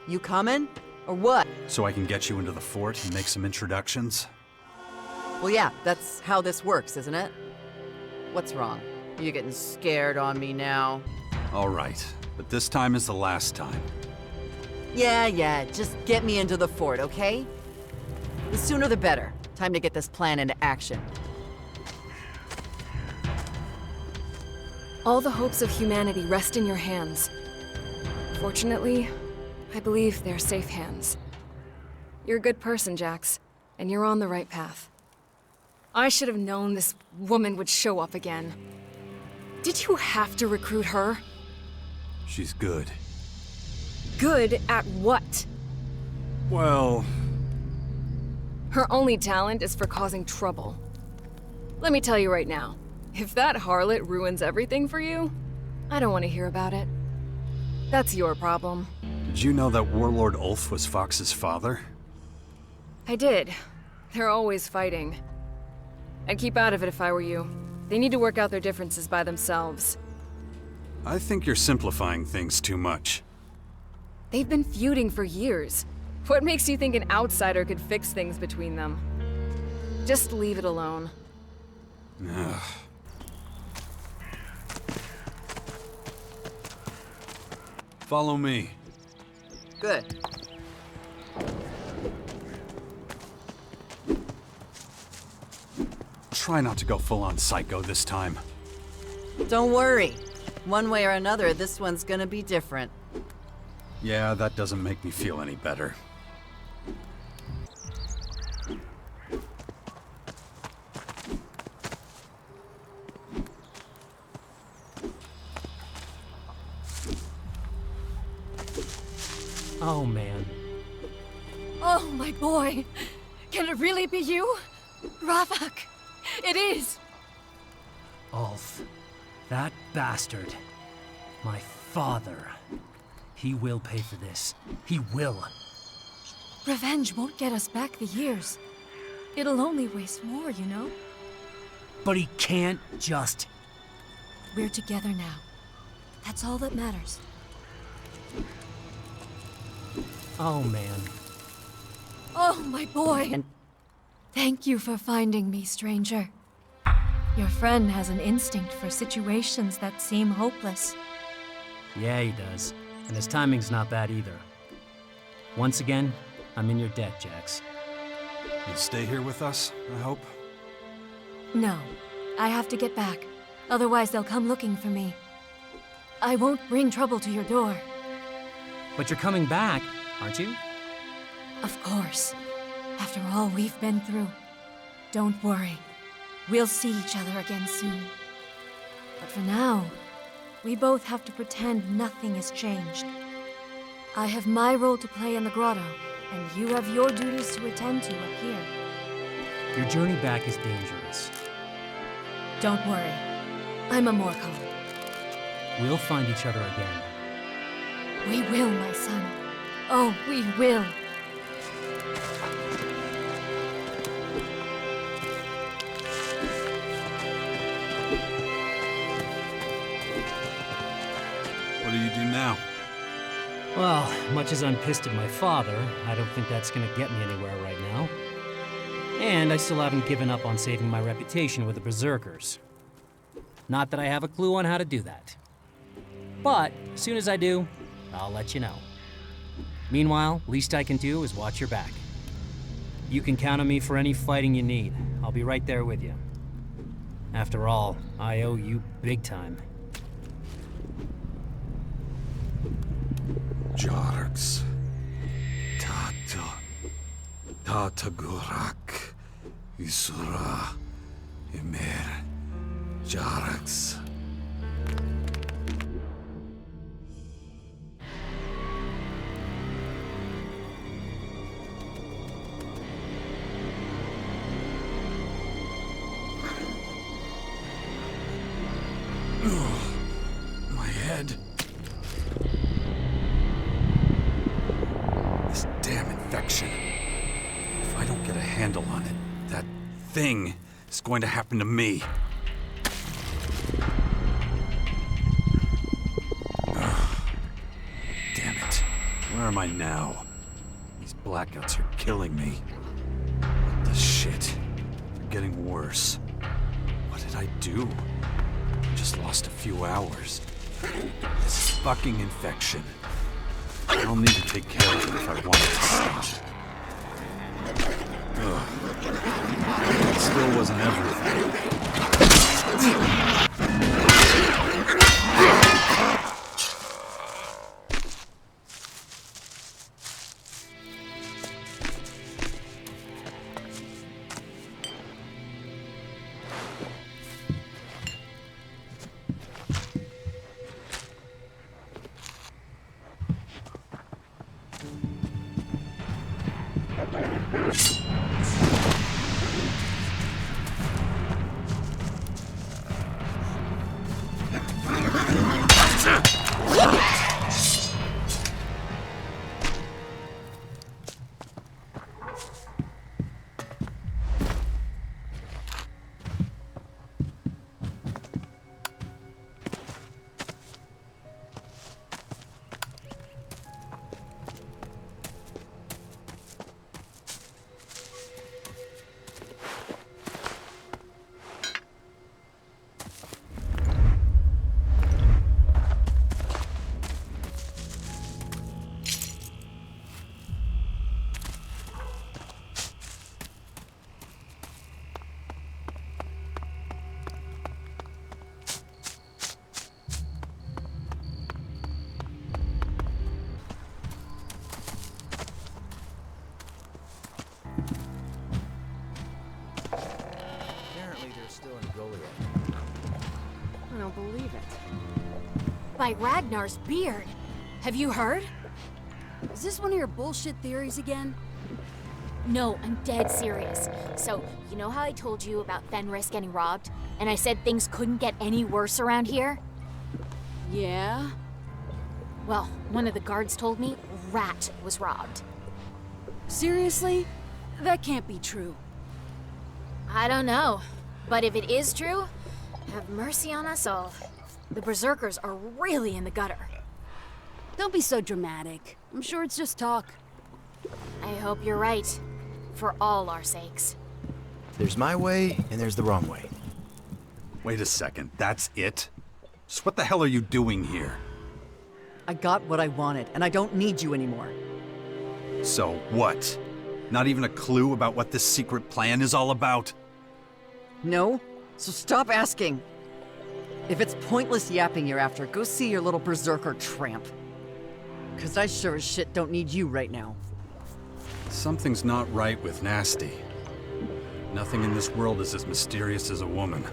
You coming? Or what? So I can get you into the fort and make some introductions? Well, yeah, that's how this works, isn't it? What's wrong? You getting scared on me now? All right, but this time is the last time. Yeah, just get me into the fort, okay? The sooner the better. Time to get this plan into action. All the hopes of humanity rest in your hands. Fortunately, I believe they're safe hands. You're a good person, Jax, and you're on the right path. I should have known this woman would show up again. Did you have to recruit her? She's good. Good at what? Well... Her only talent is for causing trouble. Let me tell you right now, if that harlot ruins everything for you, I don't want to hear about it. That's your problem. Did you know that Warlord Ulf was Fox's father? I did. They're always fighting. I'd keep out of it if I were you. They need to work out their differences by themselves. I think you're simplifying things too much. They've been feuding for years. What makes you think an outsider could fix things between them? Just leave it alone. Ugh. Follow me. Good. Try not to go full-on psycho this time. Don't worry. One way or another, this one's gonna be different. Yeah, that doesn't make me feel any better. Oh, man. Oh, my boy. Can it really be you? Ravak. It is. Ulf. That bastard. My father. He will pay for this. He will. Revenge won't get us back the years. It'll only waste more, you know? But he can't just... We're together now. That's all that matters. Oh, man. Oh, my boy. Thank you for finding me, stranger. Your friend has an instinct for situations that seem hopeless. Yeah, he does. And his timing's not bad either. Once again, I'm in your debt, Jax. You'll stay here with us, I hope? No, I have to get back. Otherwise, they'll come looking for me. I won't bring trouble to your door. But you're coming back, aren't you? Of course. After all we've been through. Don't worry. We'll see each other again soon. But for now, we both have to pretend nothing has changed. I have my role to play in the grotto, and you have your duties to attend to up here. Your journey back is dangerous. Don't worry. I'm a Morcom. We'll find each other again. We will, my son. Oh, we will. What do you do now? Well, much as I'm pissed at my father, I don't think that's gonna get me anywhere right now. And I still haven't given up on saving my reputation with the Berserkers. Not that I have a clue on how to do that. But, as soon as I do, I'll let you know. Meanwhile, least I can do is watch your back. You can count on me for any fighting you need. I'll be right there with you. After all, I owe you big time. Jarx. Tatagurak. Isura. Emer. Jarx. My head. This damn infection. If I don't get a handle on it, that thing is going to happen to me. Ugh. Damn it. Where am I now? These blackouts are killing me. What the shit? They're getting worse. What did I do? I just lost a few hours. This fucking infection. I'll need to take care of it if I want it to stop. Ugh. It still wasn't everything. By Ragnar's beard. Have you heard? Is this one of your bullshit theories again? No, I'm dead serious. So, you know how I told you about Fenris getting robbed? And I said things couldn't get any worse around here? Yeah? Well, one of the guards told me Rat was robbed. Seriously? That can't be true. I don't know. But if it is true, have mercy on us all. The Berserkers are really in the gutter. Don't be so dramatic. I'm sure it's just talk. I hope you're right. For all our sakes. There's my way, and there's the wrong way. Wait a second, that's it? Just what the hell are you doing here? I got what I wanted, and I don't need you anymore. So what? Not even a clue about what this secret plan is all about? No? So stop asking. If it's pointless yapping you're after, go see your little berserker tramp. 'Cause I sure as shit don't need you right now. Something's not right with Nasty. Nothing in this world is as mysterious as a woman.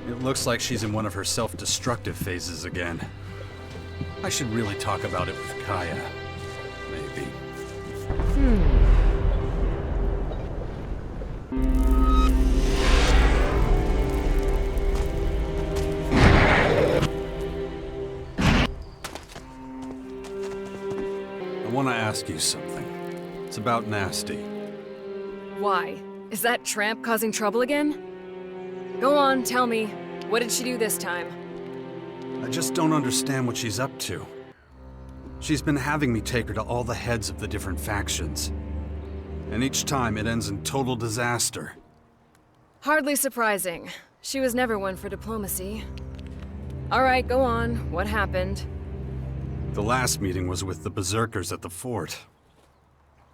It looks like she's in one of her self-destructive phases again. I should really talk about it with Kaya. Maybe. I want to ask you something. It's about Nasty. Why? Is that tramp causing trouble again? Go on, tell me. What did she do this time? I just don't understand what she's up to. She's been having me take her to all the heads of the different factions. And each time it ends in total disaster. Hardly surprising. She was never one for diplomacy. All right, go on. What happened? The last meeting was with the Berserkers at the fort.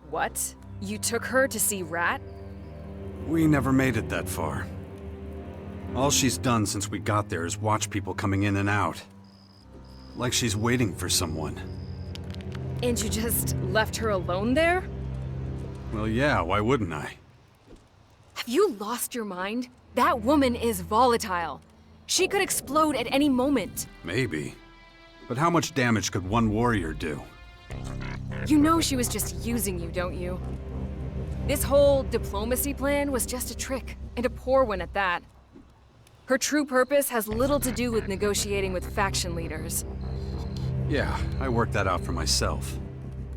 What? You took her to see Rat? We never made it that far. All she's done since we got there is watch people coming in and out. Like she's waiting for someone. And you just left her alone there? Well, yeah, why wouldn't I? Have you lost your mind? That woman is volatile. She could explode at any moment. Maybe. But how much damage could one warrior do? You know she was just using you, don't you? This whole diplomacy plan was just a trick, and a poor one at that. Her true purpose has little to do with negotiating with faction leaders. Yeah, I worked that out for myself.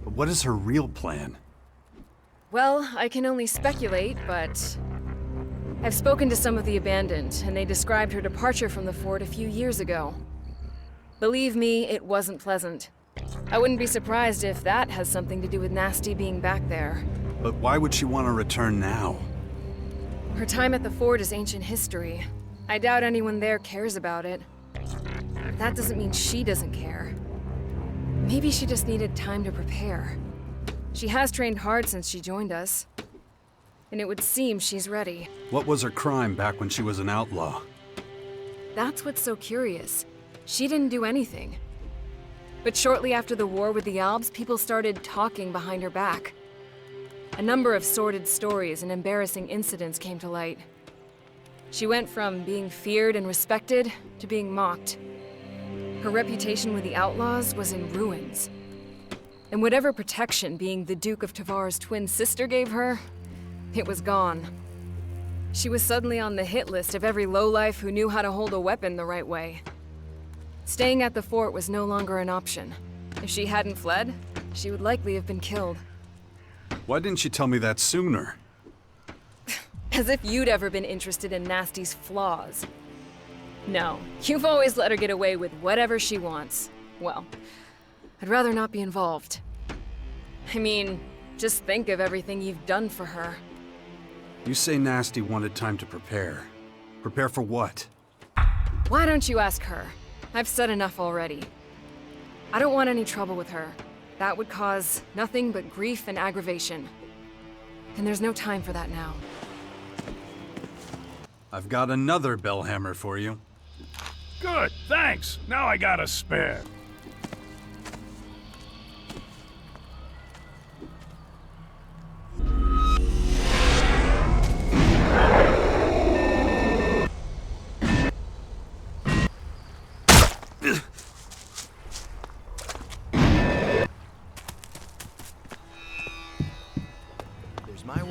But what is her real plan? Well, I can only speculate, but I've spoken to some of the Abandoned, and they described her departure from the fort a few years ago. Believe me, it wasn't pleasant. I wouldn't be surprised if that has something to do with Nasty being back there. But why would she want to return now? Her time at the fort is ancient history. I doubt anyone there cares about it. But that doesn't mean she doesn't care. Maybe she just needed time to prepare. She has trained hard since she joined us. And it would seem she's ready. What was her crime back when she was an outlaw? That's what's so curious. She didn't do anything. But shortly after the war with the Alps, people started talking behind her back. A number of sordid stories and embarrassing incidents came to light. She went from being feared and respected to being mocked. Her reputation with the outlaws was in ruins. And whatever protection being the Duke of Tavar's twin sister gave her, it was gone. She was suddenly on the hit list of every lowlife who knew how to hold a weapon the right way. Staying at the fort was no longer an option. If she hadn't fled, she would likely have been killed. Why didn't you tell me that sooner? As if you'd ever been interested in Nasty's flaws. No, you've always let her get away with whatever she wants. Well, I'd rather not be involved. I mean, just think of everything you've done for her. You say Nasty wanted time to prepare. Prepare for what? Why don't you ask her? I've said enough already. I don't want any trouble with her. That would cause nothing but grief and aggravation. And there's no time for that now. I've got another bellhammer for you. Good, thanks. Now I got a spare.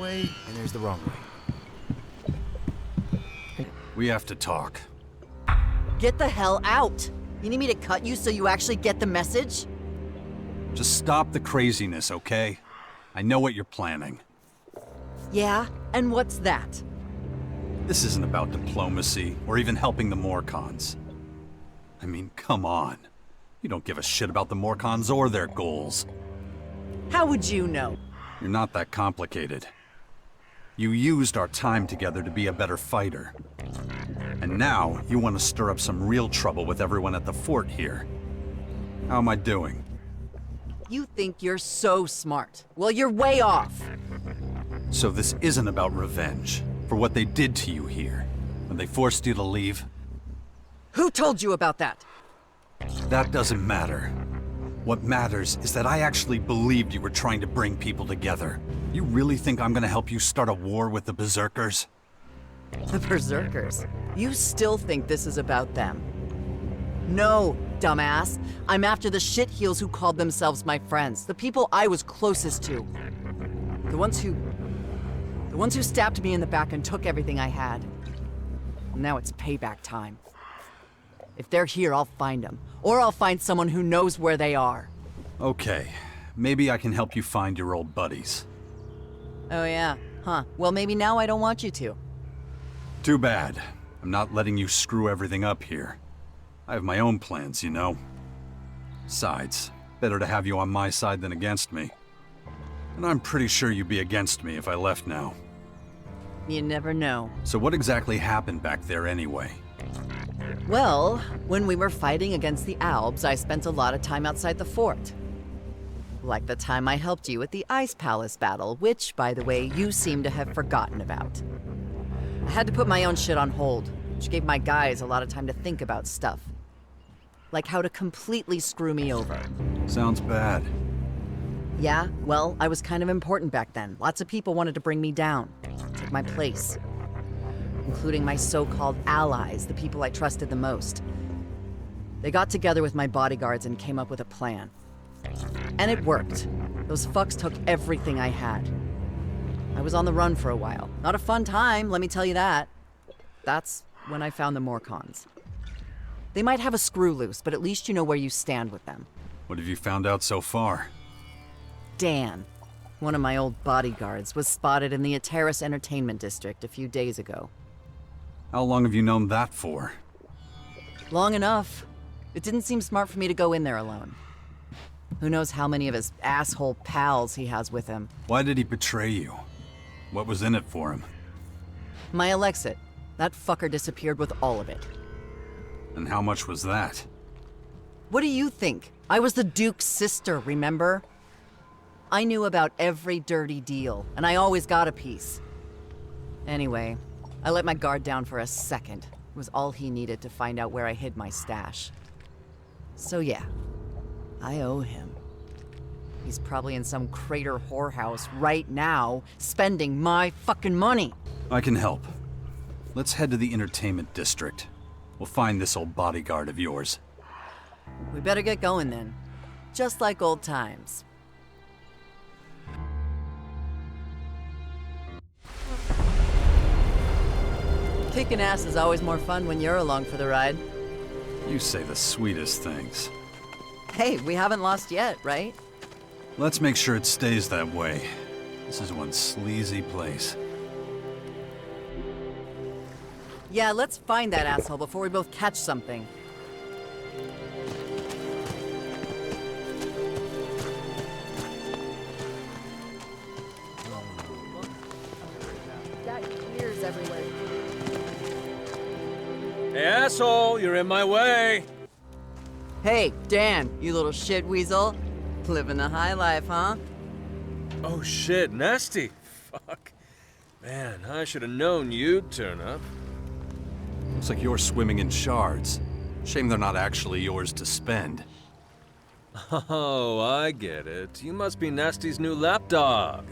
way, and there's the wrong way. We have to talk. Get the hell out! You need me to cut you so you actually get the message? Just stop the craziness, okay? I know what you're planning. Yeah? And what's that? This isn't about diplomacy or even helping the Morcons. I mean, come on. You don't give a shit about the Morcons or their goals. How would you know? You're not that complicated. You used our time together to be a better fighter. And now, you want to stir up some real trouble with everyone at the fort here. How am I doing? You think you're so smart. Well, you're way off. So this isn't about revenge for what they did to you here, when they forced you to leave? Who told you about that? That doesn't matter. What matters is that I actually believed you were trying to bring people together. You really think I'm gonna help you start a war with the Berserkers? The Berserkers? You still think this is about them? No, dumbass. I'm after the shitheels who called themselves my friends. The people I was closest to. The ones who stabbed me in the back and took everything I had. Now it's payback time. If they're here, I'll find them. Or I'll find someone who knows where they are. Okay, maybe I can help you find your old buddies. Oh yeah? Huh. Well, maybe now I don't want you to. Too bad. I'm not letting you screw everything up here. I have my own plans, you know. Besides, better to have you on my side than against me. And I'm pretty sure you'd be against me if I left now. You never know. So what exactly happened back there anyway? Well, when we were fighting against the Albs, I spent a lot of time outside the fort. Like the time I helped you at the Ice Palace battle, which, by the way, you seem to have forgotten about. I had to put my own shit on hold, which gave my guys a lot of time to think about stuff. Like how to completely screw me over. Sounds bad. Yeah, well, I was kind of important back then. Lots of people wanted to bring me down, take my place. Including my so-called allies, the people I trusted the most. They got together with my bodyguards and came up with a plan. And it worked. Those fucks took everything I had. I was on the run for a while. Not a fun time, let me tell you that. That's when I found the Morcons. They might have a screw loose, but at least you know where you stand with them. What have you found out so far? Dan, one of my old bodyguards, was spotted in the Ateris Entertainment District a few days ago. How long have you known that for? Long enough. It didn't seem smart for me to go in there alone. Who knows how many of his asshole pals he has with him. Why did he betray you? What was in it for him? My Elexit. That fucker disappeared with all of it. And how much was that? What do you think? I was the Duke's sister, remember? I knew about every dirty deal, and I always got a piece. Anyway, I let my guard down for a second. It was all he needed to find out where I hid my stash. So yeah, I owe him. He's probably in some crater whorehouse right now, spending my fucking money. I can help. Let's head to the entertainment district. We'll find this old bodyguard of yours. We better get going then. Just like old times. Kicking ass is always more fun when you're along for the ride. You say the sweetest things. Hey, we haven't lost yet, right? Let's make sure it stays that way. This is one sleazy place. Yeah, let's find that asshole before we both catch something. Got ears everywhere. Hey, asshole, you're in my way. Hey, Dan, you little shit weasel. Living the high life, huh? Oh shit, Nasty. Fuck. Man, I should have known you'd turn up. Looks like you're swimming in shards. Shame they're not actually yours to spend. Oh, I get it. You must be Nasty's new lapdog.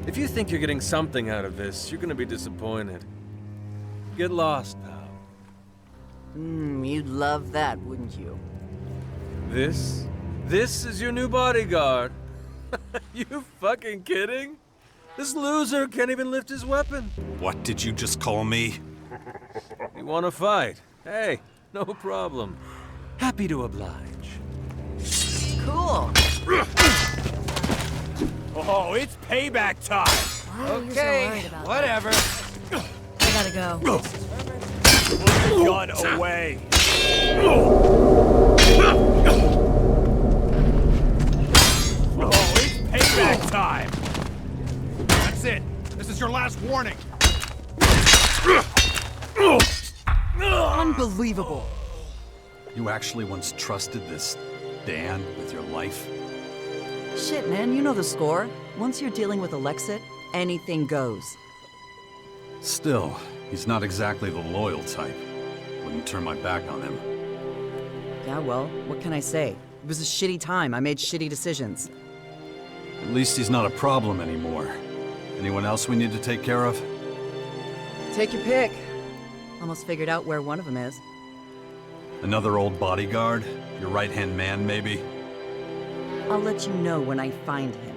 If you think you're getting something out of this, you're gonna be disappointed. Get lost, pal. You'd love that, wouldn't you? This is your new bodyguard. You fucking kidding? This loser can't even lift his weapon. What did you just call me? You wanna fight? Hey, no problem. Happy to oblige. Cool. Oh, it's payback time. Okay, whatever. I gotta go. Put your gun away. Oh, it's payback time. That's it. This is your last warning. Unbelievable. You actually once trusted this Dan with your life? Shit, man, you know the score. Once you're dealing with Alexit, anything goes. Still, he's not exactly the loyal type. Wouldn't turn my back on him. Yeah, well, what can I say? It was a shitty time. I made shitty decisions. At least he's not a problem anymore. Anyone else we need to take care of? Take your pick. Almost figured out where one of them is. Another old bodyguard? Your right-hand man, maybe? I'll let you know when I find him.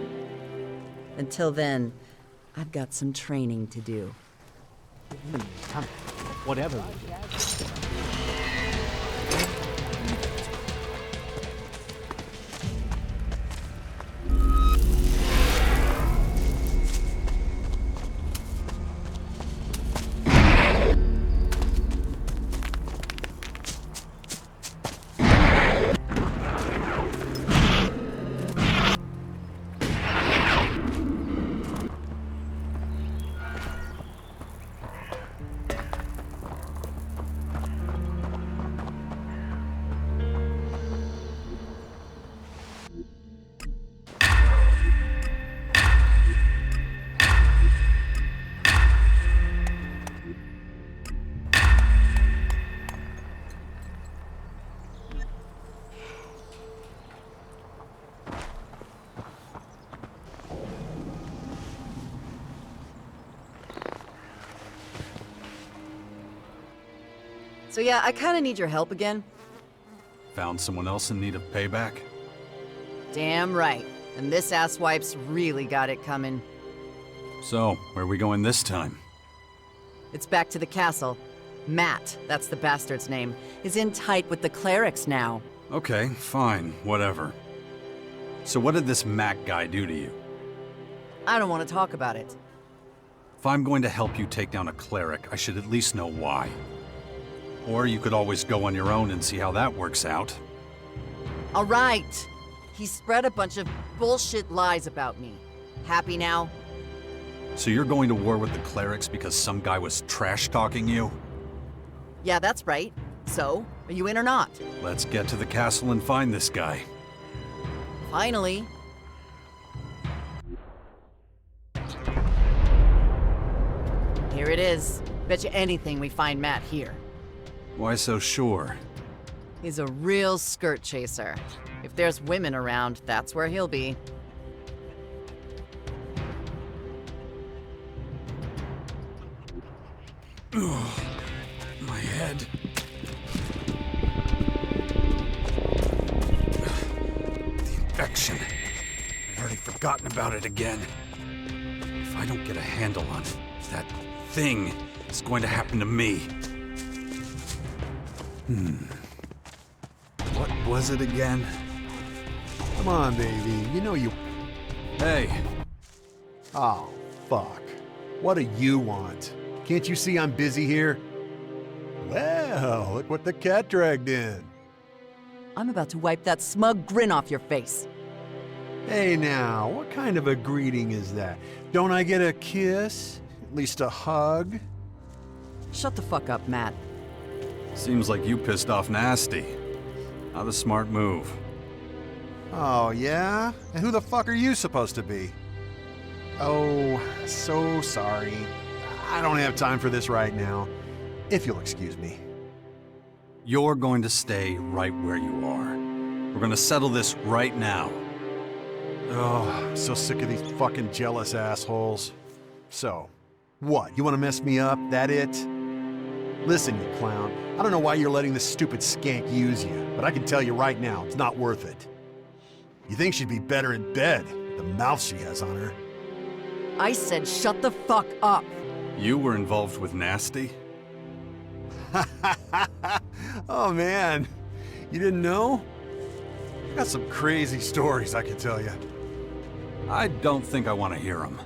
Until then, I've got some training to do. Whatever. So yeah, I kinda need your help again. Found someone else in need of payback? Damn right. And this asswipe's really got it coming. So, where are we going this time? It's back to the castle. Matt, that's the bastard's name, is in tight with the clerics now. Okay, fine, whatever. So what did this Mac guy do to you? I don't want to talk about it. If I'm going to help you take down a cleric, I should at least know why. Or you could always go on your own and see how that works out. All right. He spread a bunch of bullshit lies about me. Happy now? So you're going to war with the clerics because some guy was trash-talking you? Yeah, that's right. So, are you in or not? Let's get to the castle and find this guy. Finally. Here it is. Bet you anything we find Matt here. Why so sure? He's a real skirt chaser. If there's women around, that's where he'll be. Ugh, my head. The infection. I'd already forgotten about it again. If I don't get a handle on it, that thing is going to happen to me. What was it again? Come on, baby. You know you... Hey. Oh, fuck. What do you want? Can't you see I'm busy here? Well, look what the cat dragged in. I'm about to wipe that smug grin off your face. Hey now, what kind of a greeting is that? Don't I get a kiss? At least a hug? Shut the fuck up, Matt. Seems like you pissed off Nasty. Not a smart move. Oh, yeah? And who the fuck are you supposed to be? Oh, so sorry. I don't have time for this right now. If you'll excuse me. You're going to stay right where you are. We're going to settle this right now. Oh, I'm so sick of these fucking jealous assholes. So, what? You want to mess me up? That it? Listen, you clown. I don't know why you're letting this stupid skank use you, but I can tell you right now, it's not worth it. You think she'd be better in bed with the mouth she has on her. I said shut the fuck up. You were involved with Nasty? Oh man, you didn't know? I got some crazy stories I can tell you. I don't think I want to hear them.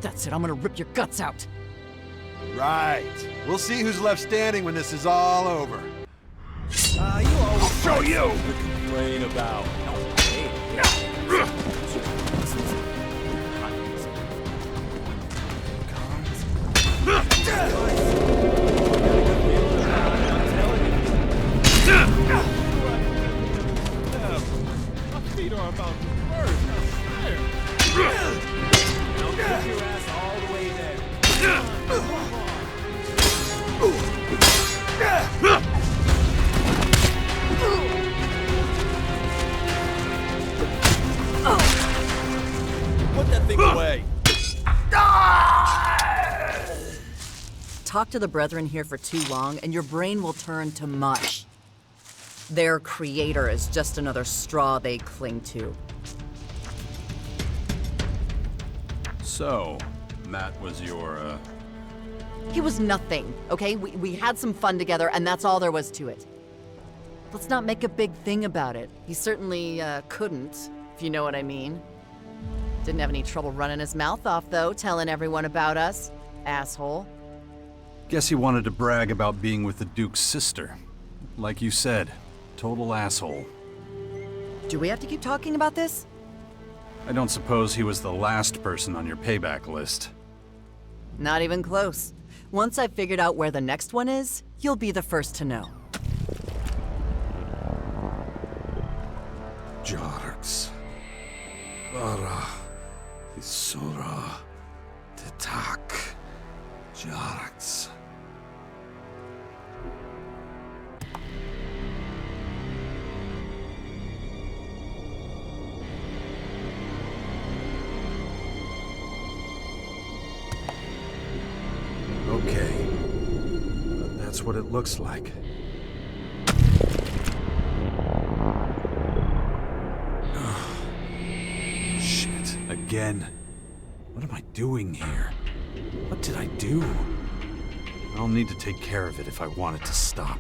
That's it, I'm gonna rip your guts out. Right. We'll see who's left standing when this is all over. You always show you to complain about. My feet are about to burst. Now get your ass all the way there. Put that thing away. Talk to the brethren here for too long, and your brain will turn to mush. Their creator is just another straw they cling to. So, Matt was your, He was nothing, okay? We had some fun together, and that's all there was to it. Let's not make a big thing about it. He certainly, couldn't, if you know what I mean. Didn't have any trouble running his mouth off, though, telling everyone about us. Asshole. Guess he wanted to brag about being with the Duke's sister. Like you said, total asshole. Do we have to keep talking about this? I don't suppose he was the last person on your payback list. Not even close. Once I've figured out where the next one is, you'll be the first to know. Jarx. Bara. Isura. Tetak. Jarx. Okay. But that's what it looks like. Shit. Again. What am I doing here? What did I do? I'll need to take care of it if I want it to stop.